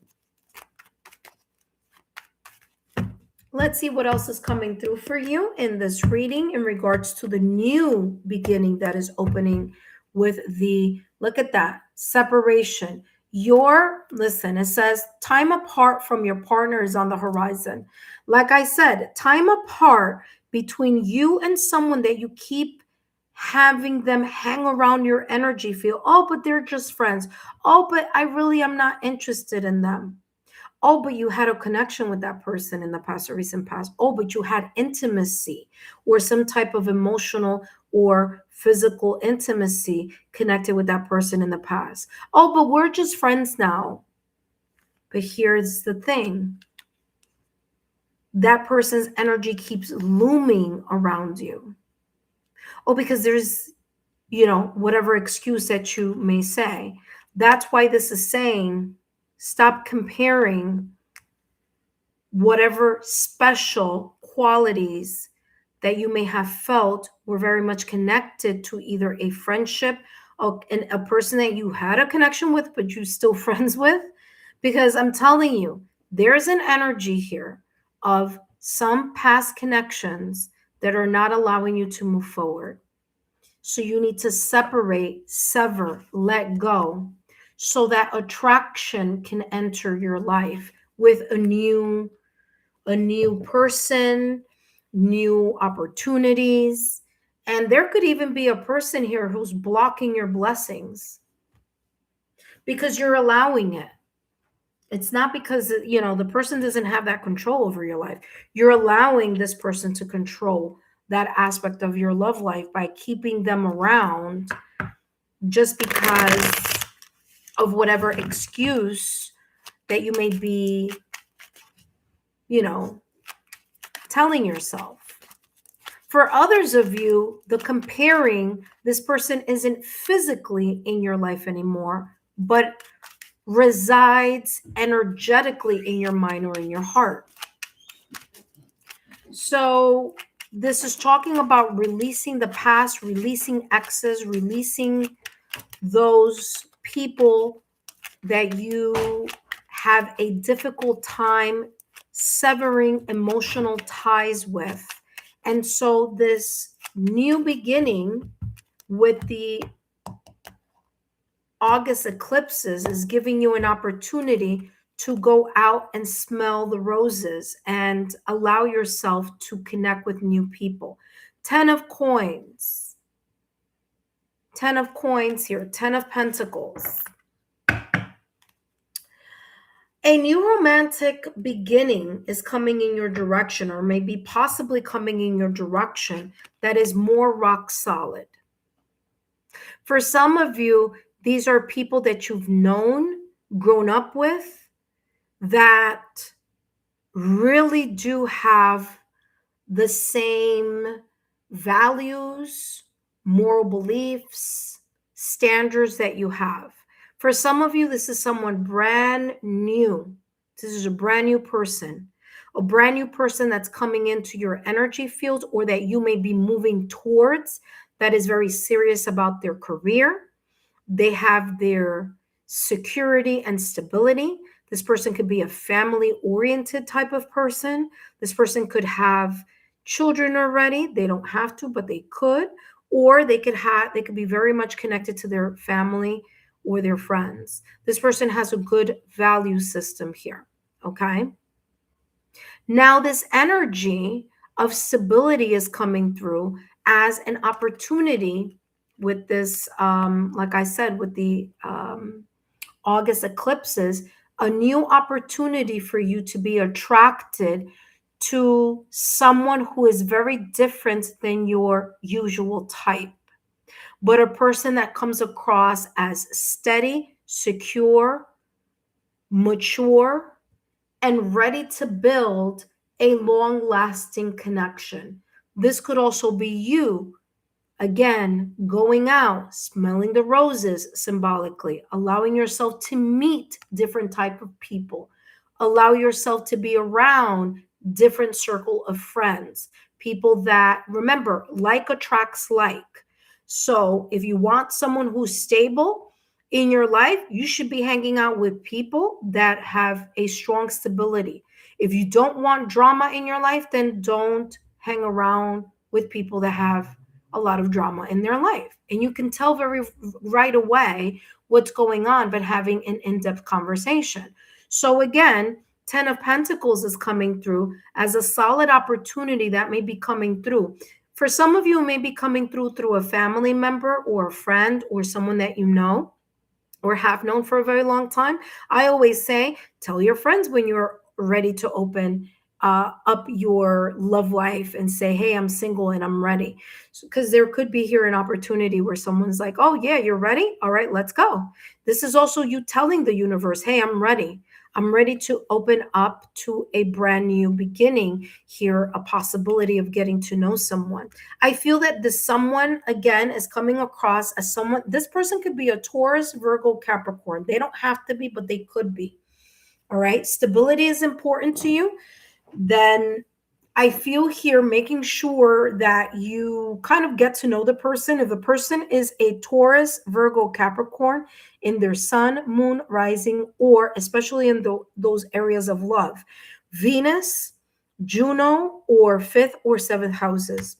Let's see what else is coming through for you in this reading in regards to the new beginning that is opening with the, look at that, separation. Listen, it says time apart from your partner is on the horizon. Like I said, time apart between you and someone that you keep having them hang around your energy field. Oh, but they're just friends. Oh, but I really am not interested in them. Oh, but you had a connection with that person in the past or recent past. Oh, but you had intimacy or some type of emotional or physical intimacy connected with that person in the past. Oh, but we're just friends now. But here's the thing. That person's energy keeps looming around you. Oh, because there's, whatever excuse that you may say. That's why this is saying, stop comparing whatever special qualities that you may have felt were very much connected to either a friendship and a person that you had a connection with, but you're still friends with. Because I'm telling you, there's an energy here of some past connections that are not allowing you to move forward. So you need to separate, sever, let go, so that attraction can enter your life with a new person, new opportunities. And there could even be a person here who's blocking your blessings because you're allowing it. It's not because, the person doesn't have that control over your life. You're allowing this person to control that aspect of your love life by keeping them around just because of whatever excuse that you may be, telling yourself. For others of you, the comparing, this person isn't physically in your life anymore, but resides energetically in your mind or in your heart. So this is talking about releasing the past, releasing exes, releasing those people that you have a difficult time severing emotional ties with. And so this new beginning with the August eclipses is giving you an opportunity to go out and smell the roses and allow yourself to connect with new people. 10 of coins. 10 of coins here. 10 of pentacles. A new romantic beginning is coming in your direction, or maybe possibly coming in your direction, that is more rock solid. For some of you, these are people that you've known, grown up with, that really do have the same values, moral beliefs, standards that you have. For some of you, this is someone brand new. This is a brand new person that's coming into your energy field, or that you may be moving towards, that is very serious about their career. They have their security and stability. This person could be a family-oriented type of person. This person could have children already. They don't have to, but they could. Or they could be very much connected to their family or their friends. This person has a good value system here, okay? Now, this energy of stability is coming through as an opportunity with this, like I said, with the August eclipses, a new opportunity for you to be attracted to someone who is very different than your usual type, but a person that comes across as steady, secure, mature, and ready to build a long-lasting connection. This could also be you, again, going out, smelling the roses symbolically, allowing yourself to meet different type of people, allow yourself to be around different circle of friends, people that, remember, like attracts like. So if you want someone who's stable in your life, you should be hanging out with people that have a strong stability. If you don't want drama in your life, then don't hang around with people that have a lot of drama in their life. And you can tell right away what's going on, but having an in-depth conversation. So again, 10 of Pentacles is coming through as a solid opportunity that may be coming through. For some of you, it may be coming through a family member or a friend or someone that you know or have known for a very long time. I always say, tell your friends when you're ready to open up your love life and say, hey, I'm single and I'm ready. Because there could be here an opportunity where someone's like, oh yeah, you're ready? All right, let's go. This is also you telling the universe, hey, I'm ready. I'm ready to open up to a brand new beginning here, a possibility of getting to know someone. I feel that this someone, again, is coming across as someone, this person could be a Taurus, Virgo, Capricorn. They don't have to be, but they could be. All right. Stability is important to you. Then I feel here making sure that you kind of get to know the person. If the person is a Taurus, Virgo, Capricorn in their sun, moon, rising, or especially in those areas of love, Venus, Juno, or 5th or 7th houses,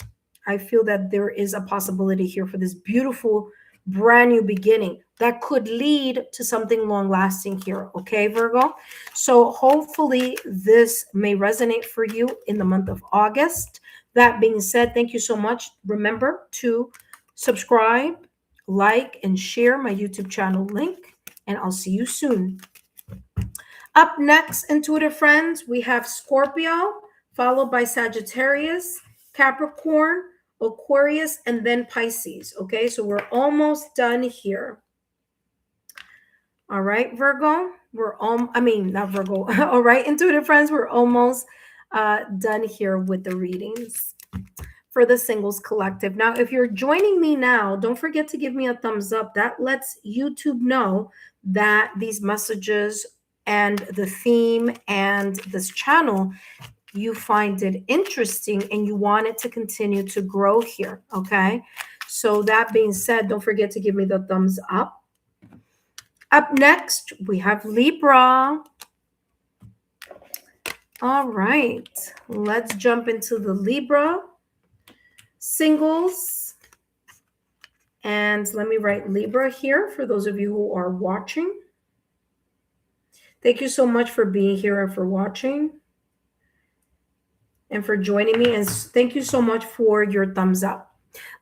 I feel that there is a possibility here for this beautiful brand new beginning that could lead to something long lasting here. Okay, Virgo. So hopefully this may resonate for you in the month of August. That being said, thank you so much. Remember to subscribe, like, and share my YouTube channel link, and I'll see you soon. Up next, intuitive friends, we have Scorpio, followed by Sagittarius, Capricorn, Aquarius, and then Pisces. Okay, so we're almost done here. All right, Virgo, not Virgo. All right, intuitive friends, we're almost done here with the readings for the Singles Collective. Now, if you're joining me now, don't forget to give me a thumbs up. That lets YouTube know that these messages and the theme and this channel, you find it interesting and you want it to continue to grow here, okay? So that being said, don't forget to give me the thumbs up. Up next, we have Libra. All right, let's jump into the Libra singles. And let me write Libra here for those of you who are watching. Thank you so much for being here and for watching and for joining me. And thank you so much for your thumbs up.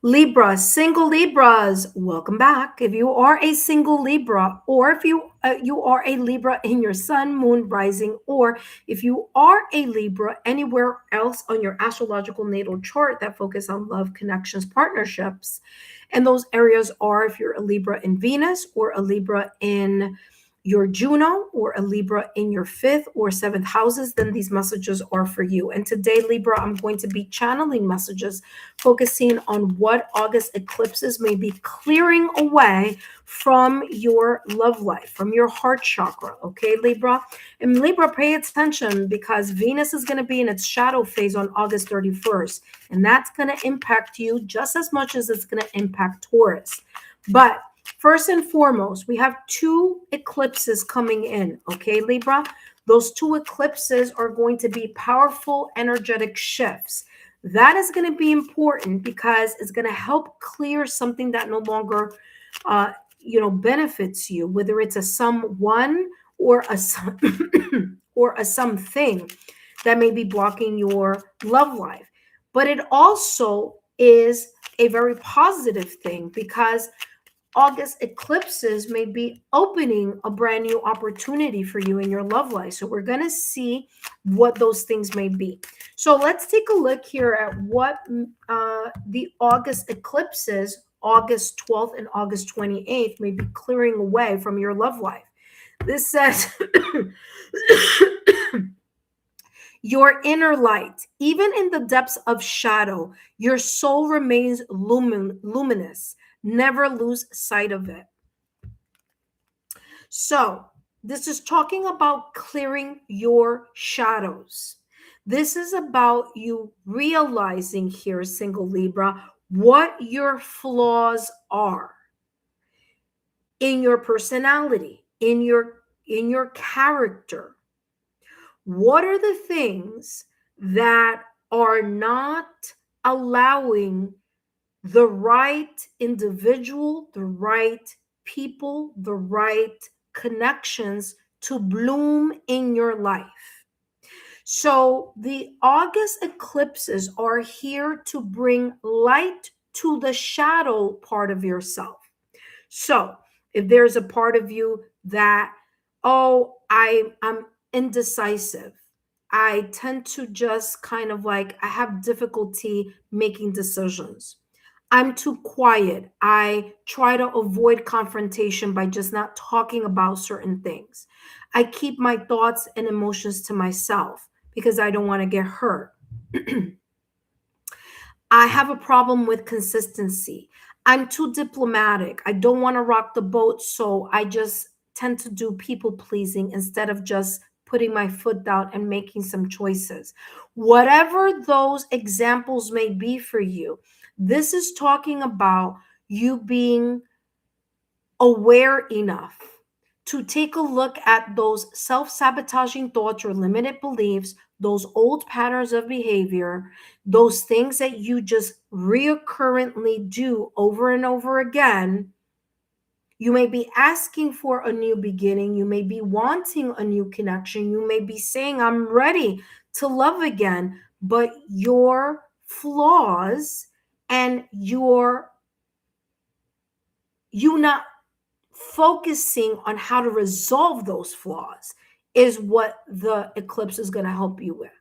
Libra, single Libras, welcome back. If you are a single Libra, or if you are a Libra in your sun, moon, rising, or if you are a Libra anywhere else on your astrological natal chart that focus on love, connections, partnerships, and those areas are if you're a Libra in Venus or a Libra in your Juno or a Libra in your 5th or 7th houses, then these messages are for you. And today, Libra, I'm going to be channeling messages focusing on what August eclipses may be clearing away from your love life, from your heart chakra. Okay, Libra? And Libra, pay attention because Venus is going to be in its shadow phase on August 31st. And that's going to impact you just as much as it's going to impact Taurus. But first and foremost, we have 2 eclipses coming in, okay, Libra? Those 2 eclipses are going to be powerful energetic shifts. That is going to be important because it's going to help clear something that no longer, benefits you, whether it's a someone or a or a something that may be blocking your love life. But it also is a very positive thing because August eclipses may be opening a brand new opportunity for you in your love life. So we're going to see what those things may be. So let's take a look here at what the August eclipses, August 12th and August 28th, may be clearing away from your love life. This says, your inner light, even in the depths of shadow, your soul remains luminous. Never lose sight of it. So this is talking about clearing your shadows. This is about you realizing here, single Libra, what your flaws are in your personality, in your character. What are the things that are not allowing the right individual, the right people, the right connections to bloom in your life? So the August eclipses are here to bring light to the shadow part of yourself. So if there's a part of you that, I'm indecisive, I tend to just kind of like, I have difficulty making decisions. I'm too quiet. I try to avoid confrontation by just not talking about certain things. I keep my thoughts and emotions to myself because I don't want to get hurt. I have a problem with consistency. I'm too diplomatic. I don't want to rock the boat, so I just tend to do people pleasing instead of just putting my foot down and making some choices. Whatever those examples may be for you, this is talking about you being aware enough to take a look at those self-sabotaging thoughts or limited beliefs, those old patterns of behavior, those things that you just reoccurrently do over and over again. You may be asking for a new beginning. You may be wanting a new connection. You may be saying, I'm ready to love again. But your flaws and you not focusing on how to resolve those flaws is what the eclipse is going to help you with.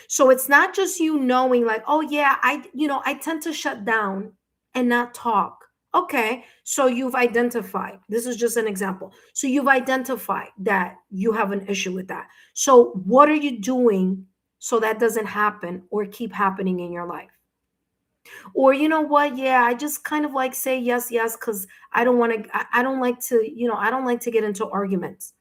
So it's not just you knowing like, oh yeah, I tend to shut down and not talk. Okay, so you've identified, this is just an example. So you've identified that you have an issue with that. So what are you doing so that doesn't happen or keep happening in your life? Or you know what, yeah, I just kind of like say yes because I don't want to, I don't like to, I don't like to get into arguments.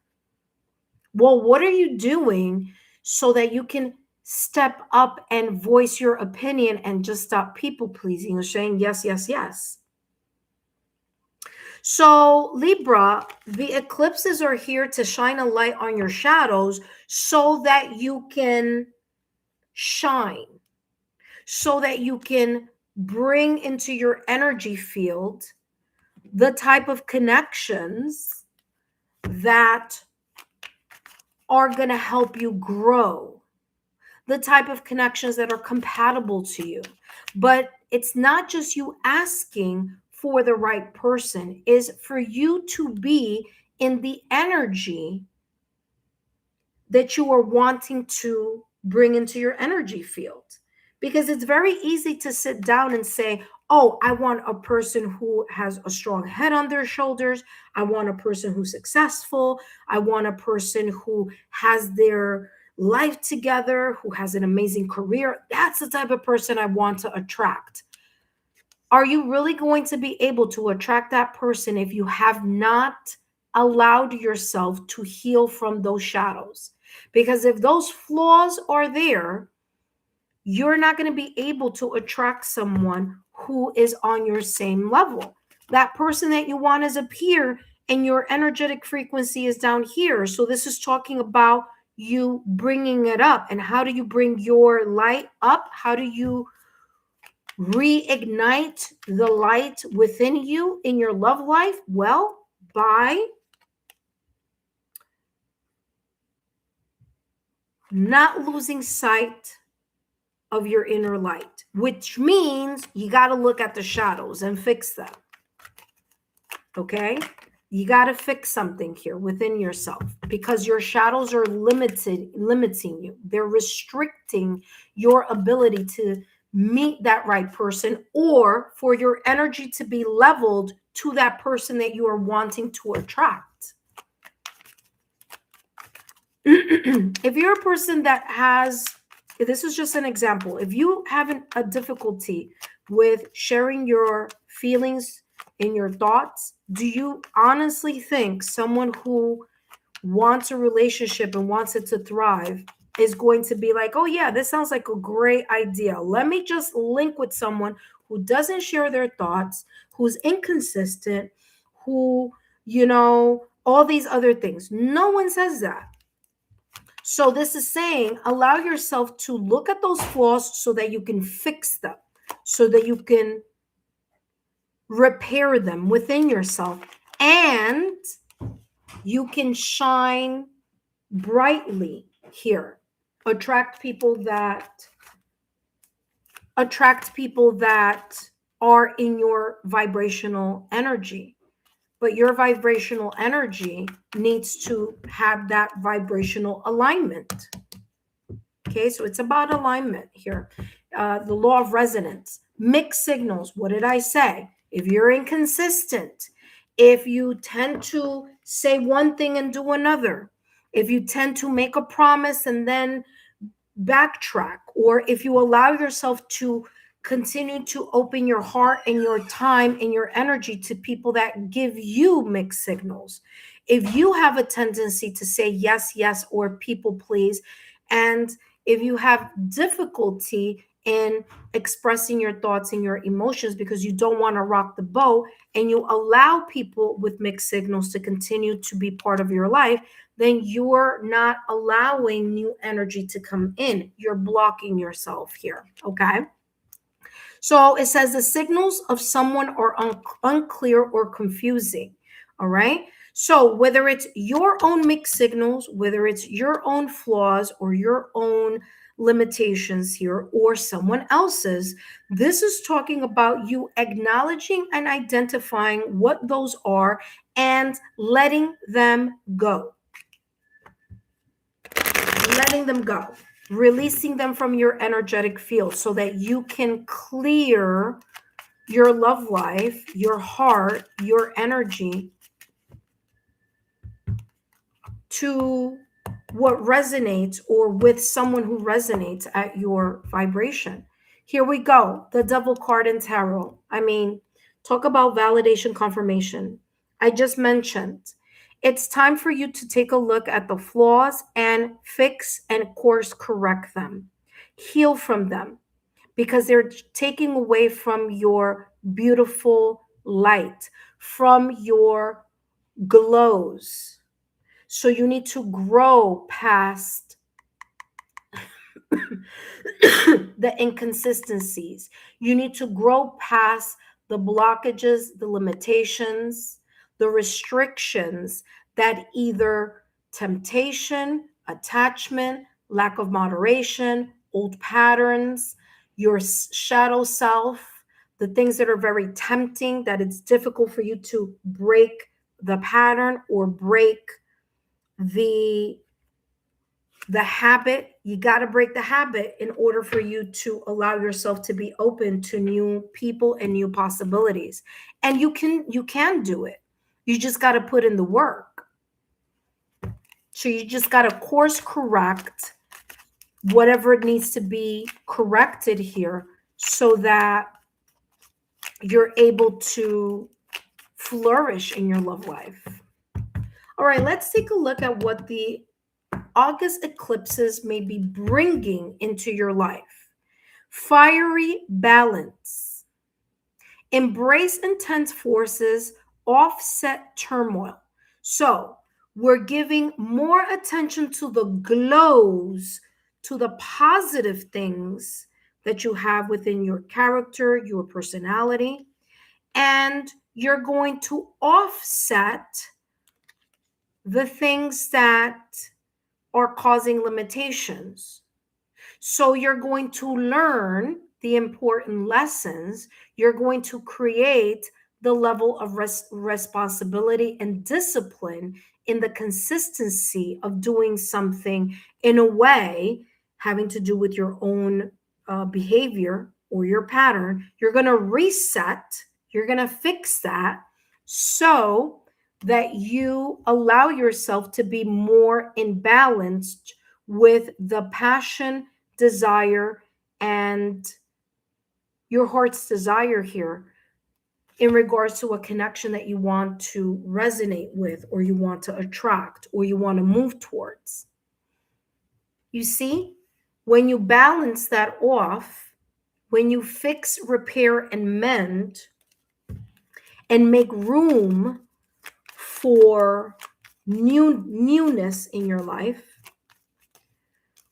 Well, what are you doing so that you can step up and voice your opinion and just stop people pleasing or saying yes? So Libra, the eclipses are here to shine a light on your shadows so that you can shine, so that you can bring into your energy field the type of connections that are going to help you grow, the type of connections that are compatible to you. But it's not just you asking for the right person, is for you to be in the energy that you are wanting to bring into your energy field. Because it's very easy to sit down and say, oh, I want a person who has a strong head on their shoulders. I want a person who's successful. I want a person who has their life together, who has an amazing career. That's the type of person I want to attract. Are you really going to be able to attract that person if you have not allowed yourself to heal from those shadows? Because if those flaws are there, you're not going to be able to attract someone who is on your same level. That person that you want is up here and your energetic frequency is down here. So this is talking about you bringing it up. And how do you bring your light up? How do you reignite the light within you in your love life? Well, by not losing sight of your inner light, which means you got to look at the shadows and fix them. Okay? You got to fix something here within yourself because your shadows are limiting you. They're restricting your ability to meet that right person or for your energy to be leveled to that person that you are wanting to attract. If you're a person that has, this is just an example, if you have a difficulty with sharing your feelings and your thoughts, do you honestly think someone who wants a relationship and wants it to thrive is going to be like, oh yeah, this sounds like a great idea. Let me just link with someone who doesn't share their thoughts, who's inconsistent, who, you know, all these other things. No one says that. So this is saying, allow yourself to look at those flaws so that you can fix them, so that you can repair them within yourself, and you can shine brightly here. Attract people that are in your vibrational energy. But your vibrational energy needs to have that vibrational alignment. Okay, so it's about alignment here. The law of resonance, mixed signals. What did I say? If you're inconsistent, if you tend to say one thing and do another, if you tend to make a promise and then backtrack, or if you allow yourself to continue to open your heart and your time and your energy to people that give you mixed signals, if you have a tendency to say yes, yes, or people please, and if you have difficulty in expressing your thoughts and your emotions because you don't want to rock the boat, and you allow people with mixed signals to continue to be part of your life, then you're not allowing new energy to come in. You're blocking yourself here, okay? So it says the signals of someone are unclear or confusing, all right? So whether it's your own mixed signals, whether it's your own flaws or your own limitations here or someone else's, this is talking about you acknowledging and identifying what those are and letting them go. Letting them go, releasing them from your energetic field so that you can clear your love life, your heart, your energy to what resonates or with someone who resonates at your vibration. Here we go. The Devil card in tarot. I mean, talk about validation, confirmation. I just mentioned it's time for you to take a look at the flaws and fix and course correct them. Heal from them because they're taking away from your beautiful light, from your glows. So you need to grow past the inconsistencies. You need to grow past the blockages, the limitations, the restrictions that either temptation, attachment, lack of moderation, old patterns, your shadow self, the things that are very tempting, that it's difficult for you to break the pattern or break the the habit, you got to break the habit in order for you to allow yourself to be open to new people and new possibilities. And you can do it. You just got to put in the work. So you just got to course correct whatever it needs to be corrected here so that you're able to flourish in your love life. All right, let's take a look at what the August eclipses may be bringing into your life. Fiery balance. Embrace intense forces, offset turmoil. So we're giving more attention to the glows, to the positive things that you have within your character, your personality, and you're going to offset the things that are causing limitations. So you're going to learn the important lessons. You're going to create the level of responsibility and discipline in the consistency of doing something in a way having to do with your own behavior or your pattern. You're going to reset. You're going to fix that so that you allow yourself to be more in balance with the passion, desire, and your heart's desire here in regards to a connection that you want to resonate with, or you want to attract, or you want to move towards. You see, when you balance that off, when you fix, repair, and mend, and make room for newness in your life,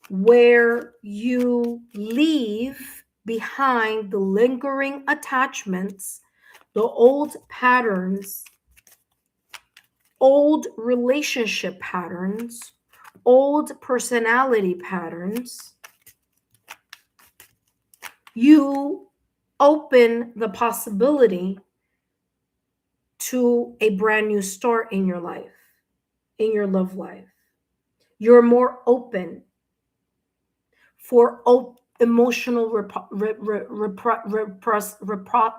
where you leave behind the lingering attachments, the old patterns, old relationship patterns, old personality patterns, you open the possibility to a brand new start in your life, in your love life. You're more open for emotional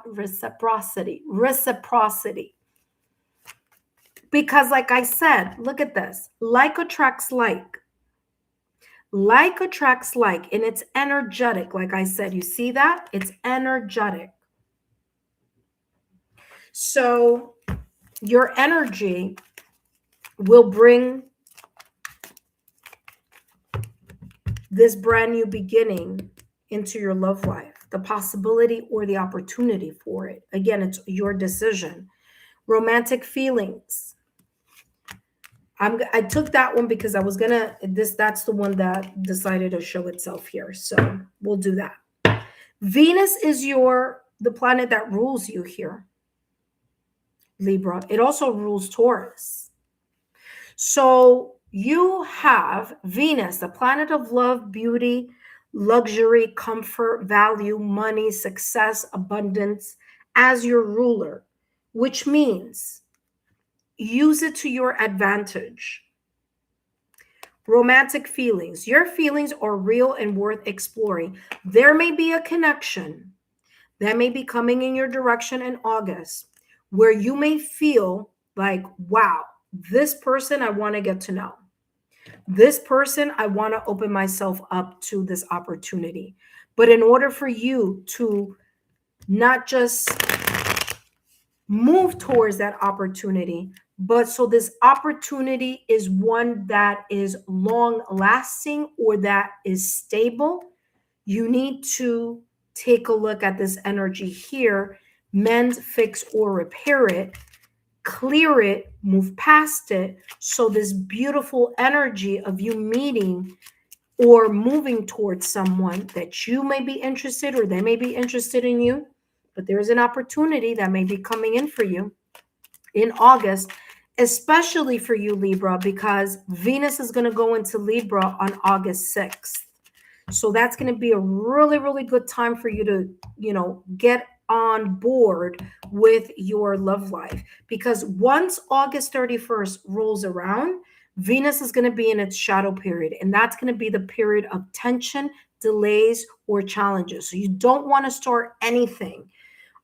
reciprocity. Because like I said, look at this, like attracts like. Like attracts like, and it's energetic. Like I said, you see that? It's energetic. So your energy will bring this brand new beginning into your love life, the possibility or the opportunity for it. Again, it's your decision. Romantic feelings. I took that one because I was gonna, that's the one that decided to show itself here. So we'll do that. Venus is the planet that rules you here, Libra. It also rules Taurus. So you have Venus, the planet of love, beauty, luxury, comfort, value, money, success, abundance, as your ruler, which means use it to your advantage. Romantic feelings. Your feelings are real and worth exploring. There may be a connection that may be coming in your direction in August where you may feel like, wow, this person I want to get to know. This person, I want to open myself up to this opportunity. But in order for you to not just move towards that opportunity, but so this opportunity is one that is long lasting or that is stable, you need to take a look at this energy here, mend, fix, or repair it, clear it, move past it. So this beautiful energy of you meeting or moving towards someone that you may be interested or they may be interested in you, but there's an opportunity that may be coming in for you in August, especially for you, Libra, because Venus is going to go into Libra on August 6th. So that's going to be a really, really good time for you to, get on board with your love life. Because once August 31st rolls around, Venus is going to be in its shadow period, and that's going to be the period of tension, delays, or challenges. So you don't want to start anything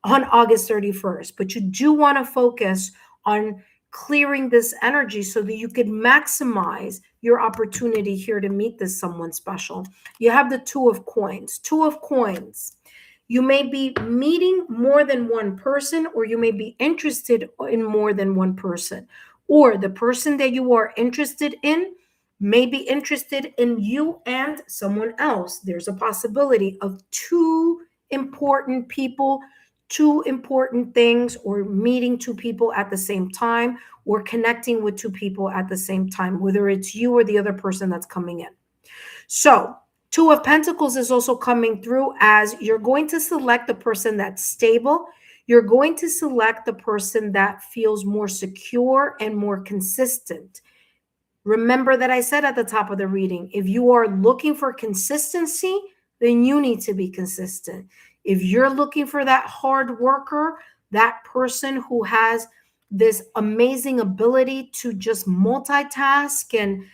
on August 31st, but you do want to focus on clearing this energy so that you could maximize your opportunity here to meet this someone special. You have the Two of Coins. Two of Coins. You may be meeting more than one person, or you may be interested in more than one person, or the person that you are interested in may be interested in you and someone else. There's a possibility of two important people, two important things, or meeting two people at the same time, or connecting with two people at the same time, whether it's you or the other person that's coming in. So Two of Pentacles is also coming through as you're going to select the person that's stable. You're going to select the person that feels more secure and more consistent. Remember that I said at the top of the reading, if you are looking for consistency, then you need to be consistent. If you're looking for that hard worker, that person who has this amazing ability to just multitask and,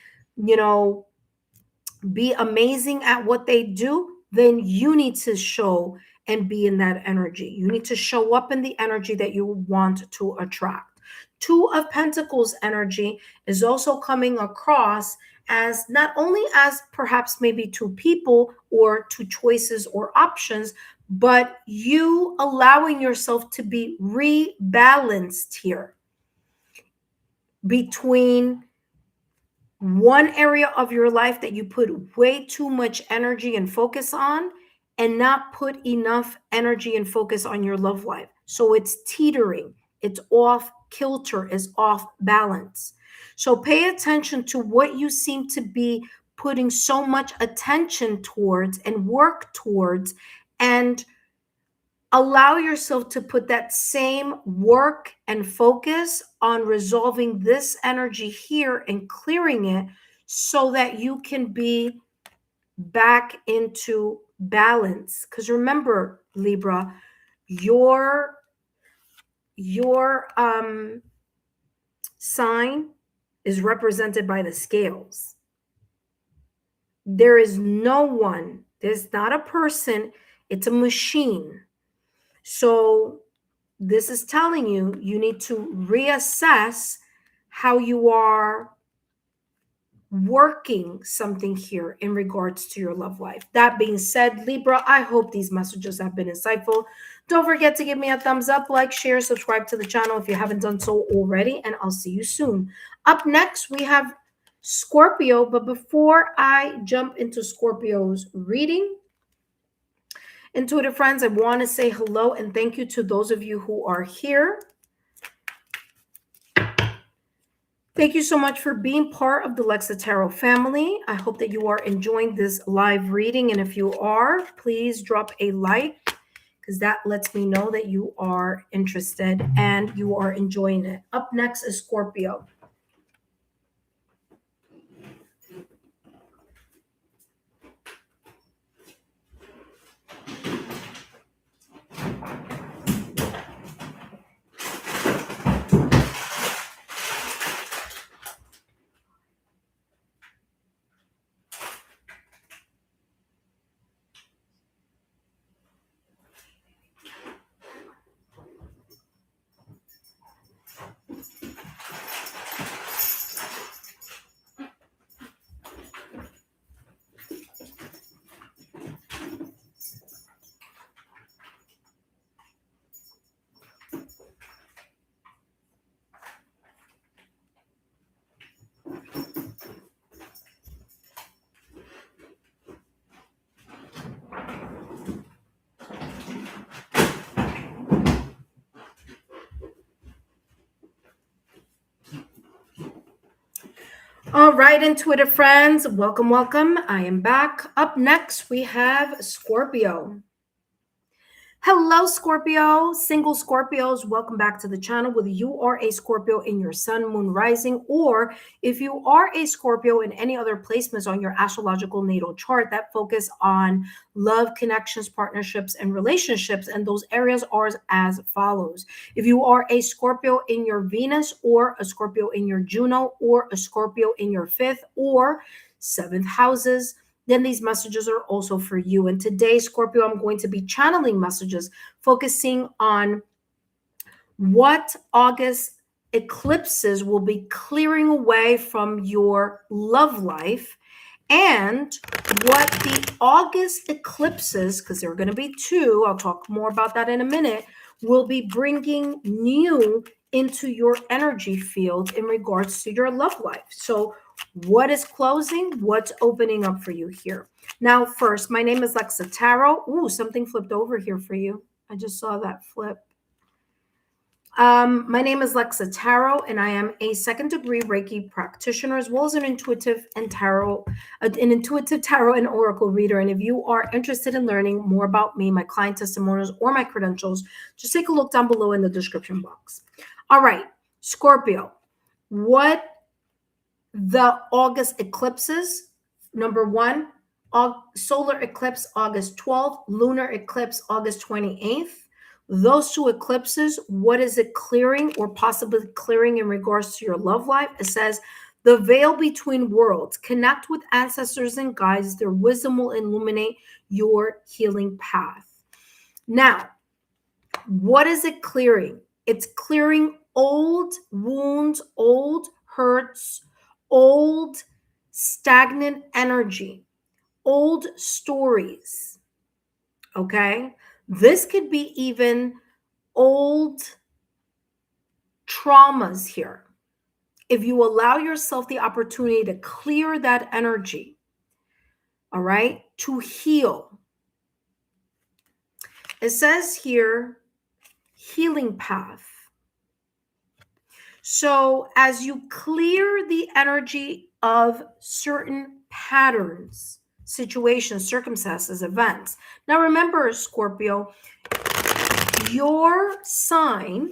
be amazing at what they do, then you need to show and be in that energy. You need to show up in the energy that you want to attract. Two of Pentacles energy is also coming across as not only as perhaps maybe two people or two choices or options, but you allowing yourself to be rebalanced here between one area of your life that you put way too much energy and focus on, and not put enough energy and focus on your love life. So it's teetering, it's off kilter, it's off balance. So pay attention to what you seem to be putting so much attention towards and work towards, and allow yourself to put that same work and focus on resolving this energy here and clearing it so that you can be back into balance. Because remember, Libra, your sign is represented by the scales. There is no one, there's not a person, it's a machine. So this is telling you, you need to reassess how you are working something here in regards to your love life. That being said, Libra, I hope these messages have been insightful. Don't forget to give me a thumbs up, like, share, subscribe to the channel if you haven't done so already, and I'll see you soon. Up next, we have Scorpio, but before I jump into Scorpio's reading, intuitive friends, I want to say hello and thank you to those of you who are here. Thank you so much for being part of the Lexa Tarot family. I hope that you are enjoying this live reading. And if you are, please drop a like, because that lets me know that you are interested and you are enjoying it. Up next is Scorpio. All right, intuitive friends, welcome, welcome. I am back. Up next, we have Scorpio. Hello, Scorpio, single Scorpios. Welcome back to the channel. Whether you are a Scorpio in your sun, moon, rising, or if you are a Scorpio in any other placements on your astrological natal chart that focus on love, connections, partnerships, and relationships, and those areas are as follows. If you are a Scorpio in your Venus, or a Scorpio in your Juno, or a Scorpio in your fifth or seventh houses, then these messages are also for you. And today, Scorpio, I'm going to be channeling messages focusing on what August eclipses will be clearing away from your love life, and what the August eclipses, because there are going to be two, I'll talk more about that in a minute, will be bringing new into your energy field in regards to your love life. So what is closing? What's opening up for you here? Now, first, my name is Lexa Tarot. Ooh, something flipped over here for you. I just saw that flip. My name is Lexa Tarot, and I am a second-degree Reiki practitioner, as well as an intuitive tarot and oracle reader. And if you are interested in learning more about me, my client testimonials, or my credentials, just take a look down below in the description box. All right, Scorpio, what the August eclipses? Number one, solar eclipse August 12th, lunar eclipse August 28th. Those two eclipses, what is it clearing or possibly clearing in regards to your love life? It says, the veil between worlds. Connect with ancestors and guides. Their wisdom will illuminate your healing path. Now, what is it clearing? It's clearing old wounds, old hurts, old stagnant energy, old stories. Okay? This could be even old traumas here. If you allow yourself the opportunity to clear that energy, all right, to heal. It says here, healing path. So as you clear the energy of certain patterns, situations, circumstances, events. Now remember, Scorpio, your sign,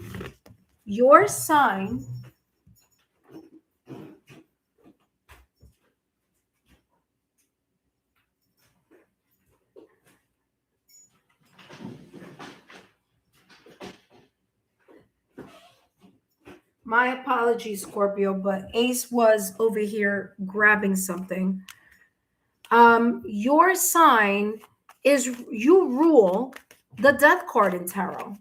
my apologies, Scorpio, but Ace was over here grabbing something. Your sign is, you rule the death card in tarot.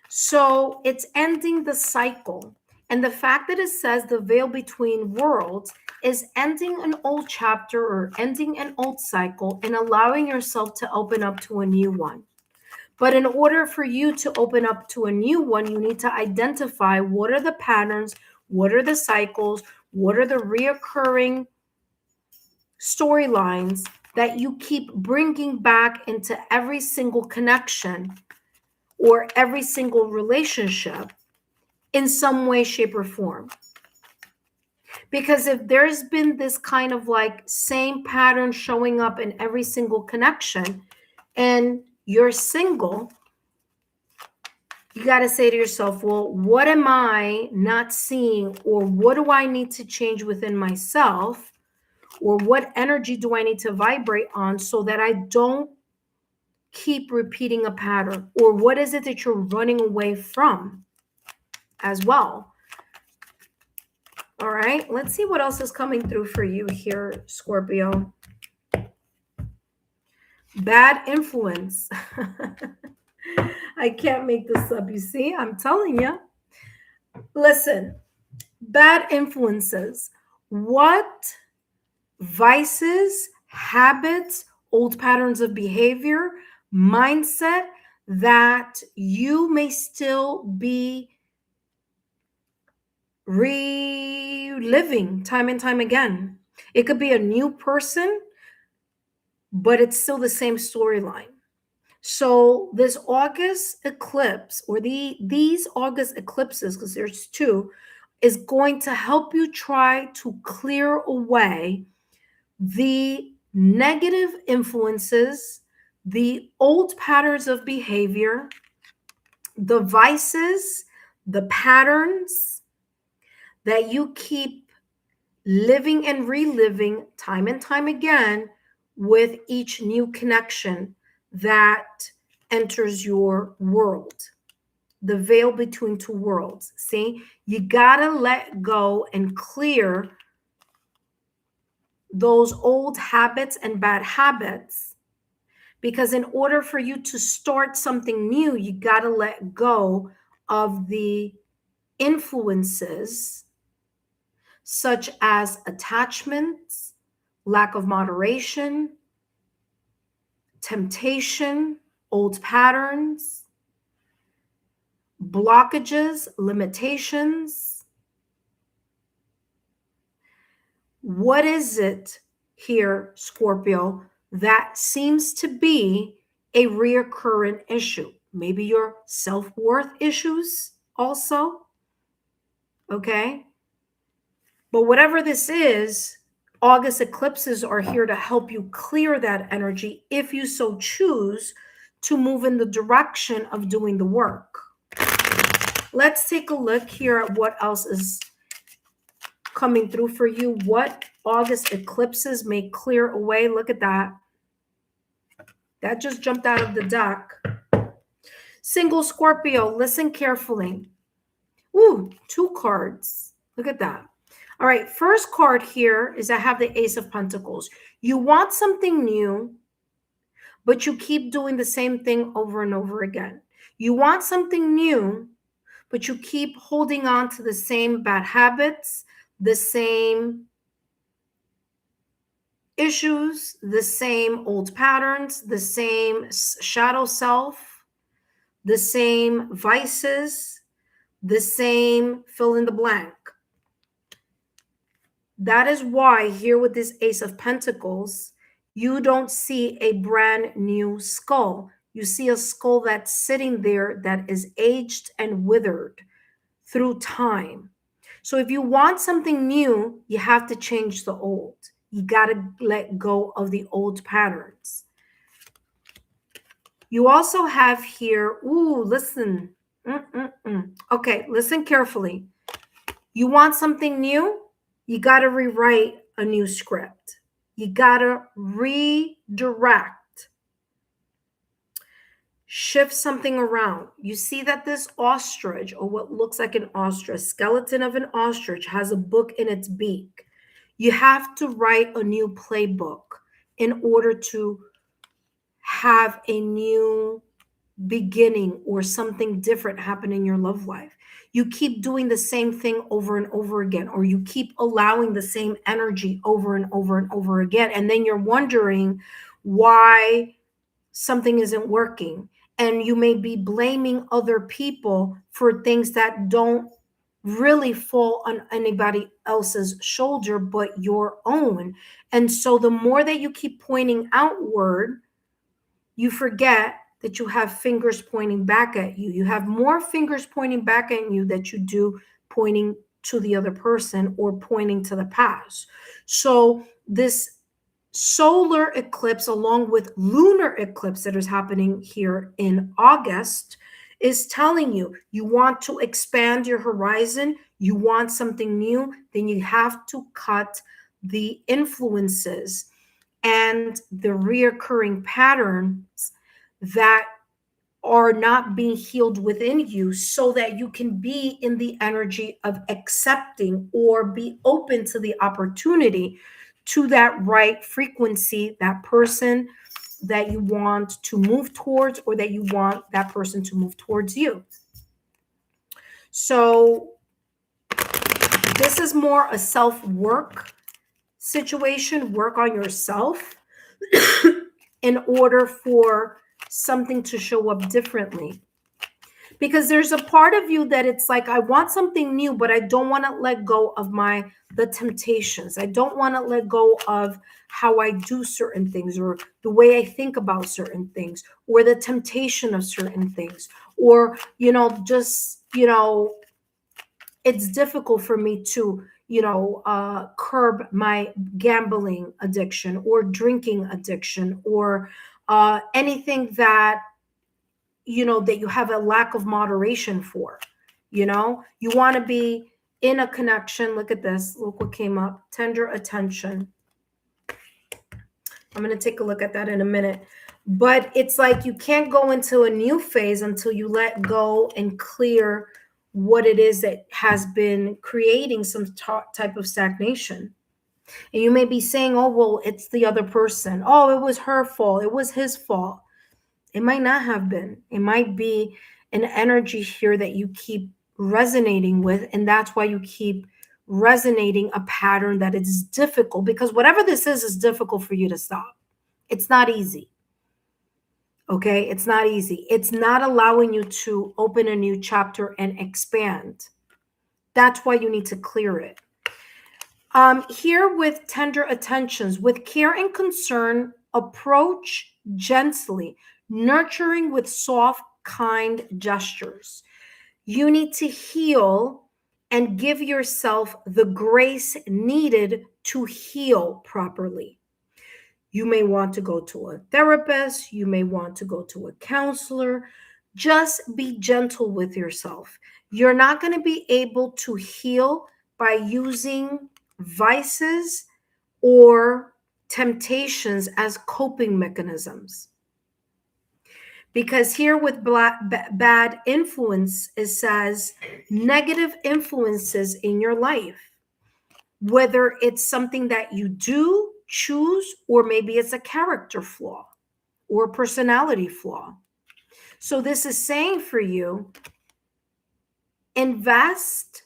So it's ending the cycle. And the fact that it says the veil between worlds is ending an old chapter or ending an old cycle and allowing yourself to open up to a new one. But in order for you to open up to a new one, you need to identify what are the patterns, what are the cycles, what are the reoccurring storylines that you keep bringing back into every single connection or every single relationship in some way, shape, or form. Because if there's been this kind of like same pattern showing up in every single connection and you're single, you got to say to yourself, well, what am I not seeing, or what do I need to change within myself, or what energy do I need to vibrate on so that I don't keep repeating a pattern, or what is it that you're running away from as well? All right, let's see what else is coming through for you here, Scorpio. Bad influence. I can't make this up, you see, I'm telling you. Listen, bad influences. What vices, habits, old patterns of behavior, mindset that you may still be reliving time and time again. It could be a new person, but it's still the same storyline. So this August eclipse, or these August eclipses, because there's two, is going to help you try to clear away the negative influences, the old patterns of behavior, the vices, the patterns that you keep living and reliving time and time again with each new connection that enters your world. The veil between two worlds. See, you gotta let go and clear those old habits and bad habits, because in order for you to start something new, you gotta let go of the influences such as attachments, lack of moderation, temptation, old patterns, blockages, limitations. What is it here, Scorpio, that seems to be a reoccurring issue? Maybe your self-worth issues also, okay? But whatever this is, August eclipses are here to help you clear that energy if you so choose to move in the direction of doing the work. Let's take a look here at what else is coming through for you. What August eclipses may clear away. Look at that. That just jumped out of the deck. Single Scorpio, listen carefully. Ooh, 2 cards. Look at that. All right, first card here is I have the Ace of Pentacles. You want something new, but you keep doing the same thing over and over again. You want something new, but you keep holding on to the same bad habits, the same issues, the same old patterns, the same shadow self, the same vices, the same fill in the blank. That is why here with this Ace of Pentacles, you don't see a brand new skull. You see a skull that's sitting there that is aged and withered through time. So if you want something new, you have to change the old. You got to let go of the old patterns. You also have here, ooh, listen. Okay, listen carefully. You want something new? You got to rewrite a new script. You got to redirect, shift something around. You see that this ostrich, or what looks like an ostrich, skeleton of an ostrich, has a book in its beak. You have to write a new playbook in order to have a new beginning or something different happen in your love life. You keep doing the same thing over and over again, or you keep allowing the same energy over and over and over again. And then you're wondering why something isn't working. And you may be blaming other people for things that don't really fall on anybody else's shoulder but your own. And so the more that you keep pointing outward, you forget that you have fingers pointing back at you. You have more fingers pointing back at you that you do pointing to the other person or pointing to the past. So this solar eclipse, along with lunar eclipse that is happening here in August, is telling you, you want to expand your horizon, you want something new, then you have to cut the influences and the reoccurring patterns that are not being healed within you, so that you can be in the energy of accepting or be open to the opportunity to that right frequency, that person that you want to move towards, or that you want that person to move towards you. So this is more a self-work situation. Work on yourself in order for something to show up differently. Because there's a part of you that it's like, I want something new, but I don't want to let go of the temptations. I don't want to let go of how I do certain things, or the way I think about certain things, or the temptation of certain things, or, just, it's difficult for me to, curb my gambling addiction or drinking addiction, or anything that, that you have a lack of moderation for. You want to be in a connection. Look at this. Look what came up. Tender attention. I'm going to take a look at that in a minute. But it's like you can't go into a new phase until you let go and clear what it is that has been creating some type of stagnation. And you may be saying, oh, well, it's the other person. Oh, it was her fault. It was his fault. It might not have been. It might be an energy here that you keep resonating with. And that's why you keep resonating a pattern that is difficult, because whatever this is difficult for you to stop. It's not easy. Okay? It's not easy. It's not allowing you to open a new chapter and expand. That's why you need to clear it. Here with tender attentions, with care and concern, approach gently, nurturing with soft, kind gestures. You need to heal and give yourself the grace needed to heal properly. You may want to go to a therapist. You may want to go to a counselor. Just be gentle with yourself. You're not going to be able to heal by using vices or temptations as coping mechanisms. Because here with bad influence, it says negative influences in your life, whether it's something that you do, choose, or maybe it's a character flaw or personality flaw. So this is saying for you, invest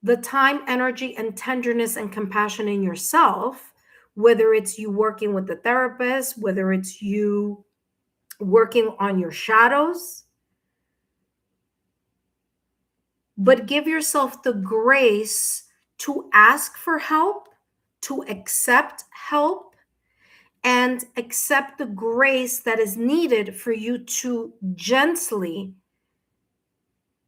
the time, energy, and tenderness and compassion in yourself, whether it's you working with the therapist, whether it's you working on your shadows. But give yourself the grace to ask for help, to accept help, and accept the grace that is needed for you to gently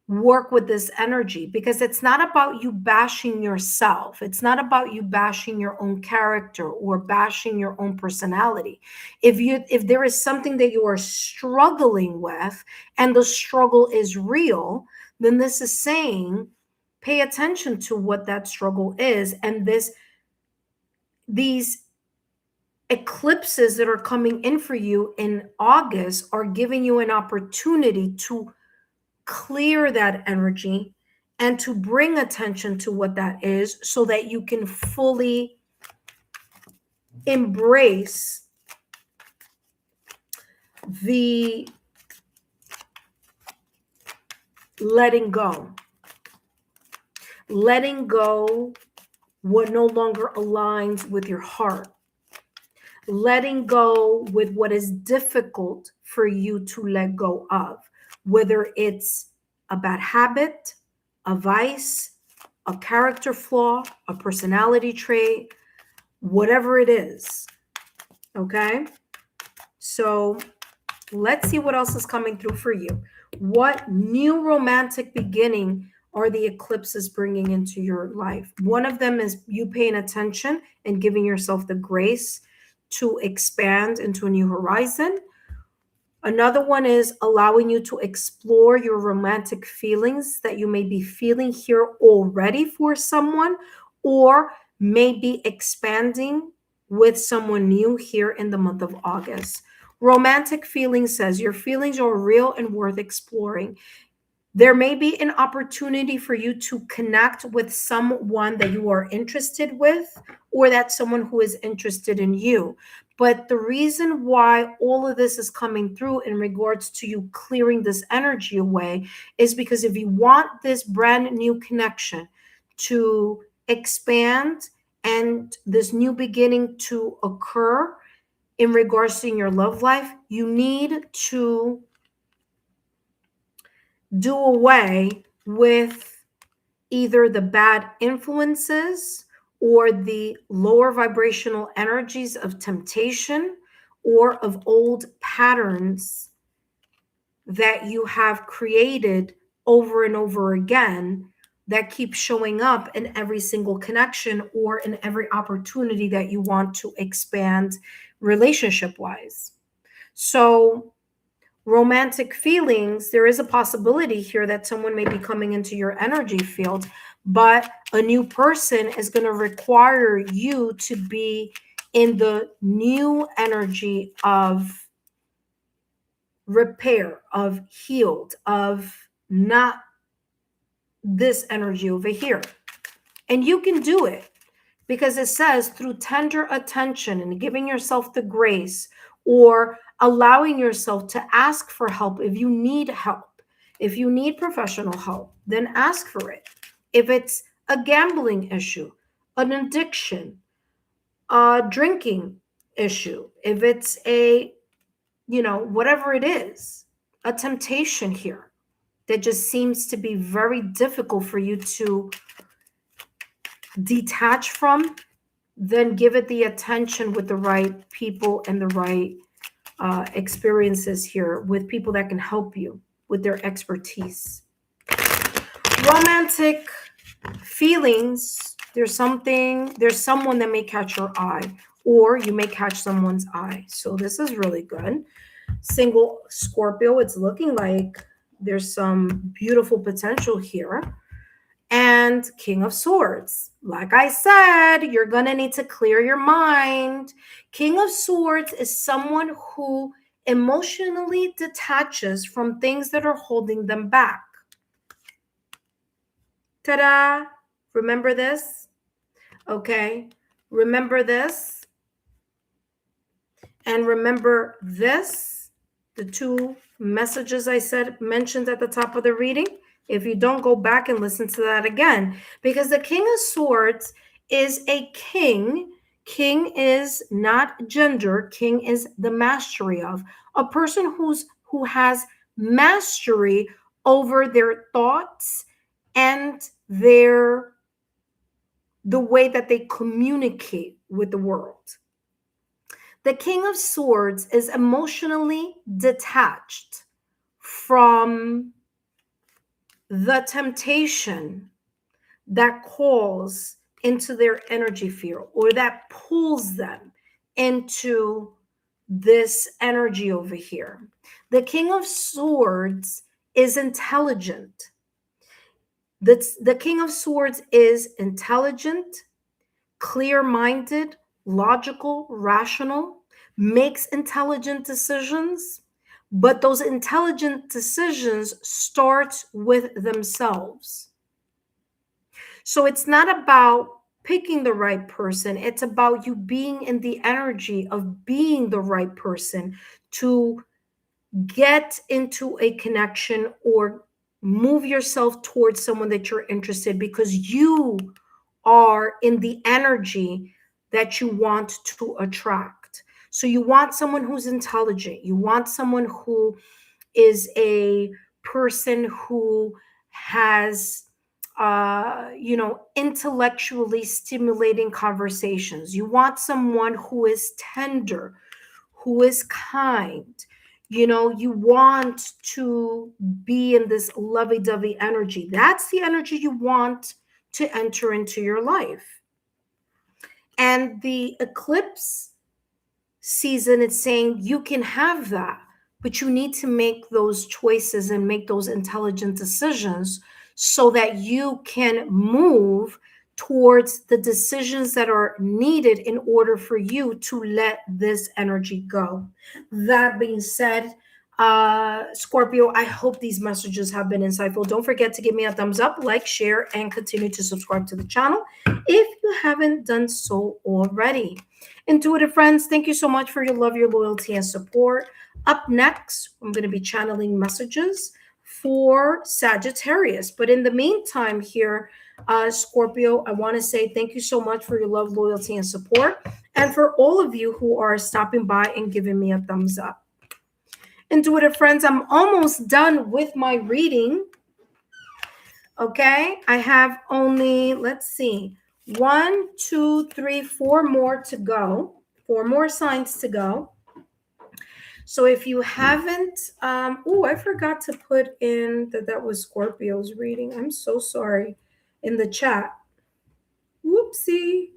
work with this energy, because it's not about you bashing yourself. It's not about you bashing your own character or bashing your own personality. If there is something that you are struggling with and the struggle is real, then this is saying pay attention to what that struggle is. And these eclipses that are coming in for you in August are giving you an opportunity to clear that energy and to bring attention to what that is, so that you can fully embrace the letting go what no longer aligns with your heart, letting go with what is difficult for you to let go of, whether it's a bad habit, a vice, a character flaw, a personality trait, whatever it is. Okay? So let's see what else is coming through for you. What new romantic beginning are the eclipses bringing into your life? One of them is you paying attention and giving yourself the grace to expand into a new horizon. Another one is allowing you to explore your romantic feelings that you may be feeling here already for someone, or maybe expanding with someone new here in the month of August. Romantic feelings says your feelings are real and worth exploring. There may be an opportunity for you to connect with someone that you are interested with, or that someone who is interested in you. But the reason why all of this is coming through in regards to you clearing this energy away is because if you want this brand new connection to expand and this new beginning to occur in regards to your love life, you need to do away with either the bad influences or the lower vibrational energies of temptation or of old patterns that you have created over and over again that keep showing up in every single connection or in every opportunity that you want to expand relationship-wise. So romantic feelings, there is a possibility here that someone may be coming into your energy field, but a new person is going to require you to be in the new energy of repair, of healed, of not this energy over here. And you can do it because it says through tender attention and giving yourself the grace, or allowing yourself to ask for help if you need help. If you need professional help, then ask for it. If it's a gambling issue, an addiction, a drinking issue, if it's a, whatever it is, a temptation here that just seems to be very difficult for you to detach from, then give it the attention with the right people and the right experiences here, with people that can help you with their expertise. Romantic feelings, there's someone that may catch your eye, or you may catch someone's eye. So this is really good. Single Scorpio, it's looking like there's some beautiful potential here. And King of Swords, like I said, you're going to need to clear your mind. King of Swords is someone who emotionally detaches from things that are holding them back. Ta-da! Remember this? Okay. Remember this. And remember this. The two messages I mentioned at the top of the reading. If you don't, go back and listen to that again, because the King of Swords is a king. King is not gender. King is the mastery of a person who has mastery over their thoughts and the way that they communicate with the world. The King of Swords is emotionally detached from the temptation that calls into their energy field, or that pulls them into this energy over here. The King of Swords is intelligent. The King of Swords is intelligent, clear-minded, logical, rational, makes intelligent decisions. But those intelligent decisions start with themselves. So it's not about picking the right person. It's about you being in the energy of being the right person to get into a connection or move yourself towards someone that you're interested, because you are in the energy that you want to attract. So you want someone who's intelligent. You want someone who is a person who has, intellectually stimulating conversations. You want someone who is tender, who is kind. You want to be in this lovey-dovey energy. That's the energy you want to enter into your life. And the eclipse season, it's saying you can have that, but you need to make those choices and make those intelligent decisions so that you can move towards the decisions that are needed in order for you to let this energy go. That being said, Scorpio, I hope these messages have been insightful. Don't forget to give me a thumbs up, like, share, and continue to subscribe to the channel if you haven't done so already. Intuitive friends, thank you so much for your love, your loyalty, and support. Up next, I'm going to be channeling messages for Sagittarius. But in the meantime here, Scorpio, I want to say thank you so much for your love, loyalty, and support. And for all of you who are stopping by and giving me a thumbs up. Intuitive friends, I'm almost done with my reading. Okay, I have only, let's see, 1, 2, 3, 4 more to go. 4 more signs to go. So if you haven't, I forgot to put in that was Scorpio's reading. I'm so sorry, in the chat. Whoopsie.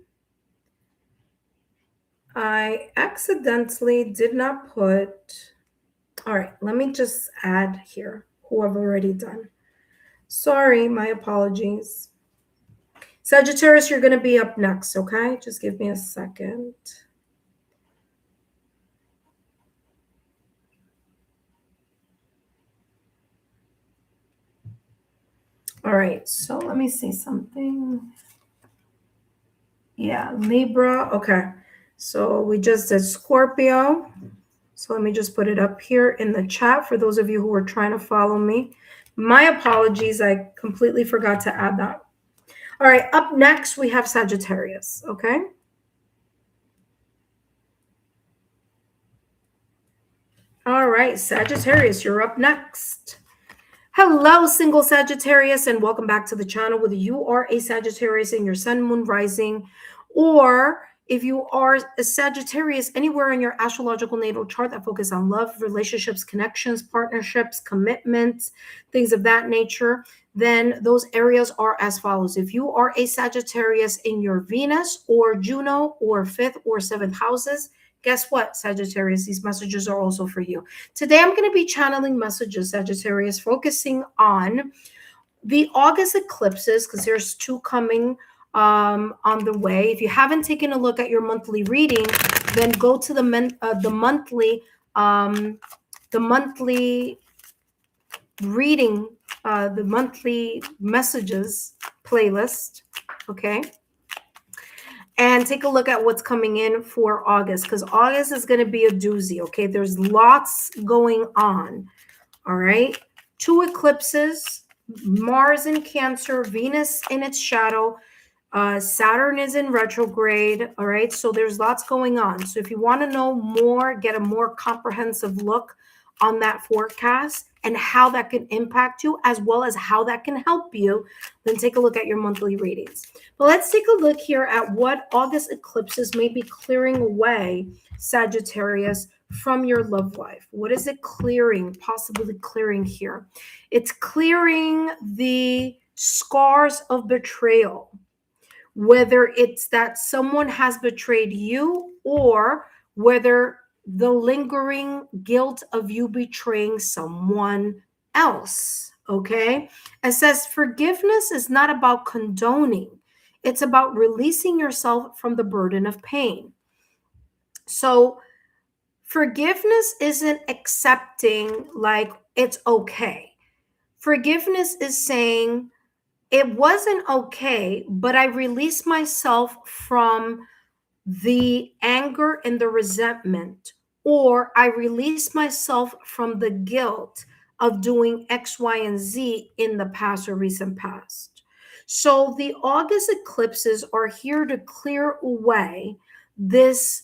I accidentally did not put All right, let me just add here who I've already done. Sorry, my apologies. Sagittarius, you're going to be up next, okay? Just give me a second. All right, so let me see something. Yeah, Libra. Okay, so we just did Scorpio. So let me just put it up here in the chat for those of you who are trying to follow me. My apologies, I completely forgot to add that. All right, up next we have Sagittarius, okay? All right, Sagittarius, you're up next. Hello, single Sagittarius, and welcome back to the channel. Whether you are a Sagittarius in your sun, moon, rising, or if you are a Sagittarius anywhere in your astrological natal chart that focus on love, relationships, connections, partnerships, commitments, things of that nature, then those areas are as follows. If you are a Sagittarius in your Venus or Juno or 5th or 7th houses, guess what, Sagittarius? These messages are also for you. Today, I'm going to be channeling messages, Sagittarius, focusing on the August eclipses, because there's 2 coming on the way. If you haven't taken a look at your monthly reading, then go to the monthly reading, the monthly messages playlist, okay? And take a look at what's coming in for August, because August is going to be a doozy, okay? There's lots going on, all right? 2 eclipses, Mars in Cancer, Venus in its shadow, Saturn is in retrograde, all right? So there's lots going on. So if you want to know more, get a more comprehensive look on that forecast and how that can impact you, as well as how that can help you, then take a look at your monthly readings. But let's take a look here at what August eclipses may be clearing away, Sagittarius, from your love life. What is it clearing, possibly clearing here? It's clearing the scars of betrayal, whether it's that someone has betrayed you or whether the lingering guilt of you betraying someone else, okay? It says forgiveness is not about condoning. It's about releasing yourself from the burden of pain. So forgiveness isn't accepting like it's okay. Forgiveness is saying it wasn't okay, but I released myself from the anger and the resentment, or I release myself from the guilt of doing X, Y, and Z in the past or recent past. So the August eclipses are here to clear away this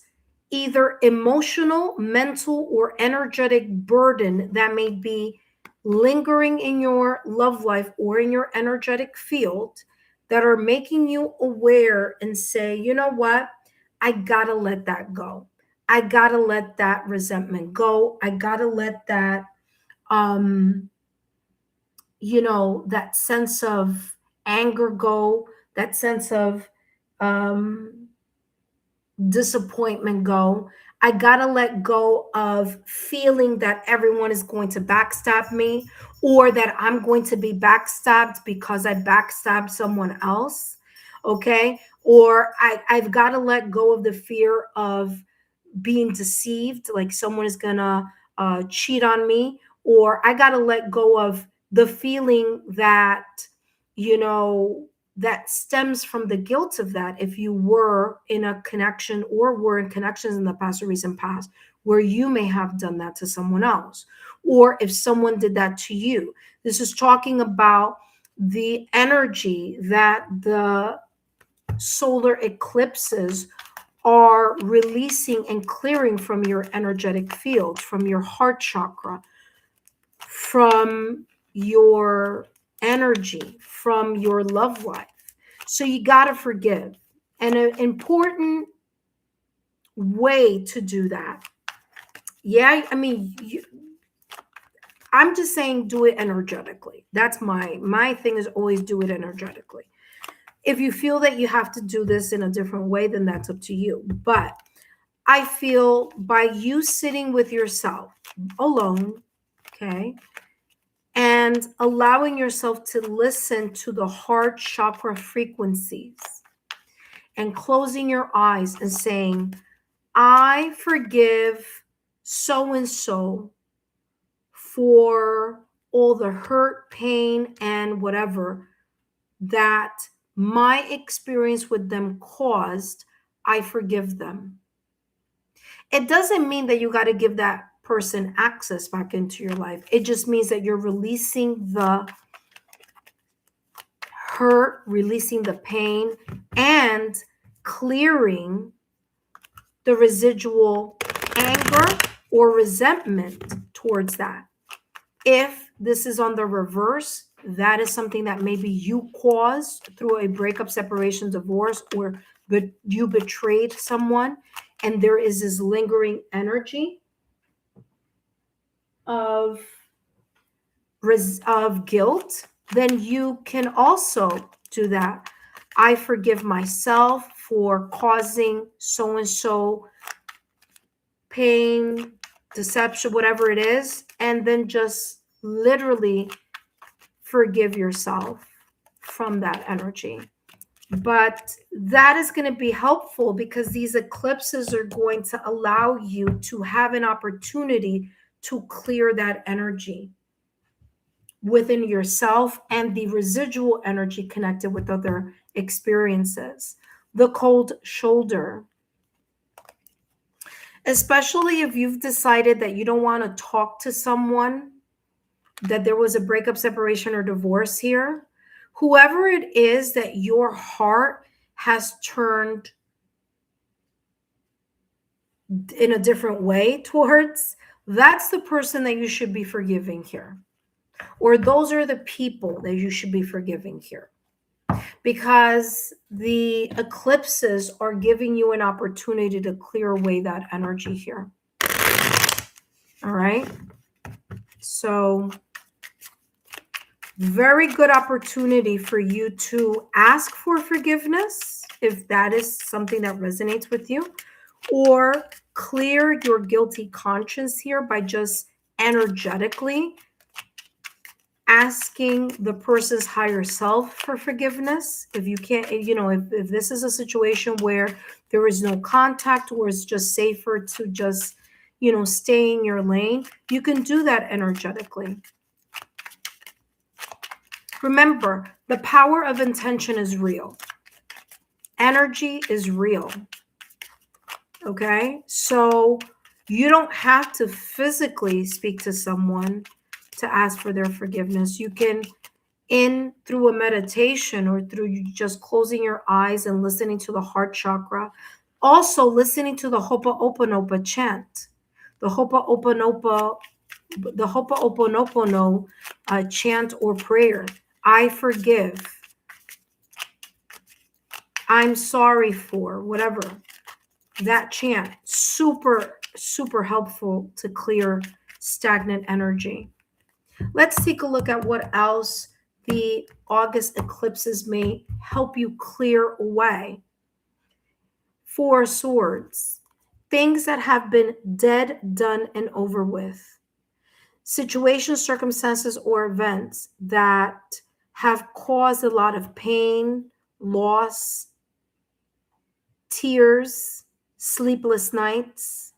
either emotional, mental, or energetic burden that may be lingering in your love life or in your energetic field that are making you aware and say, you know what? I gotta let that go. I gotta let that resentment go. I gotta let that, that sense of anger go, that sense of disappointment go. I gotta let go of feeling that everyone is going to backstab me or that I'm going to be backstabbed because I backstabbed someone else. Okay. Or I've got to let go of the fear of being deceived, like someone is gonna cheat on me, or I got to let go of the feeling that, that stems from the guilt of that. If you were in a connection or were in connections in the past or recent past where you may have done that to someone else, or if someone did that to you. This is talking about the energy that the solar eclipses are releasing and clearing from your energetic field, from your heart chakra, from your energy, from your love life. So you got to forgive. And an important way to do that, I'm just saying do it energetically. That's my thing is always do it energetically. If you feel that you have to do this in a different way, then that's up to you. But I feel by you sitting with yourself alone, okay, and allowing yourself to listen to the heart chakra frequencies and closing your eyes and saying, I forgive so and so for all the hurt, pain, and whatever that my experience with them caused. I forgive them. It doesn't mean that you got to give that person access back into your life. It just means that you're releasing the hurt, releasing the pain, and clearing the residual anger or resentment towards that. If this is on the reverse, that is something that maybe you caused through a breakup, separation, divorce, or you betrayed someone, and there is this lingering energy of guilt, then you can also do that. I forgive myself for causing so-and-so pain, deception, whatever it is, and then just literally forgive yourself from that energy. But that is going to be helpful because these eclipses are going to allow you to have an opportunity to clear that energy within yourself and the residual energy connected with other experiences. The cold shoulder. Especially if you've decided that you don't want to talk to someone, that there was a breakup, separation, or divorce here, whoever it is that your heart has turned in a different way towards, that's the person that you should be forgiving here. Or those are the people that you should be forgiving here. Because the eclipses are giving you an opportunity to clear away that energy here. All right. So very good opportunity for you to ask for forgiveness if that is something that resonates with you, or clear your guilty conscience here by just energetically asking the person's higher self for forgiveness. If you can't, if this is a situation where there is no contact, or it's just safer to just, stay in your lane, you can do that energetically. Remember, the power of intention is real. Energy is real. Okay? So you don't have to physically speak to someone to ask for their forgiveness. You can, through a meditation or through you just closing your eyes and listening to the heart chakra, also listening to the Ho'oponopono chant, the Ho'oponopono chant or prayer. I forgive. I'm sorry for whatever. That chant, super, super helpful to clear stagnant energy. Let's take a look at what else the August eclipses may help you clear away. 4 swords, things that have been dead, done, and over with. Situations, circumstances, or events that have caused a lot of pain, loss, tears, sleepless nights.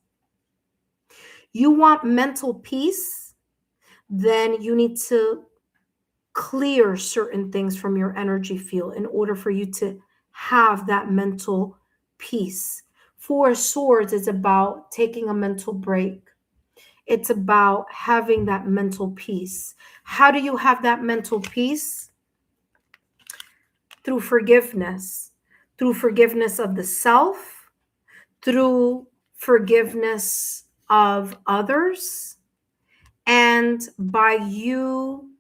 You want mental peace? Then you need to clear certain things from your energy field in order for you to have that mental peace. 4 swords is about taking a mental break. It's about having that mental peace. How do you have that mental peace? Through forgiveness. Through forgiveness of the self, through forgiveness of others, and by you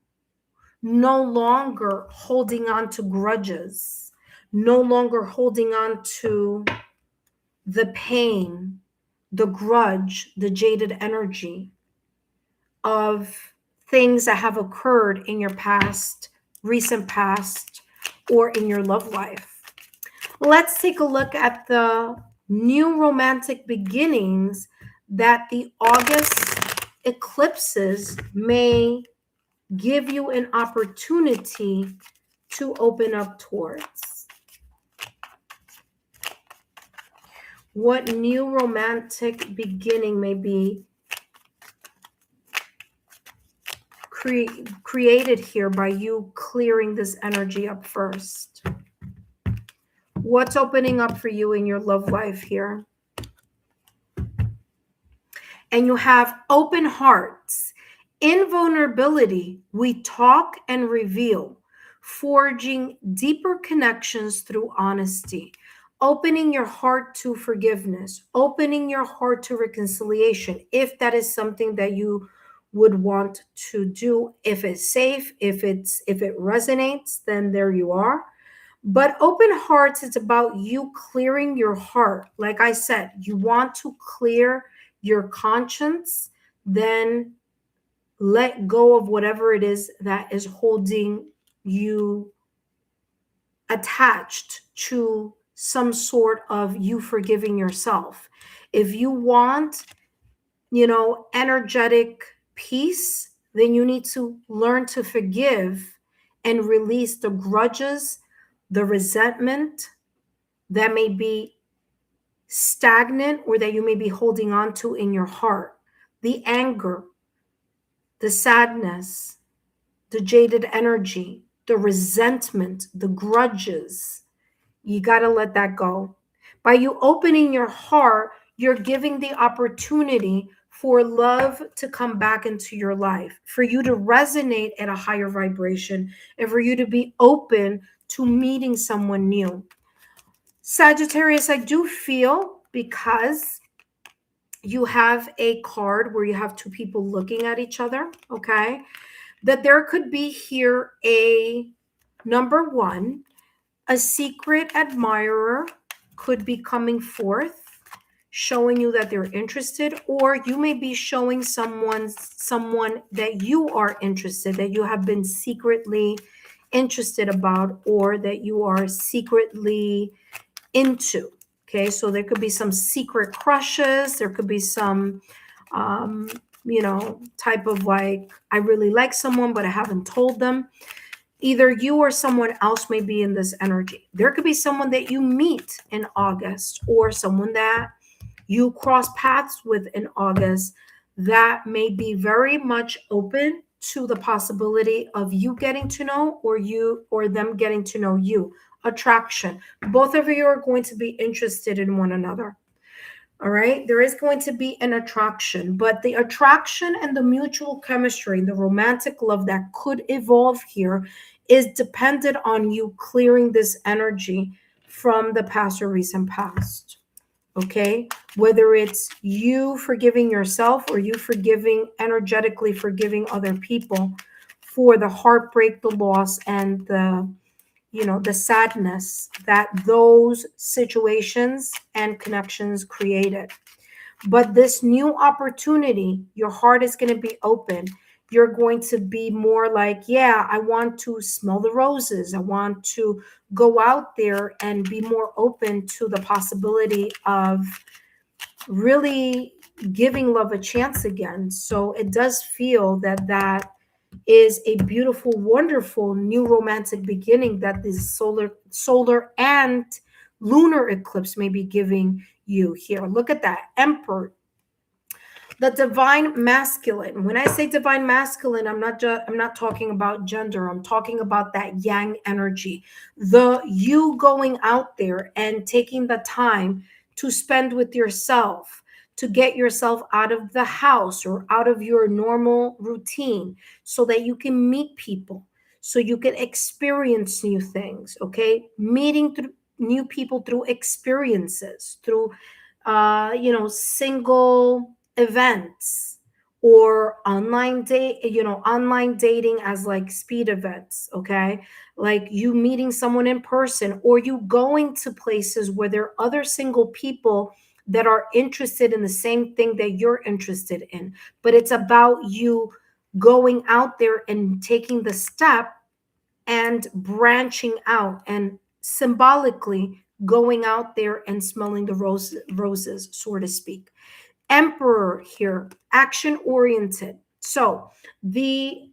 no longer holding on to grudges, no longer holding on to the pain, the grudge, the jaded energy of things that have occurred in your past, recent past, or in your love life. Let's take a look at the new romantic beginnings that the August eclipses may give you an opportunity to open up towards. What new romantic beginning may be created here by you clearing this energy up first? What's opening up for you in your love life here? And you have open hearts. In vulnerability, we talk and reveal, forging deeper connections through honesty, opening your heart to forgiveness, opening your heart to reconciliation, if that is something that you would want to do. If it's safe, if it resonates, then there you are. But open hearts, it's about you clearing your heart. Like I said, you want to clear your conscience, then let go of whatever it is that is holding you attached to some sort of you forgiving yourself. If you want, energetic peace, then you need to learn to forgive and release the grudges, the resentment that may be stagnant or that you may be holding on to in your heart, the anger, the sadness, the jaded energy, the resentment, the grudges. You got to let that go. By you opening your heart, you're giving the opportunity for love to come back into your life, for you to resonate at a higher vibration, and for you to be open to meeting someone new. Sagittarius, I do feel, because you have a card where you have two people looking at each other, okay, that there could be here number one, a secret admirer could be coming forth, showing you that they're interested, or you may be showing someone that you are interested, that you have been secretly interested about, or that you are secretly into. Okay, so there could be some secret crushes, there could be some type of like, I really like someone but I haven't told them. Either you or someone else may be in this energy. There could be someone that you meet in August, or someone that you cross paths with in August that may be very much open to the possibility of you getting to know, or them getting to know you. Attraction. Both of you are going to be interested in one another. All right. There is going to be an attraction, but the attraction and the mutual chemistry, the romantic love that could evolve here is dependent on you clearing this energy from the past or recent past. Okay. Whether it's you forgiving yourself, or you energetically forgiving other people for the heartbreak, the loss, and the sadness that those situations and connections created. But this new opportunity, your heart is going to be open. You're going to be more like, yeah, I want to smell the roses. I want to go out there and be more open to the possibility of really giving love a chance again. So it does feel that is a beautiful, wonderful new romantic beginning that this solar and lunar eclipse may be giving you here. Look at that, Emperor, the divine masculine. When I say divine masculine, I'm not talking about gender. I'm talking about that yang energy, the you going out there and taking the time to spend with yourself, to get yourself out of the house or out of your normal routine so that you can meet people, so you can experience new things. Okay, meeting through new people through experiences, through single events, or online dating as like speed events. Okay, like you meeting someone in person, or you going to places where there are other single people that are interested in the same thing that you're interested in. But it's about you going out there and taking the step and branching out and symbolically going out there and smelling the roses, so to speak. Emperor here, action oriented. So the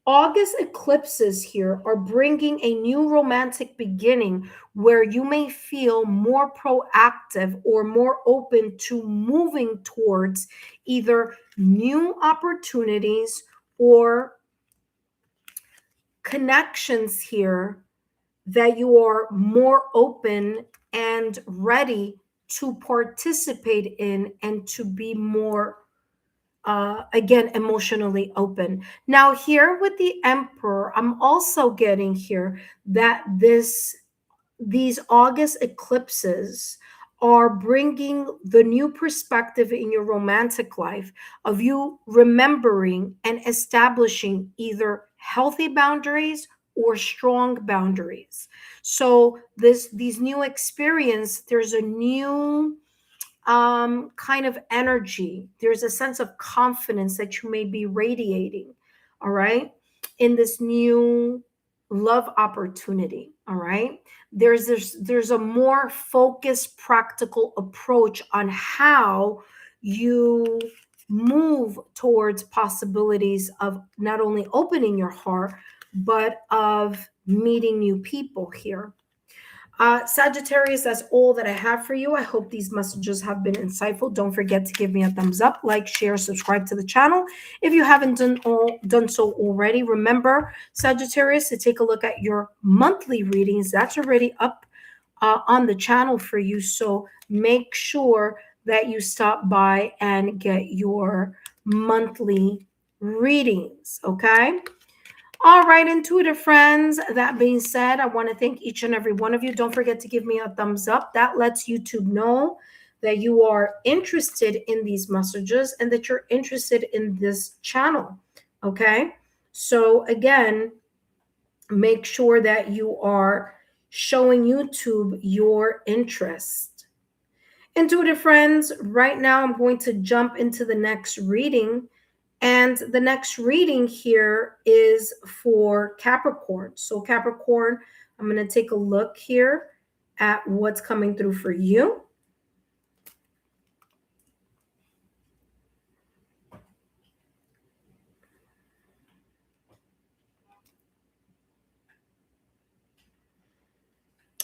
August eclipses here are bringing a new romantic beginning where you may feel more proactive or more open to moving towards either new opportunities or connections here that you are more open and ready to participate in and to be more again emotionally open. Now here with the emperor, I'm also getting here that these August eclipses are bringing the new perspective in your romantic life of you remembering and establishing either healthy boundaries or strong boundaries. So these new experience, there's a new kind of energy. There's a sense of confidence that you may be radiating, all right, in this new love opportunity, all right. There's a more focused, practical approach on how you move towards possibilities of not only opening your heart, but of meeting new people here. Sagittarius, that's all that I have for you. I hope these messages have been insightful. Don't forget to give me a thumbs up, like, share, subscribe to the channel. If you haven't done so already, remember, Sagittarius, to take a look at your monthly readings. That's already up on the channel for you. So make sure that you stop by and get your monthly readings, okay? All right, intuitive friends, that being said, I want to thank each and every one of you. Don't forget to give me a thumbs up. That lets YouTube know that you are interested in these messages and that you're interested in this channel, okay? So again, make sure that you are showing YouTube your interest. Intuitive friends, right now I'm going to jump into the next reading. And the next reading here is for Capricorn. So Capricorn, I'm going to take a look here at what's coming through for you.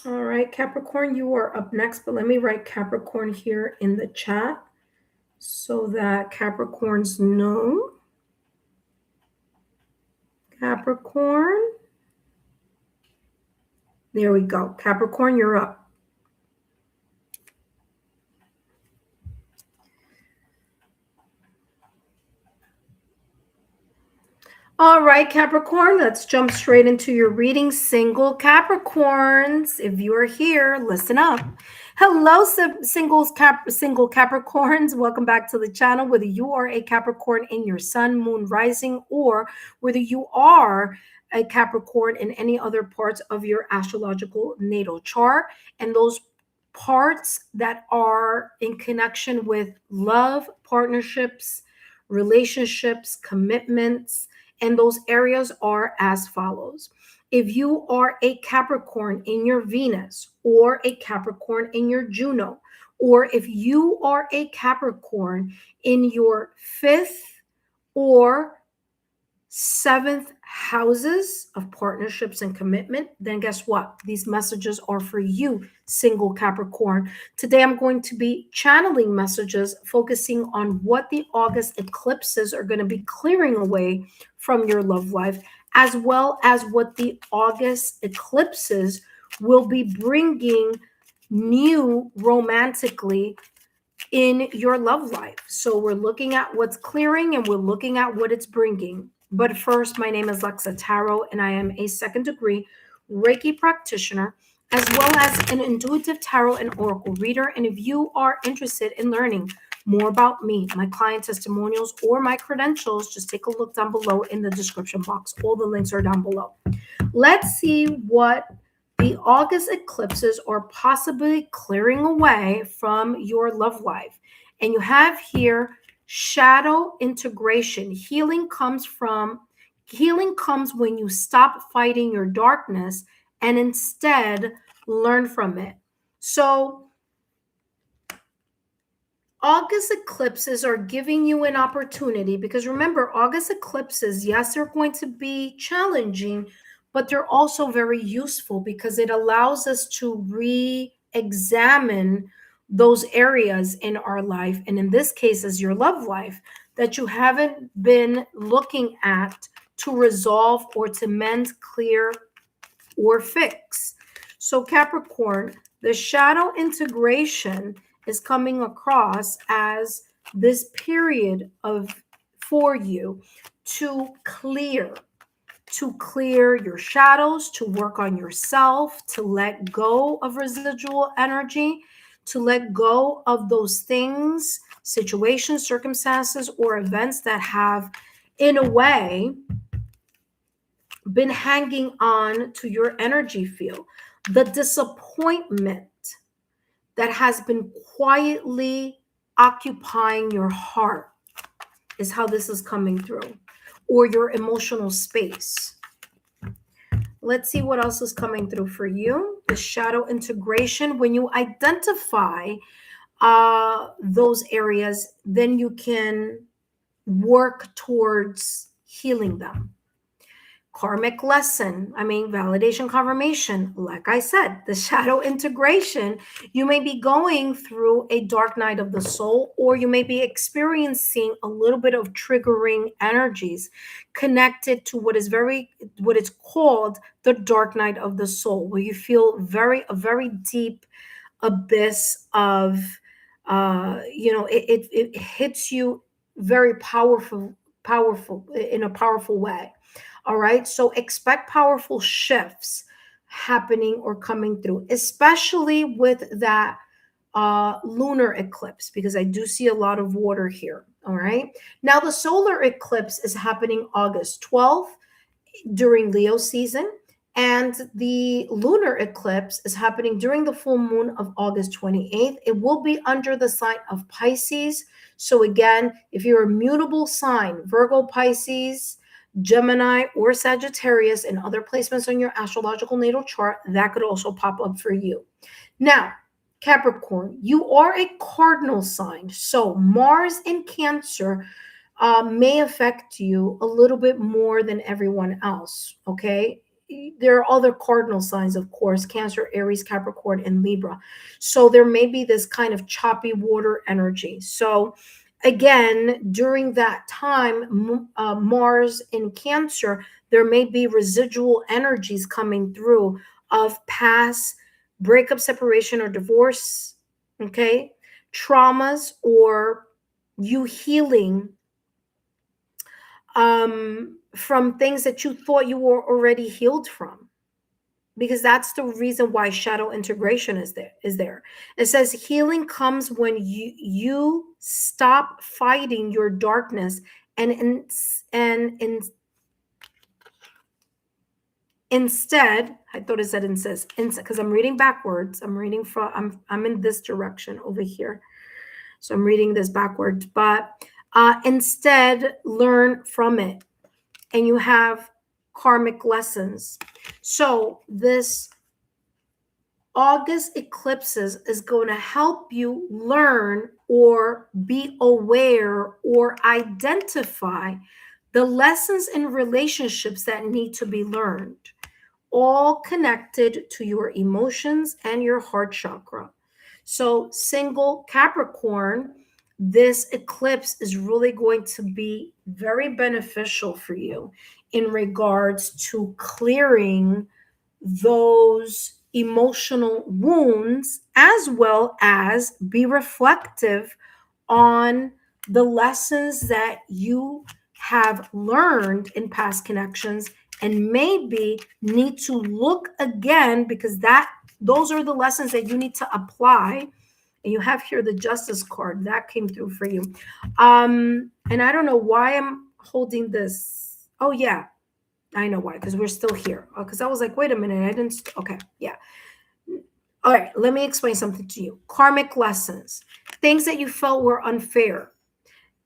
All right, Capricorn, you are up next, but let me write Capricorn here in the chat so that Capricorns know. Capricorn. There we go. Capricorn, you're up. All right, Capricorn, let's jump straight into your reading. Single Capricorns, if you are here, listen up. Hello, single Capricorns. Welcome back to the channel. Whether you are a Capricorn in your sun, moon, rising, or whether you are a Capricorn in any other parts of your astrological natal chart, and those parts that are in connection with love, partnerships, relationships, commitments, and those areas are as follows. If you are a Capricorn in your Venus or a Capricorn in your Juno, or if you are a Capricorn in your 5th or 7th houses of partnerships and commitment, then guess what? These messages are for you, single Capricorn. Today, I'm going to be channeling messages focusing on what the August eclipses are going to be clearing away from your love life, as well as what the August eclipses will be bringing new romantically in your love life. So we're looking at what's clearing and we're looking at what it's bringing. But first, my name is Lexa Tarot, and I am a 2nd degree Reiki practitioner, as well as an intuitive tarot and oracle reader. And if you are interested in learning more about me, my client testimonials, or my credentials, just take a look down below in the description box. All the links are down below. Let's see what the August eclipses are possibly clearing away from your love life. And you have here shadow integration. Healing comes when you stop fighting your darkness and instead learn from it. So August eclipses are giving you an opportunity, because remember, August eclipses, yes, they're going to be challenging, but they're also very useful because it allows us to re-examine those areas in our life, and in this case is your love life, that you haven't been looking at to resolve or to mend, clear, or fix. So Capricorn, the shadow integration is coming across as this period of for you to clear your shadows, to work on yourself, to let go of residual energy, to let go of those things, situations, circumstances, or events that have, in a way, been hanging on to your energy field. The disappointment that has been quietly occupying your heart is how this is coming through, or your emotional space. Let's see what else is coming through for you. The shadow integration. When you identify those areas, then you can work towards healing them. Karmic lesson, validation, confirmation. Like I said, the shadow integration, you may be going through a dark night of the soul, or you may be experiencing a little bit of triggering energies connected to what is called the dark night of the soul, where you feel a very deep abyss of, it hits you very powerful in a powerful way. All right. So expect powerful shifts happening or coming through, especially with that lunar eclipse, because I do see a lot of water here. All right. Now, the solar eclipse is happening August 12th during Leo season. And the lunar eclipse is happening during the full moon of August 28th. It will be under the sign of Pisces. So again, if you're a mutable sign, Virgo, Pisces, Gemini, or Sagittarius, and other placements on your astrological natal chart, that could also pop up for you. Now, Capricorn, you are a cardinal sign. So Mars in Cancer may affect you a little bit more than everyone else, okay? There are other cardinal signs, of course, Cancer, Aries, Capricorn, and Libra. So there may be this kind of choppy water energy. So again, during that time, Mars in Cancer, there may be residual energies coming through of past breakup, separation, or divorce, okay? Traumas, or you healing from things that you thought you were already healed from, because that's the reason why shadow integration is there. It says healing comes when you stop fighting your darkness and instead, I thought it said instead, because I'm reading backwards. I'm in this direction over here, so I'm reading this backwards. But instead, learn from it, and you have karmic lessons. So this August eclipses is going to help you learn or be aware or identify the lessons in relationships that need to be learned, all connected to your emotions and your heart chakra. So single Capricorn, this eclipse is really going to be very beneficial for you in regards to clearing those emotional wounds, as well as be reflective on the lessons that you have learned in past connections, and maybe need to look again, because those are the lessons that you need to apply. And you have here the Justice card that came through for you. And I don't know why I'm holding this. Oh yeah, I know why, because we're still here. Because I was like, wait a minute, I didn't. Okay, yeah. All right, let me explain something to you. Karmic lessons, things that you felt were unfair,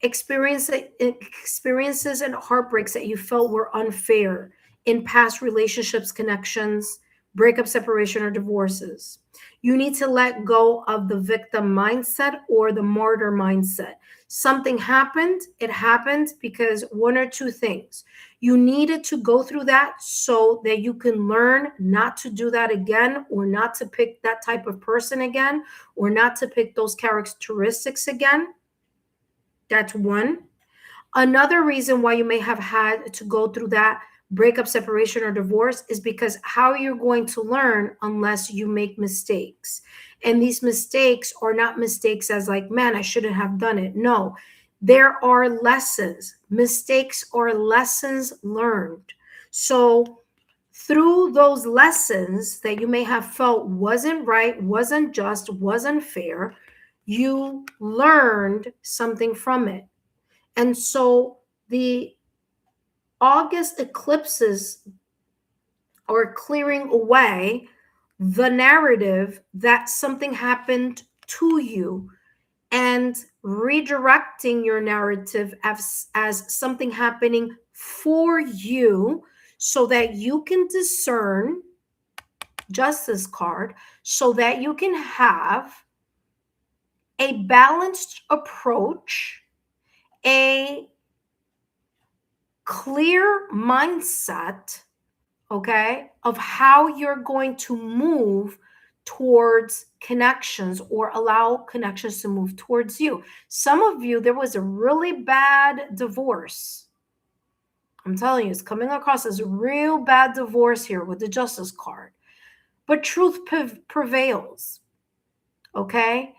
experiences and heartbreaks that you felt were unfair in past relationships, connections, breakup, separation, or divorces. You need to let go of the victim mindset or the martyr mindset. Something happened, it happened because one or two things. You needed to go through that so that you can learn not to do that again, or not to pick that type of person again, or not to pick those characteristics again. That's one. Another reason why you may have had to go through that breakup, separation, or divorce is because how you're going to learn unless you make mistakes. And these mistakes are not mistakes as like, man, I shouldn't have done it. No, there are lessons. Mistakes are lessons learned. So through those lessons that you may have felt wasn't right, wasn't just, wasn't fair, you learned something from it. And so the August eclipses are clearing away the narrative that something happened to you and redirecting your narrative as something happening for you so that you can discern Justice card, so that you can have a balanced approach, a clear mindset, okay, of how you're going to move towards connections or allow connections to move towards you. Some of you, there was a really bad divorce. I'm telling you, it's coming across as a real bad divorce here with the Justice card. But truth prevails, okay?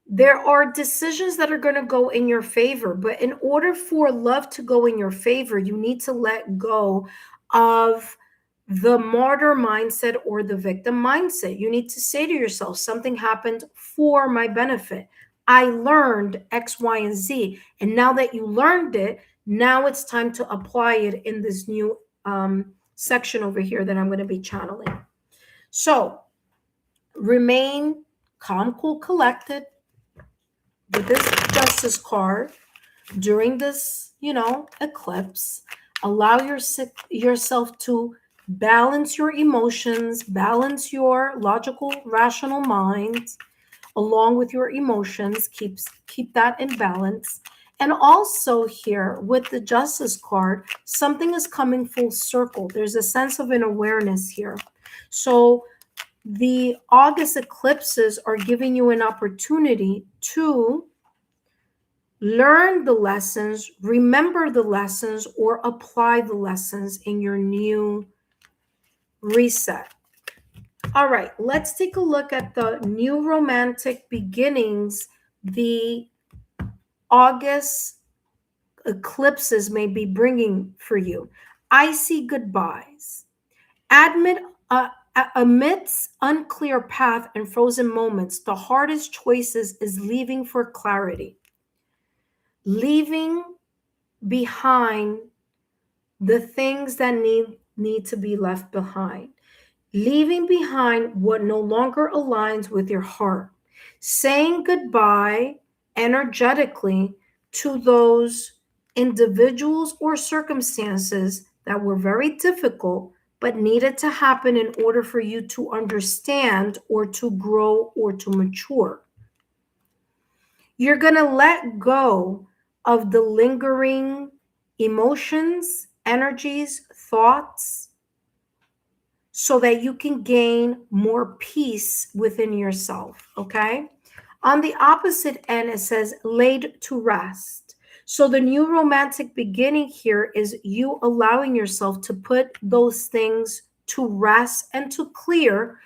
There are decisions that are going to go in your favor, but in order for love to go in your favor, you need to let go of the martyr mindset or the victim mindset. You need to say to yourself, something happened for my benefit. I learned X, Y, and Z. And now that you learned it, now it's time to apply it in this new section over here that I'm going to be channeling. So remain calm, cool, collected with this Justice card during this, eclipse. Allow yourself to balance your emotions, balance your logical, rational mind along with your emotions. Keep that in balance. And also here with the Justice card, something is coming full circle. There's a sense of an awareness here. So the August eclipses are giving you an opportunity to learn the lessons, remember the lessons, or apply the lessons in your new reset. All right, let's take a look at the new romantic beginnings the August eclipses may be bringing for you. Icy goodbyes. Amidst unclear path and frozen moments, the hardest choices is leaving for clarity. Leaving behind the things that need to be left behind. Leaving behind what no longer aligns with your heart. Saying goodbye energetically to those individuals or circumstances that were very difficult but needed to happen in order for you to understand or to grow or to mature. You're going to let go of the lingering emotions, energies, thoughts, so that you can gain more peace within yourself, okay? On the opposite end, it says laid to rest. So the new romantic beginning here is you allowing yourself to put those things to rest and to clear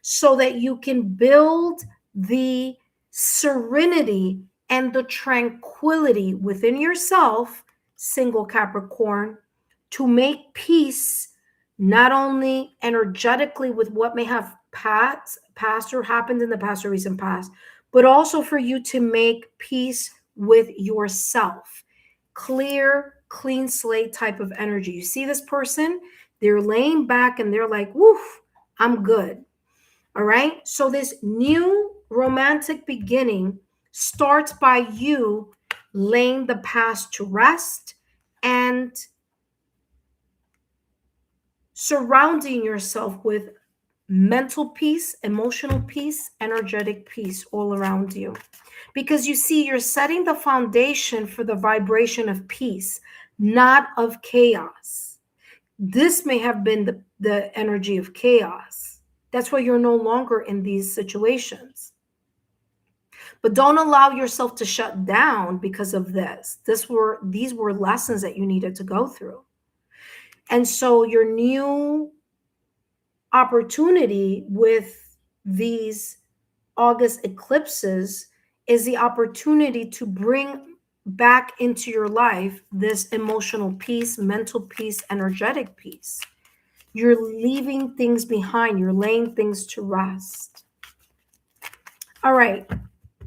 so that you can build the serenity and the tranquility within yourself, single Capricorn, to make peace not only energetically with what may have passed or happened in the past or recent past, but also for you to make peace with yourself. Clear, clean slate type of energy. You see this person, they're laying back and they're like, woof, I'm good. All right. So this new romantic beginning starts by you laying the past to rest and surrounding yourself with mental peace, emotional peace, energetic peace all around you. Because you see, you're setting the foundation for the vibration of peace, not of chaos. This may have been the energy of chaos. That's why you're no longer in these situations. But don't allow yourself to shut down because of this. These were lessons that you needed to go through. And so your new opportunity with these August eclipses is the opportunity to bring back into your life this emotional peace, mental peace, energetic peace. You're leaving things behind. You're laying things to rest. All right.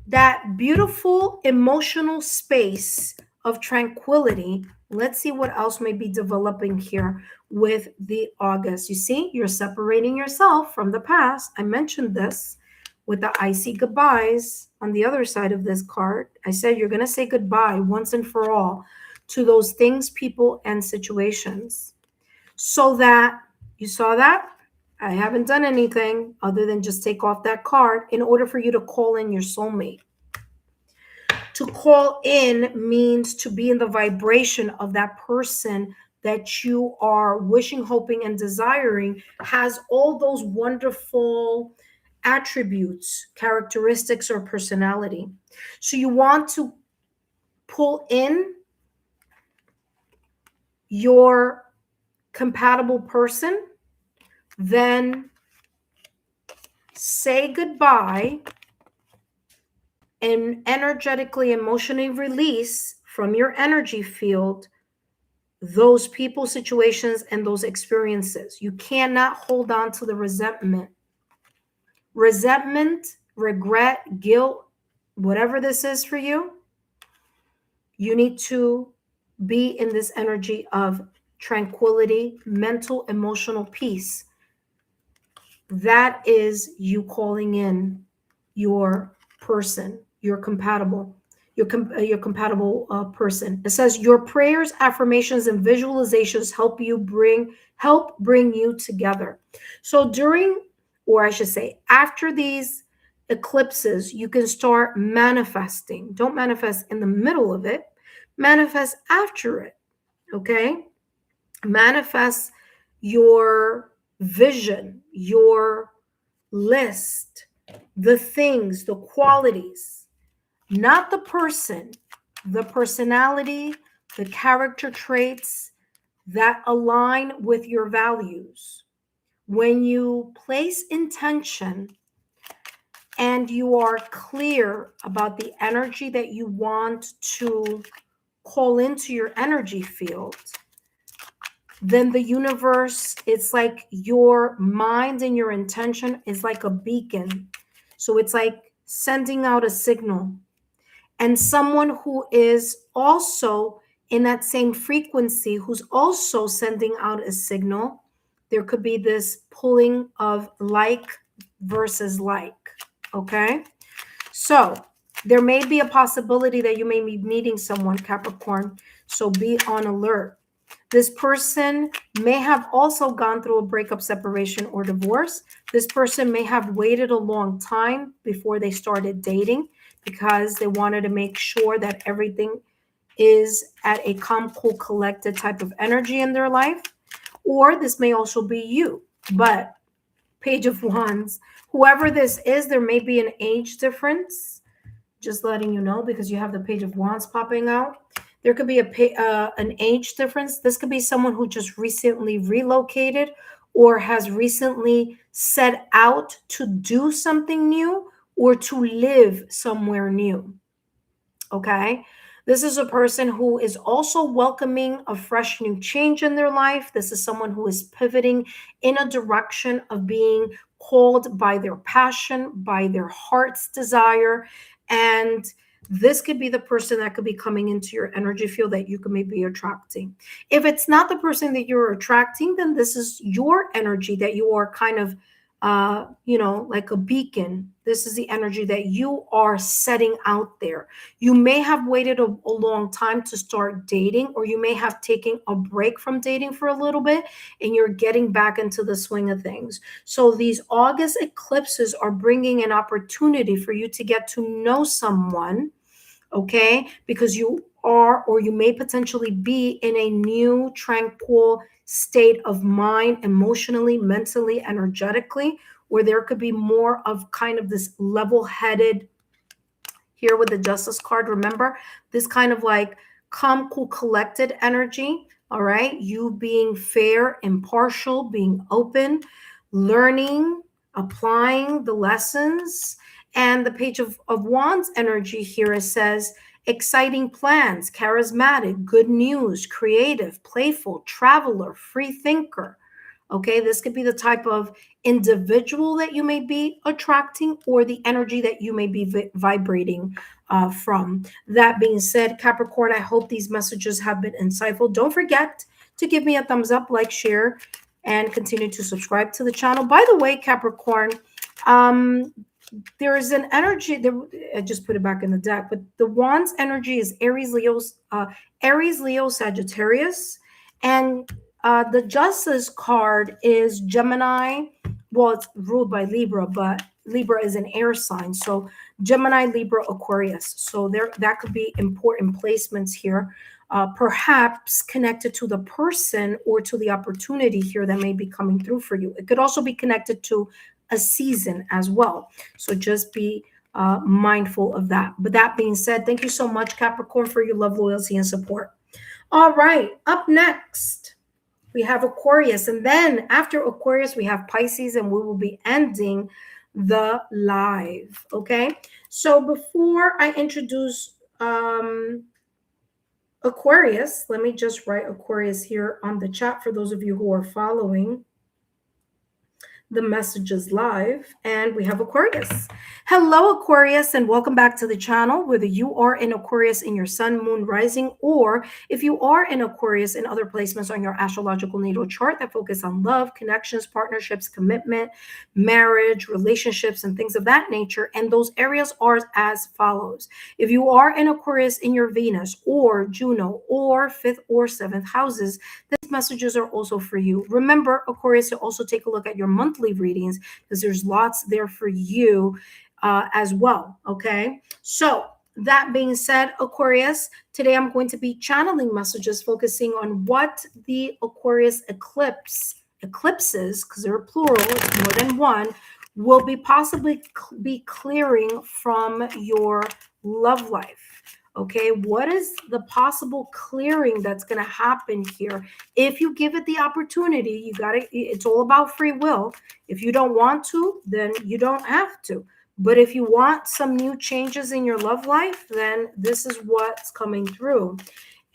That beautiful emotional space of tranquility. Let's see what else may be developing here with the August. You see, you're separating yourself from the past. I mentioned this with the icy goodbyes on the other side of this card. I said you're going to say goodbye once and for all to those things, people, and situations. So that, you saw that? I haven't done anything other than just take off that card in order for you to call in your soulmate. To call in means to be in the vibration of that person that you are wishing, hoping, and desiring has all those wonderful attributes, characteristics, or personality. So you want to pull in your compatible person, then say goodbye and energetically, emotionally release from your energy field those people, situations, and those experiences. You cannot hold on to the resentment. Resentment, regret, guilt, whatever this is for you, you need to be in this energy of tranquility, mental, emotional peace. That is you calling in your person, your compatible person. It says your prayers, affirmations, and visualizations help bring you together. So during, or I should say, after these eclipses, you can start manifesting. Don't manifest in the middle of it. Manifest after it. Okay? Manifest your vision, your list, the things, the qualities, not the person, the personality, the character traits that align with your values. When you place intention and you are clear about the energy that you want to call into your energy field, then the universe, it's like your mind and your intention is like a beacon. So it's like sending out a signal. And someone who is also in that same frequency, who's also sending out a signal, there could be this pulling of like versus like. Okay. So there may be a possibility that you may be meeting someone, Capricorn. So be on alert. This person may have also gone through a breakup, separation, or divorce. This person may have waited a long time before they started dating because they wanted to make sure that everything is at a calm, cool, collected type of energy in their life. Or this may also be you. But Page of Wands, whoever this is, there may be an age difference. Just letting you know, because you have the Page of Wands popping out. There could be an age difference. This could be someone who just recently relocated or has recently set out to do something new or to live somewhere new. Okay? This is a person who is also welcoming a fresh new change in their life. This is someone who is pivoting in a direction of being called by their passion, by their heart's desire. And this could be the person that could be coming into your energy field that you could maybe attracting. If it's not the person that you're attracting, then this is your energy that you are kind of like a beacon. This is the energy that you are setting out there. You may have waited a long time to start dating, or you may have taken a break from dating for a little bit, and you're getting back into the swing of things. So these August eclipses are bringing an opportunity for you to get to know someone, okay? Because you are, or you may potentially be in a new tranquil state of mind, emotionally, mentally, energetically, where there could be more of kind of this level-headed, here with the Justice card, remember, this kind of like calm, cool, collected energy. All right, you being fair, impartial, being open, learning, applying the lessons. And the Page of Wands energy here, it says exciting plans, charismatic, good news, creative, playful, traveler, free thinker. Okay, this could be the type of individual that you may be attracting, or the energy that you may be vibrating from. That being said, Capricorn, I hope these messages have been insightful. Don't forget to give me a thumbs up, like, share, and continue to subscribe to the channel. By the way, Capricorn, there is an energy there. I just put it back in the deck, but the Wands energy is Aries, Leo, Sagittarius, and the Justice card is Gemini. Well, it's ruled by Libra, but Libra is an air sign, so Gemini, Libra, Aquarius. So there, that could be important placements here, perhaps connected to the person or to the opportunity here that may be coming through for you. It could also be connected to a season as well. So just be mindful of that. But that being said, thank you so much, Capricorn, for your love, loyalty, and support. All right, up next, we have Aquarius. And then after Aquarius, we have Pisces, and we will be ending the live. Okay, so before I introduce Aquarius, let me just write Aquarius here on the chat for those of you who are following the messages live. And we have Aquarius. Hello, Aquarius, and welcome back to the channel. Whether you are in Aquarius in your sun, moon, rising, or if you are in Aquarius in other placements on your astrological natal chart that focus on love, connections, partnerships, commitment, marriage, relationships, and things of that nature. And those areas are as follows. If you are in Aquarius in your Venus or Juno or 5th or 7th houses, these messages are also for you. Remember, Aquarius, to also take a look at your monthly readings, because there's lots there for you as well. Okay, so that being said, Aquarius, today I'm going to be channeling messages focusing on what the Aquarius eclipses, because they're plural, it's more than one, will be possibly be clearing from your love life. Okay, what is the possible clearing that's going to happen here? If you give it the opportunity, you got to, it's all about free will. If you don't want to, then you don't have to. But if you want some new changes in your love life, then this is what's coming through.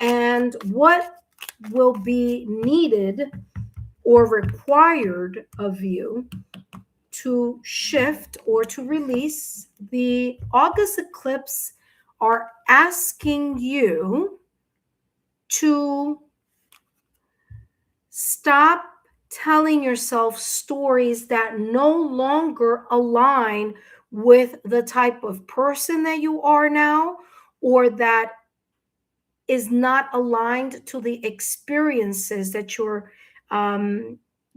And what will be needed or required of you to shift or to release, the August eclipse are asking you to stop telling yourself stories that no longer align with the type of person that you are now, or that is not aligned to the experiences that you're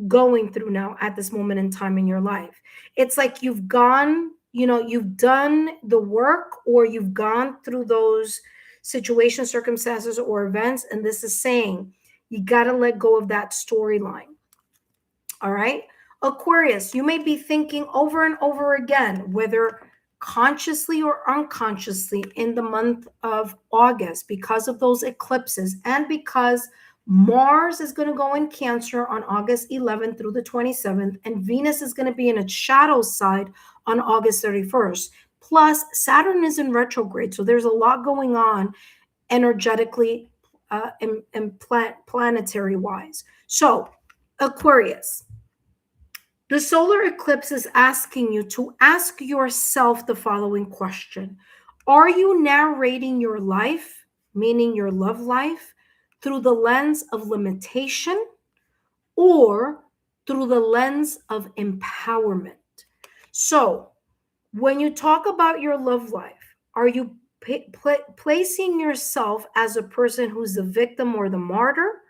going through now at this moment in time in your life. It's like you've gone, you've done the work, or you've gone through those situations, circumstances, or events, and this is saying you got to let go of that storyline. All right, Aquarius, you may be thinking over and over again, whether consciously or unconsciously, in the month of August, because of those eclipses, and because Mars is going to go in Cancer on August 11th through the 27th, and Venus is going to be in its shadow side on August 31st. Plus, Saturn is in retrograde, so there's a lot going on energetically and planetary wise. So, Aquarius, the solar eclipse is asking you to ask yourself the following question. Are you narrating your life, meaning your love life, through the lens of limitation, or through the lens of empowerment. So when you talk about your love life, are you placing yourself as a person who's the victim or the martyr?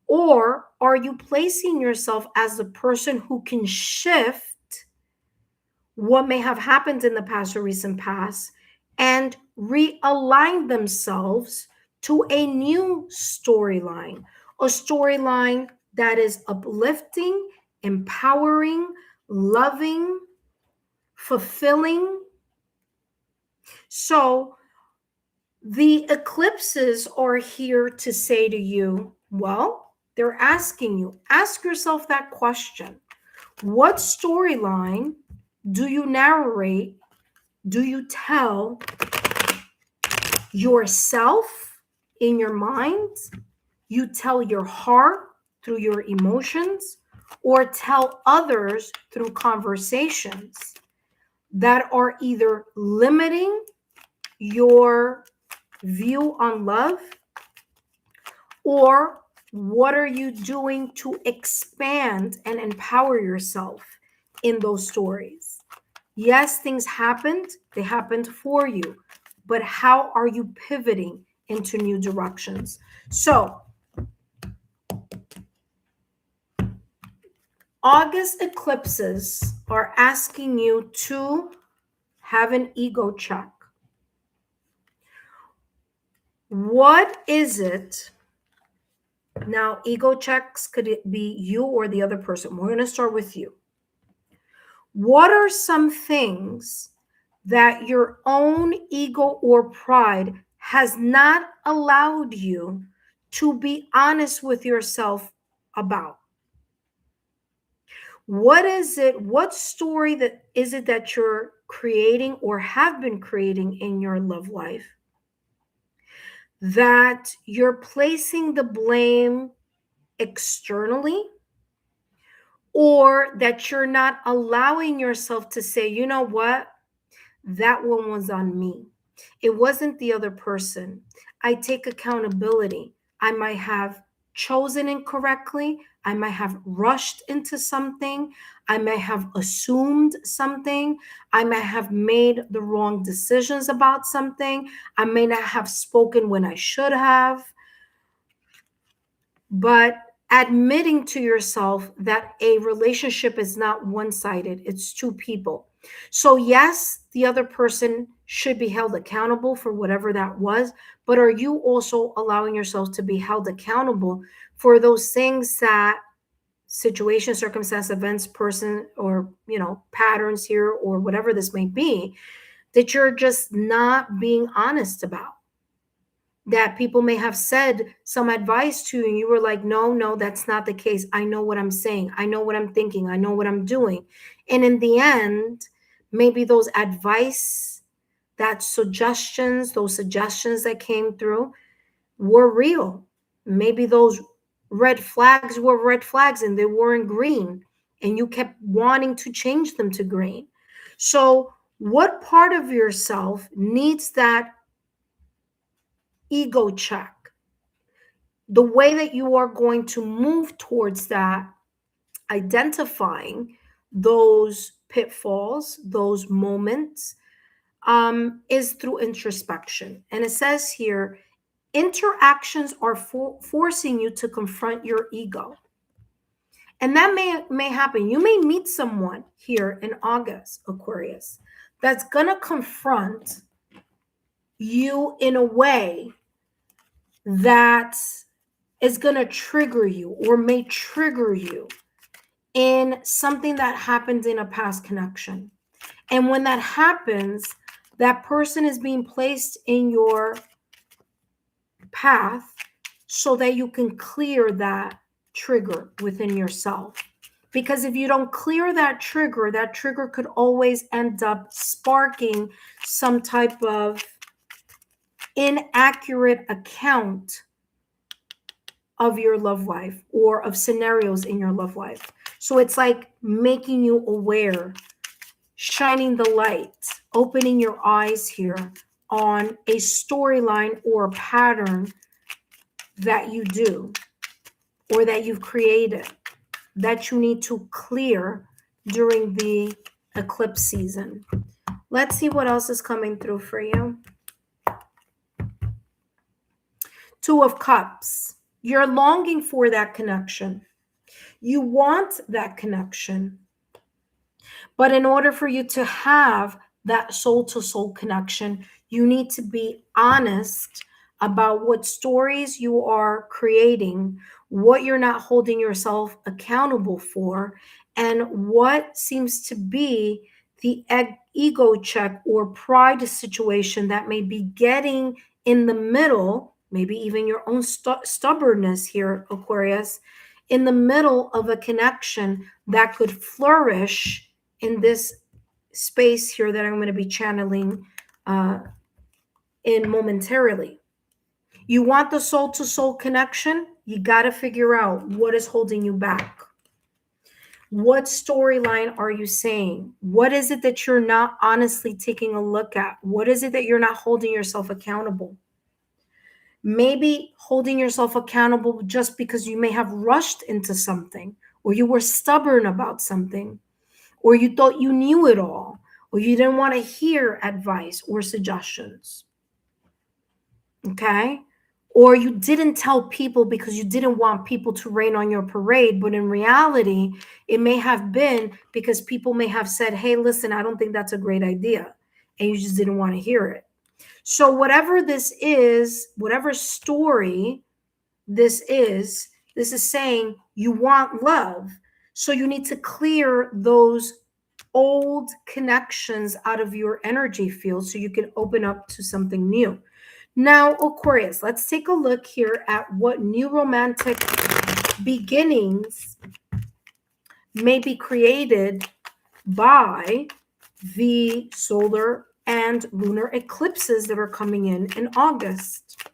Or are you placing yourself as the person who can shift what may have happened in the past or recent past and realign themselves to a new storyline, a storyline that is uplifting, empowering, loving, fulfilling? So the eclipses are here to say to you, well, they're asking you, ask yourself that question. What storyline do you narrate? Do you tell yourself in your mind? You tell your heart through your emotions, or tell others through conversations that are either limiting your view on love, or what are you doing to expand and empower yourself in those stories? Yes, things happened, they happened for you, but how are you pivoting into new directions? So August eclipses are asking you to have an ego check. What is it? Now, ego checks could be you or the other person. We're going to start with you. What are some things that your own ego or pride has not allowed you to be honest with yourself about? What is it? What story that is it that you're creating or have been creating in your love life that you're placing the blame externally, or that you're not allowing yourself to say, you know what, that one was on me. It wasn't the other person. I take accountability. I might have chosen incorrectly. I might have rushed into something. I may have assumed something. I may have made the wrong decisions about something. I may not have spoken when I should have. But admitting to yourself that a relationship is not one-sided, it's two people. So yes, the other person should be held accountable for whatever that was, but are you also allowing yourself to be held accountable for those things, that situation, circumstance, events, person, or patterns here, or whatever this may be, that you're just not being honest about? That people may have said some advice to you and you were like, no, that's not the case. I know what I'm saying. I know what I'm thinking. I know what I'm doing. And in the end, maybe those advice, those suggestions that came through were real. Maybe those red flags were red flags and they weren't green, and you kept wanting to change them to green. So what part of yourself needs that ego check? The way that you are going to move towards that, identifying those pitfalls, those moments, is through introspection. And it says here, interactions are forcing you to confront your ego. And that may happen. You may meet someone here in August, Aquarius, that's going to confront you in a way that is going to trigger you, or may trigger you in something that happened in a past connection. And when that happens, that person is being placed in your path so that you can clear that trigger within yourself. Because if you don't clear that trigger could always end up sparking some type of inaccurate account of your love life, or of scenarios in your love life. So it's like making you aware, shining the light, opening your eyes here on a storyline or a pattern that you do, or that you've created. that you need to clear during the eclipse season. Let's see what else is coming through for you. Two of Cups. You're longing for that connection. You want that connection. But in order for you to have that soul-to-soul connection, you need to be honest about what stories you are creating, what you're not holding yourself accountable for, and what seems to be the ego check or pride situation that may be getting in the middle, maybe even your own stubbornness here, Aquarius, in the middle of a connection that could flourish in this space here that I'm going to be channeling in momentarily. You want the soul-to-soul connection? You got to figure out what is holding you back. What storyline are you saying? What is it that you're not honestly taking a look at? What is it that you're not holding yourself accountable? Maybe holding yourself accountable just because you may have rushed into something, or you were stubborn about something, or you thought you knew it all, or you didn't want to hear advice or suggestions. Okay? Or you didn't tell people because you didn't want people to rain on your parade, but in reality, it may have been because people may have said, hey, listen, I don't think that's a great idea, and you just didn't want to hear it. So whatever this is, whatever story this is saying you want love. So you need to clear those old connections out of your energy field so you can open up to something new. Now, Aquarius, let's take a look here at what new romantic beginnings may be created by the solar and lunar eclipses that are coming in August.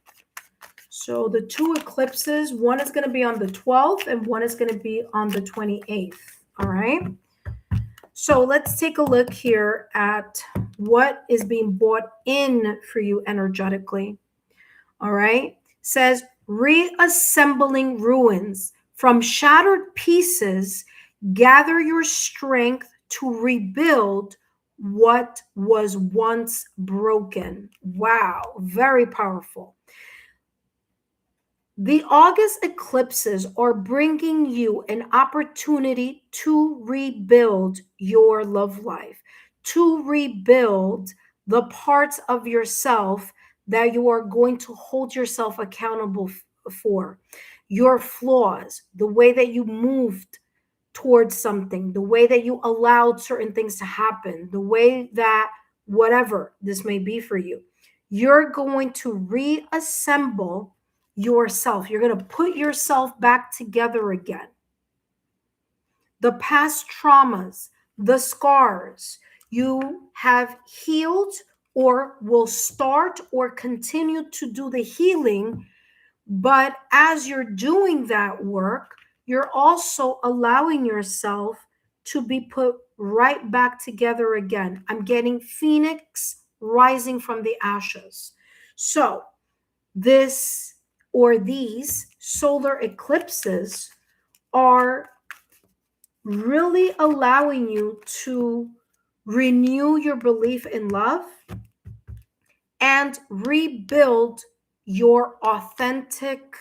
So the two eclipses, one is going to be on the 12th and one is going to be on the 28th. All right. So let's take a look here at what is being brought in for you energetically. All right. It says reassembling ruins from shattered pieces, gather your strength to rebuild what was once broken. Wow. Very powerful. The August eclipses are bringing you an opportunity to rebuild your love life, to rebuild the parts of yourself that you are going to hold yourself accountable for, your flaws, the way that you moved towards something, the way that you allowed certain things to happen, the way that whatever this may be for you, you're going to reassemble yourself. You're going to put yourself back together again. The past traumas, the scars, you have healed or will start or continue to do the healing. But as you're doing that work, you're also allowing yourself to be put right back together again. I'm getting Phoenix rising from the ashes. So this or these solar eclipses are really allowing you to renew your belief in love and rebuild your authentic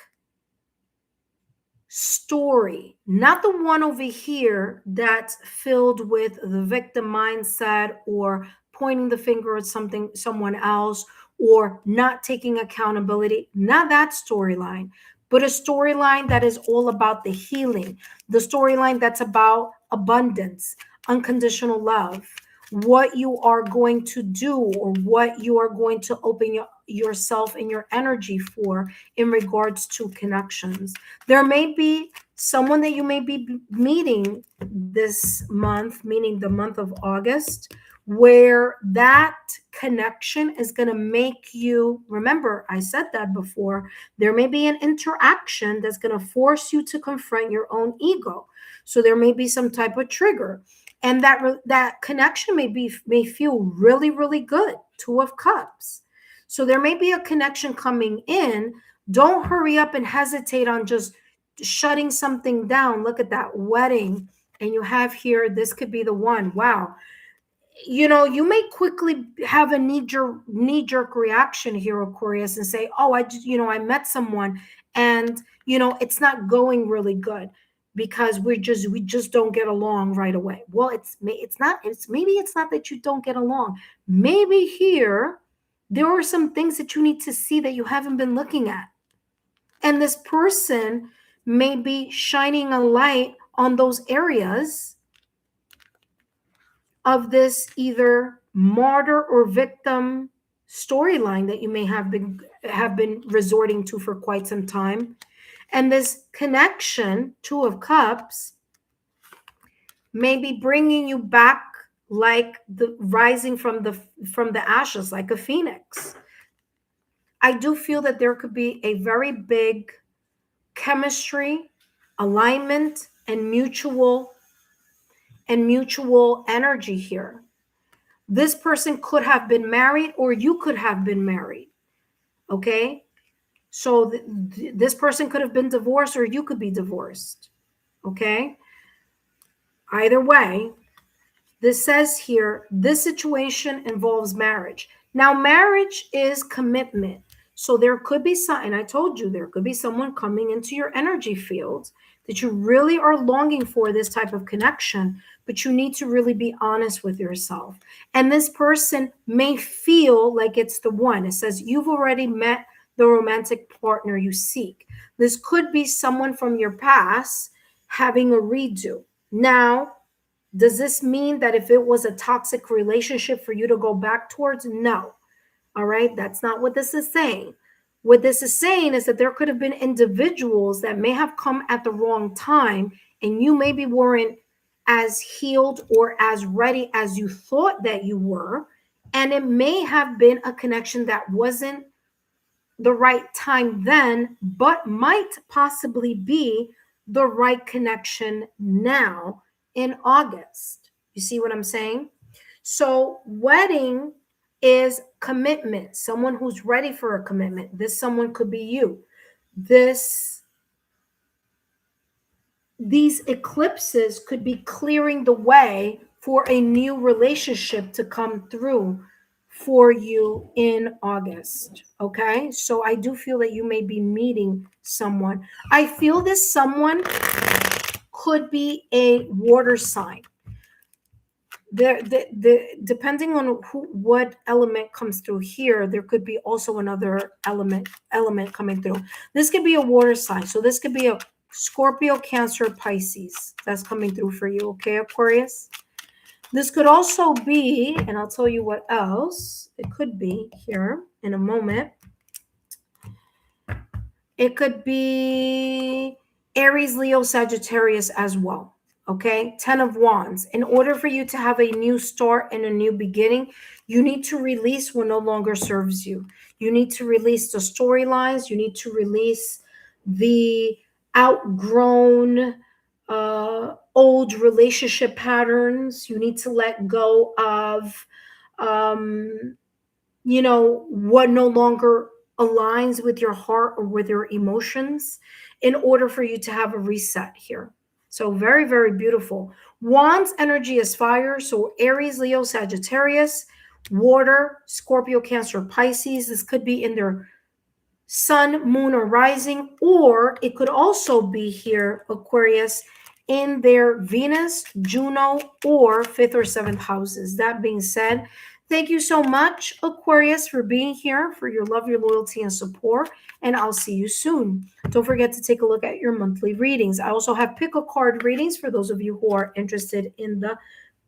story, not the one over here that's filled with the victim mindset or pointing the finger at someone else, or not taking accountability. Not that storyline, but a storyline that is all about the healing, the storyline that's about abundance, unconditional love, what you are going to do or what you are going to open yourself and your energy for in regards to connections. There may be someone that you may be meeting this month, meaning the month of August, where that connection is going to make you, remember, I said that before, there may be an interaction that's going to force you to confront your own ego. So there may be some type of trigger. And that connection may feel really, really good. Two of Cups. So there may be a connection coming in. Don't hurry up and hesitate on just shutting something down. Look at that, wedding. And you have here, this could be the one. Wow. You know, you may quickly have a knee-jerk reaction here, Aquarius, and say, oh, I met someone and, it's not going really good because we just don't get along right away. Well, maybe it's not that you don't get along. Maybe here, there are some things that you need to see that you haven't been looking at. And this person may be shining a light on those areas of this either martyr or victim storyline that you may have been resorting to for quite some time. And this connection, Two of Cups, may be bringing you back like the rising from the ashes, like a phoenix. I do feel that there could be a very big chemistry, alignment, and mutual energy here. This person could have been married or you could have been married. Okay? So this person could have been divorced or you could be divorced. Okay? Either way, this says here, this situation involves marriage. Now, marriage is commitment. So there could be and I told you, there could be someone coming into your energy field that you really are longing for this type of connection, but you need to really be honest with yourself. And this person may feel like it's the one. It says you've already met the romantic partner you seek. This could be someone from your past having a redo. Now, does this mean that if it was a toxic relationship for you to go back towards? No. All right. That's not what this is saying. What this is saying is that there could have been individuals that may have come at the wrong time and you maybe weren't as healed or as ready as you thought that you were. And it may have been a connection that wasn't the right time then, but might possibly be the right connection now in August. You see what I'm saying? So wedding is commitment, someone who's ready for a commitment. This someone could be you. These eclipses could be clearing the way for a new relationship to come through for you in August. Okay, so I do feel that you may be meeting someone. I feel this someone could be a water sign. Depending on what element comes through here, there could be also another element coming through. This could be a water sign. So this could be a Scorpio, Cancer, Pisces that's coming through for you. Okay, Aquarius. This could also be, and I'll tell you what else it could be here in a moment. It could be Aries, Leo, Sagittarius as well. Okay, 10 of Wands. In order for you to have a new start and a new beginning, you need to release what no longer serves you. You need to release the storylines. You need to release the outgrown old relationship patterns. You need to let go of, what no longer aligns with your heart or with your emotions in order for you to have a reset here. So very, very beautiful. Wands energy is fire. So Aries, Leo, Sagittarius, water, Scorpio, Cancer, Pisces. This could be in their sun, moon, or rising, or it could also be here, Aquarius, in their Venus, Juno, or 5th or 7th houses. That being said, thank you so much, Aquarius, for being here, for your love, your loyalty, and support. And I'll see you soon. Don't forget to take a look at your monthly readings. I also have pick a card readings for those of you who are interested in the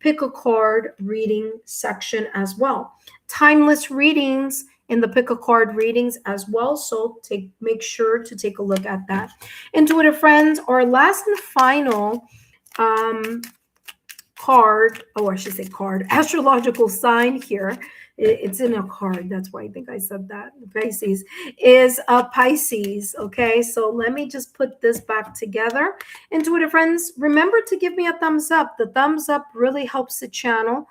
pick a card reading section as well. Timeless readings in the pick a card readings as well. So make sure to take a look at that. Intuitive friends, our last and final card, I should say card, astrological sign here. It's in a card. That's why I think I said that. Pisces is a Pisces. Okay, so let me just put this back together. Intuitive friends, remember to give me a thumbs up. The thumbs up really helps the channel.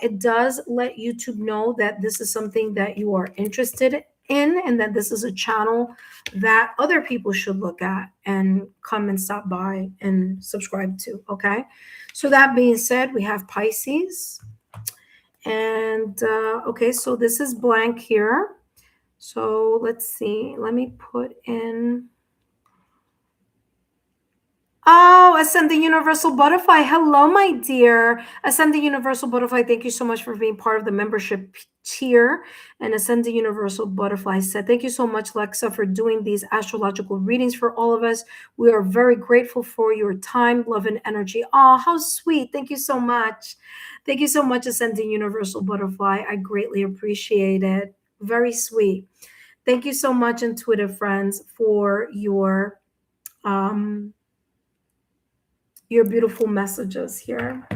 It does let YouTube know that this is something that you are interested in, and that this is a channel that other people should look at and come and stop by and subscribe to. Okay. So that being said, we have Pisces. And okay, so this is blank here. So let's see. Let me put in. Oh, Ascending Universal Butterfly. Hello, my dear. Ascending Universal Butterfly, thank you so much for being part of the membership tier. And Ascending Universal Butterfly said, thank you so much, Lexa, for doing these astrological readings for all of us. We are very grateful for your time, love, and energy. Oh, how sweet. Thank you so much. Thank you so much, Ascending Universal Butterfly. I greatly appreciate it. Very sweet. Thank you so much, intuitive friends, for your beautiful messages here.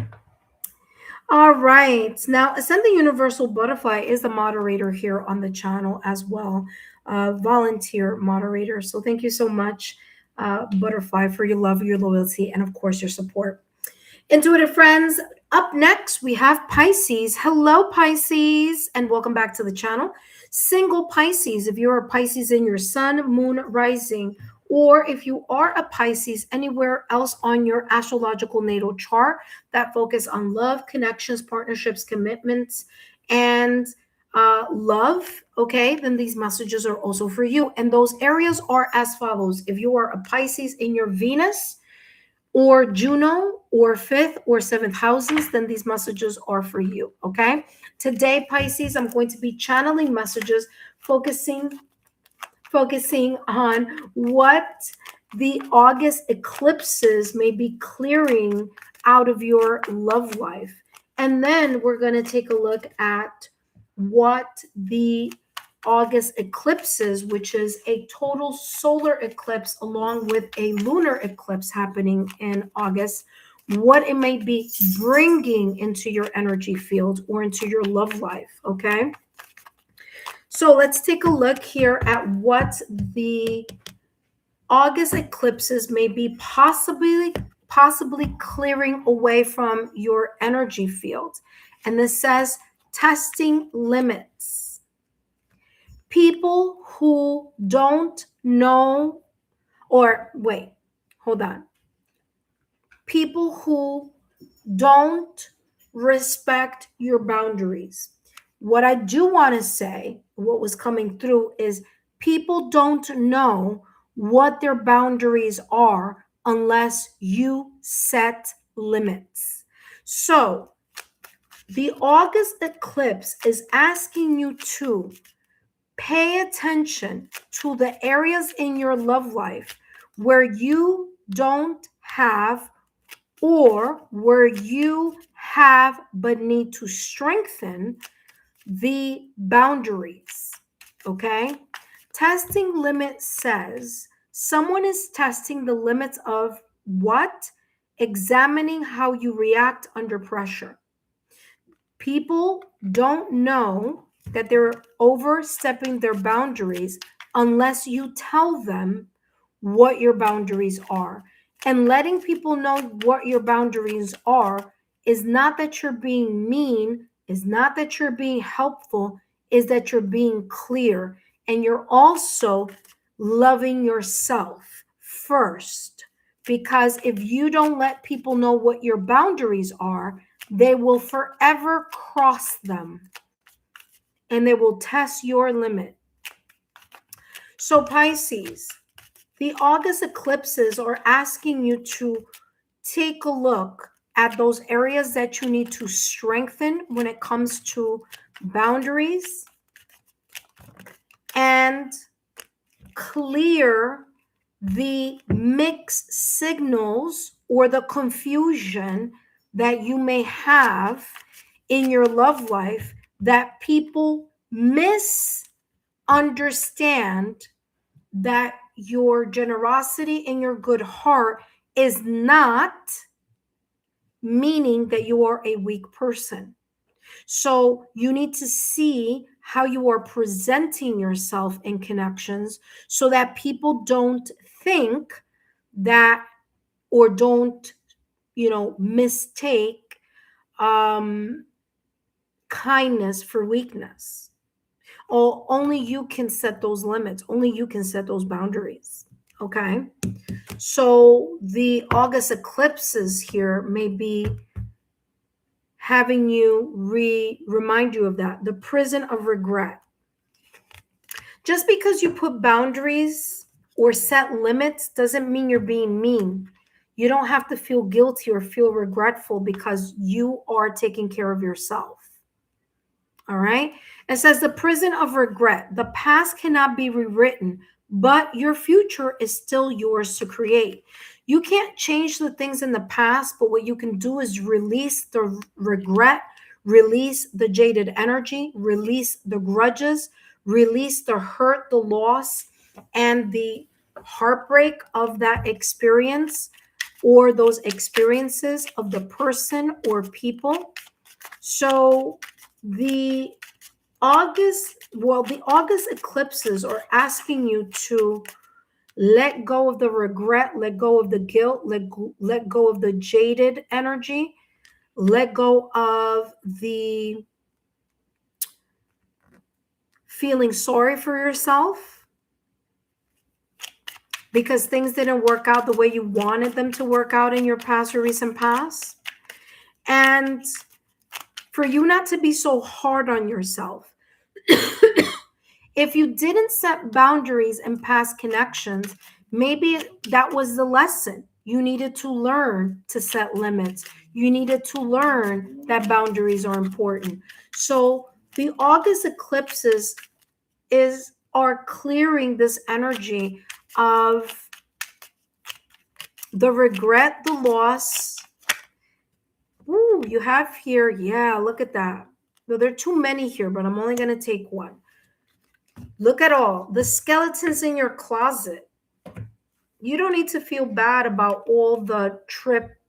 All right. Now, Ascending Universal Butterfly is the moderator here on the channel as well, volunteer moderator. So thank you so much, Butterfly, for your love, your loyalty, and of course, your support. Intuitive friends, up next, we have Pisces. Hello, Pisces, and welcome back to the channel. Single Pisces, if you're a Pisces in your sun, moon, rising, or if you are a Pisces anywhere else on your astrological natal chart that focus on love, connections, partnerships, commitments, and love, okay, then these messages are also for you. And those areas are as follows. If you are a Pisces in your Venus, or Juno, or 5th or 7th houses, then these messages are for you, okay? Today, Pisces, I'm going to be channeling messages focusing on what the August eclipses may be clearing out of your love life. And then we're going to take a look at what the August eclipses, which is a total solar eclipse along with a lunar eclipse happening in August, what it may be bringing into your energy field or into your love life, okay? So let's take a look here at what the August eclipses may be possibly clearing away from your energy field. And this says testing limits. People who don't know, or wait, hold on. People who don't respect your boundaries. What I do want to say, what was coming through, is people don't know what their boundaries are unless you set limits. So the August eclipse is asking you to pay attention to the areas in your love life where you don't have, or where you have but need to strengthen the boundaries, okay? Testing limit says someone is testing the limits of what? Examining how you react under pressure. People don't know that they're overstepping their boundaries unless you tell them what your boundaries are. And letting people know what your boundaries are is not that you're being mean, is not that you're being helpful, is that you're being clear. And you're also loving yourself first. Because if you don't let people know what your boundaries are, they will forever cross them and they will test your limit. So Pisces, the August eclipses are asking you to take a look at those areas that you need to strengthen when it comes to boundaries and clear the mixed signals or the confusion that you may have in your love life that people misunderstand that your generosity and your good heart is not meaning that you are a weak person. So you need to see how you are presenting yourself in connections so that people don't think that, or don't, mistake kindness for weakness. Oh, only you can set those limits. Only you can set those boundaries. Okay. So the August eclipses here may be having you remind you of that. The prison of regret. Just because you put boundaries or set limits doesn't mean you're being mean. You don't have to feel guilty or feel regretful because you are taking care of yourself. All right. It says the prison of regret. The past cannot be rewritten, but your future is still yours to create. You can't change the things in the past, but what you can do is release the regret, release the jaded energy, release the grudges, release the hurt, the loss, and the heartbreak of that experience or those experiences of the person or people. So the August eclipses are asking you to let go of the regret, let go of the guilt, let go of the jaded energy, let go of the feeling sorry for yourself because things didn't work out the way you wanted them to work out in your past or recent past. And for you not to be so hard on yourself. If you didn't set boundaries in past connections, maybe that was the lesson. You needed to learn to set limits. You needed to learn that boundaries are important. So the August eclipses are clearing this energy of the regret, the loss. Ooh, you have here, yeah, look at that. No, there are too many here, but I'm only going to take one. Look at all the skeletons in your closet. You don't need to feel bad about all the trip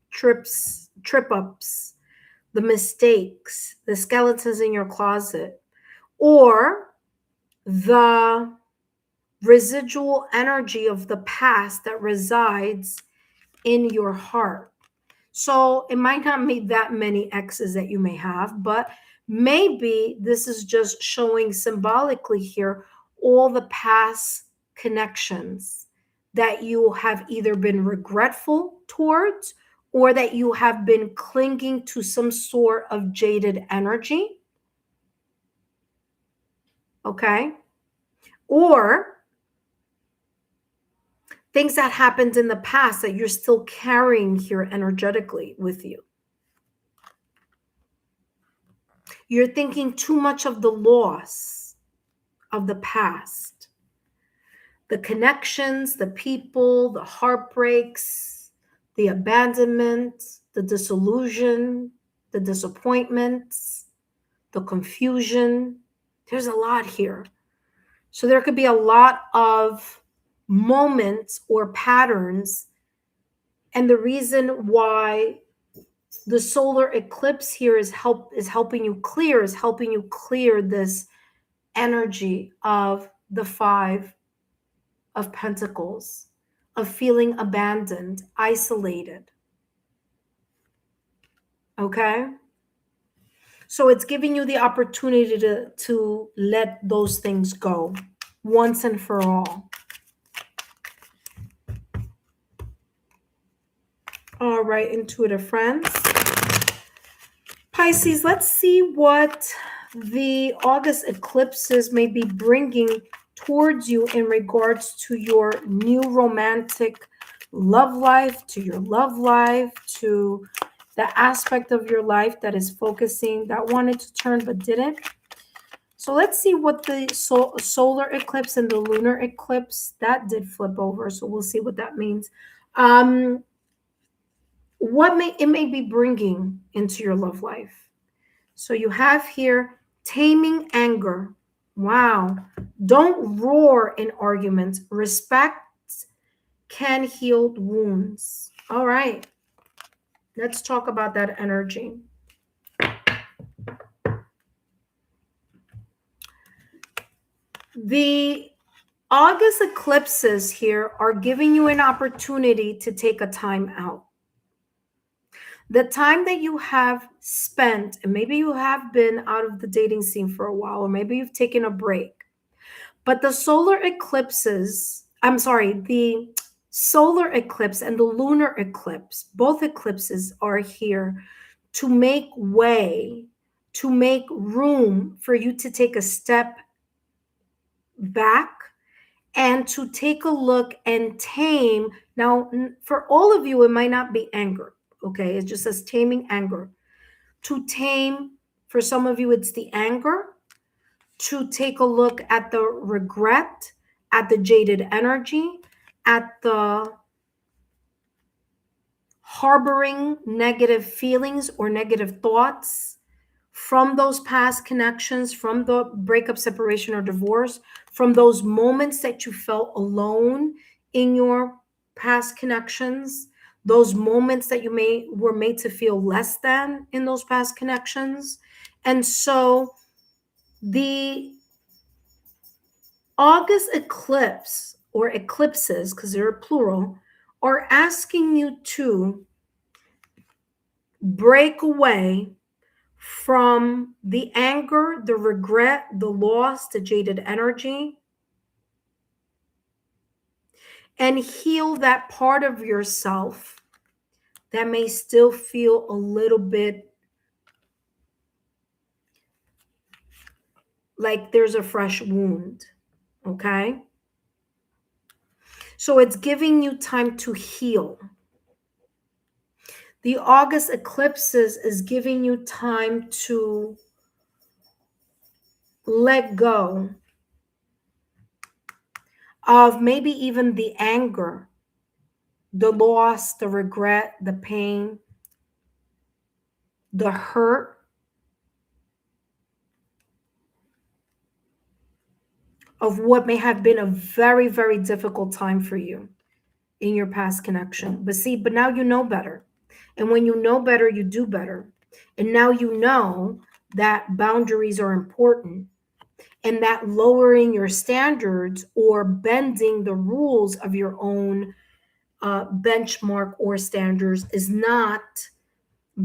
ups, the mistakes, the skeletons in your closet, or the residual energy of the past that resides in your heart. So it might not be that many exes that you may have, but maybe this is just showing symbolically here all the past connections that you have either been regretful towards or that you have been clinging to some sort of jaded energy. Okay. Or things that happened in the past that you're still carrying here energetically with you. You're thinking too much of the loss of the past, the connections, the people, the heartbreaks, the abandonment, the disillusion, the disappointments, the confusion. There's a lot here. So there could be a lot of moments or patterns. And the reason why the solar eclipse here is helping you clear this energy of the Five of Pentacles, of feeling abandoned, isolated. Okay? So it's giving you the opportunity to let those things go once and for all. All right, intuitive friends. Pisces, let's see what the August eclipses may be bringing towards you in regards to your new romantic love life, to your love life, to the aspect of your life that is focusing, that wanted to turn but didn't. So let's see what the solar eclipse and the lunar eclipse, that did flip over. So we'll see what that means. What it may be bringing into your love life. So you have here taming anger. Wow. Don't roar in arguments. Respect can heal wounds. All right. Let's talk about that energy. The August eclipses here are giving you an opportunity to take a time out. The time that you have spent, and maybe you have been out of the dating scene for a while, or maybe you've taken a break, but the solar eclipses, the solar eclipse and the lunar eclipse, both eclipses are here to make way, to make room for you to take a step back and to take a look and tame. Now, for all of you, it might not be anger, okay? It just says taming anger. To tame, for some of you, it's the anger. To take a look at the regret, at the jaded energy, at the harboring negative feelings or negative thoughts from those past connections, from the breakup, separation, or divorce, from those moments that you felt alone in your past connections, those moments that you were made to feel less than in those past connections. And so the August eclipse or eclipses, because they're plural, are asking you to break away from the anger, the regret, the loss, the jaded energy, and heal that part of yourself that may still feel a little bit like there's a fresh wound, okay? So it's giving you time to heal. The August eclipses is giving you time to let go of maybe even the anger, the loss, the regret, the pain, the hurt of what may have been a very, very difficult time for you in your past connection. But now you know better. And when you know better, you do better. And now you know that boundaries are important and that lowering your standards or bending the rules of your own benchmark or standards is not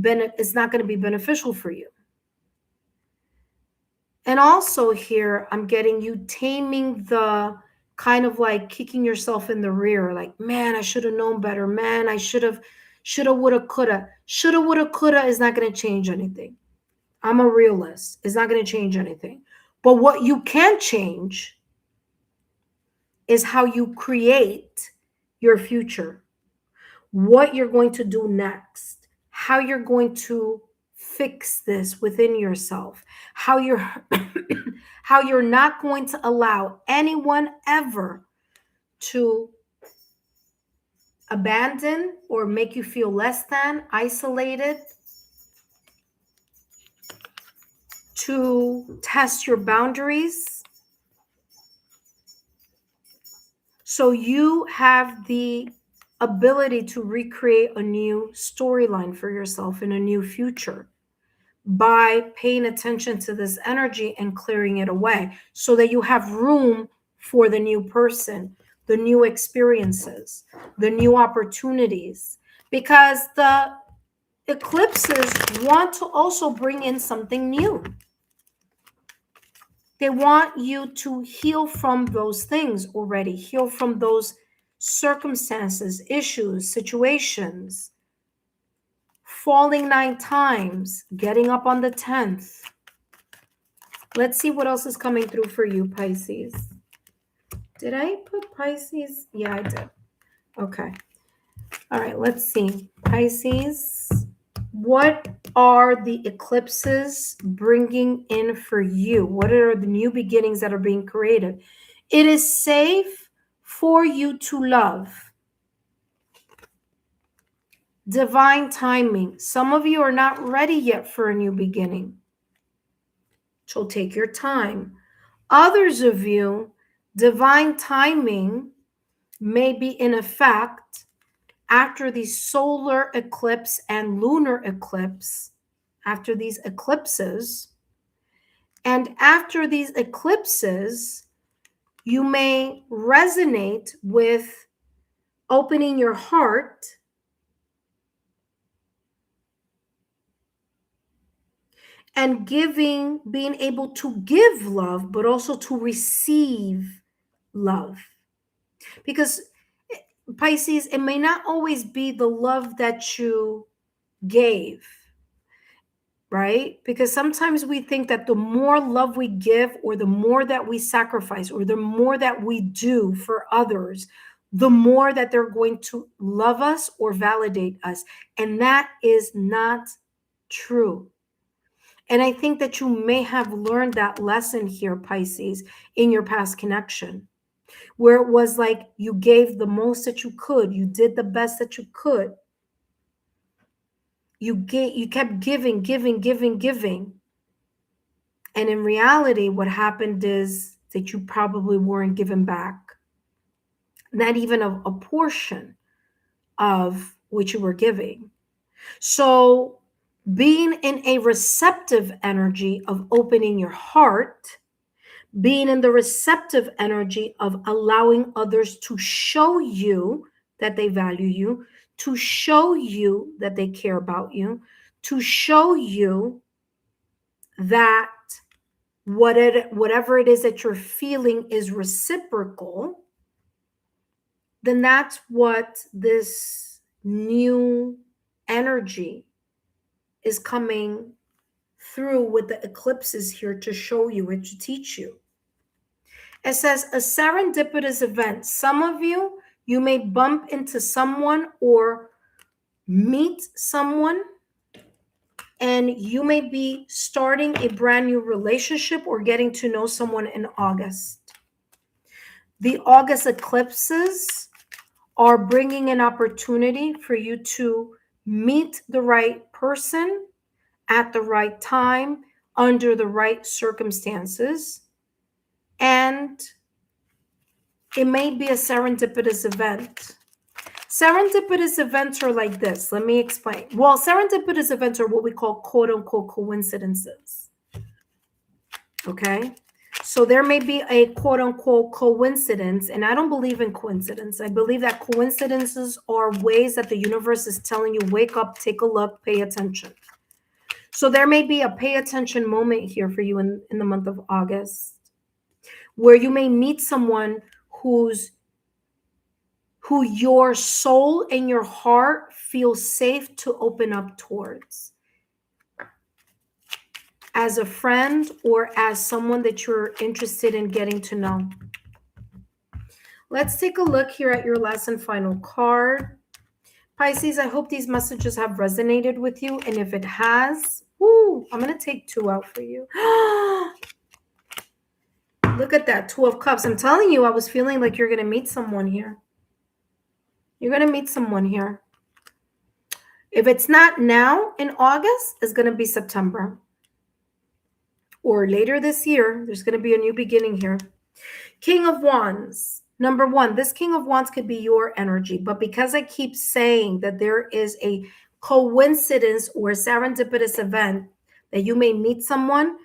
going to be beneficial for you. And also here, I'm getting you taming the kind of like kicking yourself in the rear, like, man, I should have known better. Man, I shoulda, woulda, coulda. Shoulda, woulda, coulda is not going to change anything. I'm a realist. It's not going to change anything. But what you can change is how you create your future, what you're going to do next, how you're going to fix this within yourself, how you're how you're not going to allow anyone ever to abandon or make you feel less than, isolated, to test your boundaries. So you have the ability to recreate a new storyline for yourself in a new future by paying attention to this energy and clearing it away so that you have room for the new person, the new experiences, the new opportunities, because the eclipses want to also bring in something new. They want you to heal from those things already, heal from those circumstances, issues, situations, falling 9 times, getting up on the 10th. Let's see what else is coming through for you, Pisces. Did I put Pisces? Yeah, I did. Okay. All right, let's see. Pisces, what are the eclipses bringing in for you? What are the new beginnings that are being created? It is safe for you to love. Divine timing. Some of you are not ready yet for a new beginning. So take your time. Others of you, divine timing may be in effect after the solar eclipse and lunar eclipse, after these eclipses. And after these eclipses, you may resonate with opening your heart and giving, being able to give love, but also to receive love. Because Pisces, it may not always be the love that you gave, right? Because sometimes we think that the more love we give, or the more that we sacrifice, or the more that we do for others, the more that they're going to love us or validate us. And that is not true. And I think that you may have learned that lesson here, Pisces, in your past connection, where it was like you gave the most that you could, you did the best that you could. You kept giving, giving, giving, giving. And in reality, what happened is that you probably weren't given back, not even a portion of what you were giving. So being in a receptive energy of opening your heart, being in the receptive energy of allowing others to show you that they value you, to show you that they care about you, to show you that whatever it is that you're feeling is reciprocal, then that's what this new energy is coming through with the eclipses here to show you and to teach you. It says a serendipitous event. Some of you, you may bump into someone or meet someone, and you may be starting a brand new relationship or getting to know someone in August. The August eclipses are bringing an opportunity for you to meet the right person at the right time, under the right circumstances. And it may be a serendipitous event. Serendipitous events are like this. Let me explain. Well, serendipitous events are what we call quote unquote coincidences. Okay? So there may be a quote unquote coincidence, and I don't believe in coincidence. I believe that coincidences are ways that the universe is telling you, wake up, take a look, pay attention. So there may be a pay attention moment here for you in the month of August, where you may meet someone who your soul and your heart feel safe to open up towards, as a friend or as someone that you're interested in getting to know. Let's take a look here at your last and final card. Pisces, I hope these messages have resonated with you. And if it has, woo, I'm going to take 2 out for you. Look at that, 2 of Cups. I'm telling you, I was feeling like you're going to meet someone here. You're going to meet someone here. If it's not now in August, it's going to be September. Or later this year, there's going to be a new beginning here. King of Wands. Number 1, this King of Wands could be your energy. But because I keep saying that there is a coincidence or serendipitous event that you may meet someone,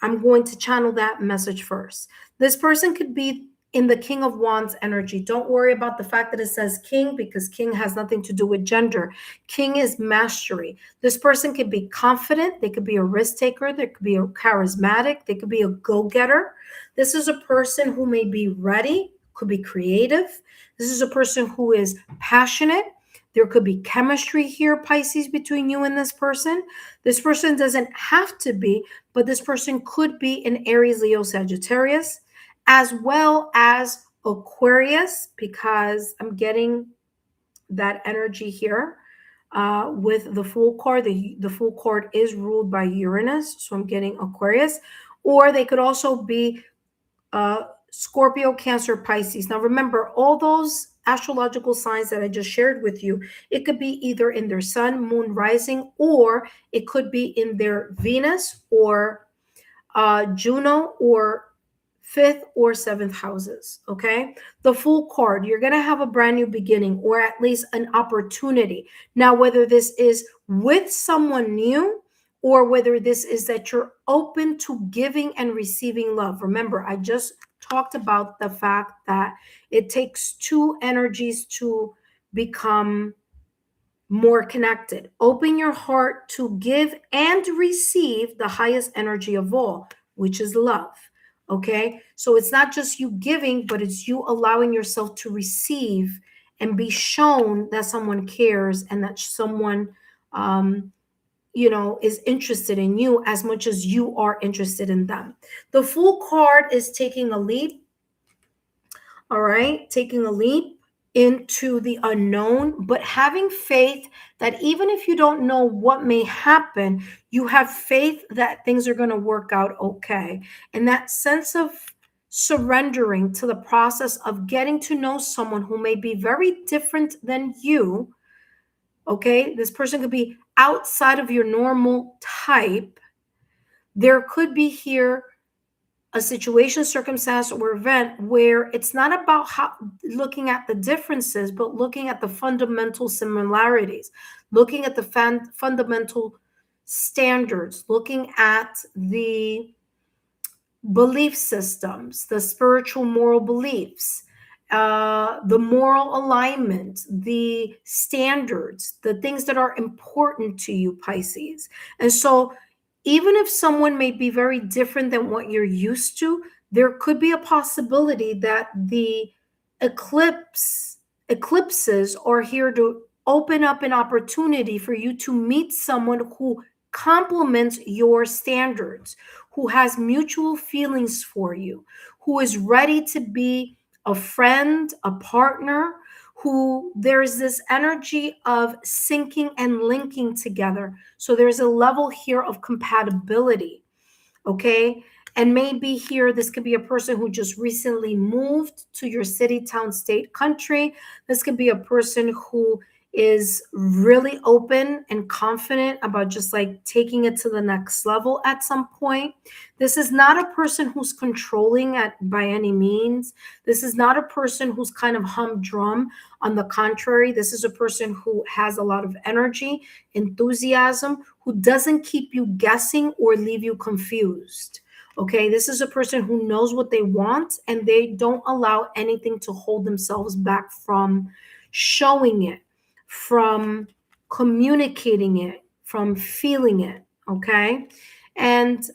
I'm going to channel that message first. This person could be in the King of Wands energy. Don't worry about the fact that it says king, because king has nothing to do with gender. King is mastery. This person could be confident. They could be a risk taker. They could be a charismatic. They could be a go-getter. This is a person who may be ready, could be creative. This is a person who is passionate. There could be chemistry here, Pisces, between you and this person. This person doesn't have to be, but this person could be an Aries, Leo, Sagittarius, as well as Aquarius, because I'm getting that energy here with the Fool card. The Fool card is ruled by Uranus, so I'm getting Aquarius. Or they could also be Scorpio, Cancer, Pisces. Now remember, all those astrological signs that I just shared with you, it could be either in their sun, moon, rising, or it could be in their Venus or Juno or 5th or 7th houses. Okay, the Fool card, you're going to have a brand new beginning, or at least an opportunity. Now, whether this is with someone new, or whether this is that you're open to giving and receiving love. Remember, I just talked about the fact that it takes 2 energies to become more connected. Open your heart to give and receive the highest energy of all, which is love. Okay, so it's not just you giving, but it's you allowing yourself to receive and be shown that someone cares and that someone is interested in you as much as you are interested in them. The Fool card is taking a leap. All right, taking a leap into the unknown, but having faith that even if you don't know what may happen, you have faith that things are going to work out okay. And that sense of surrendering to the process of getting to know someone who may be very different than you. Okay, this person could be outside of your normal type. There could be here a situation, circumstance, or event where it's not about looking at the differences, but looking at the fundamental similarities, looking at the fundamental standards, looking at the belief systems, the spiritual moral beliefs, the moral alignment, the standards, the things that are important to you, Pisces. And so even if someone may be very different than what you're used to, there could be a possibility that the eclipses are here to open up an opportunity for you to meet someone who complements your standards, who has mutual feelings for you, who is ready to be a friend, a partner, who there's this energy of syncing and linking together. So there's a level here of compatibility, okay? And maybe here, this could be a person who just recently moved to your city, town, state, country. This could be a person who is really open and confident about just like taking it to the next level at some point. This is not a person who's controlling by any means. This is not a person who's kind of humdrum. On the contrary, this is a person who has a lot of energy, enthusiasm, who doesn't keep you guessing or leave you confused. Okay, this is a person who knows what they want and they don't allow anything to hold themselves back from showing it, from communicating it, from feeling it. Okay, and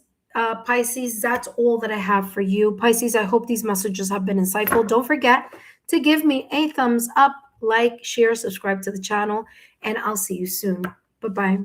Pisces, that's all that I have for you. Pisces, I hope these messages have been insightful. Don't forget to give me a thumbs up, like, share, subscribe to the channel, and I'll see you soon. Bye-bye.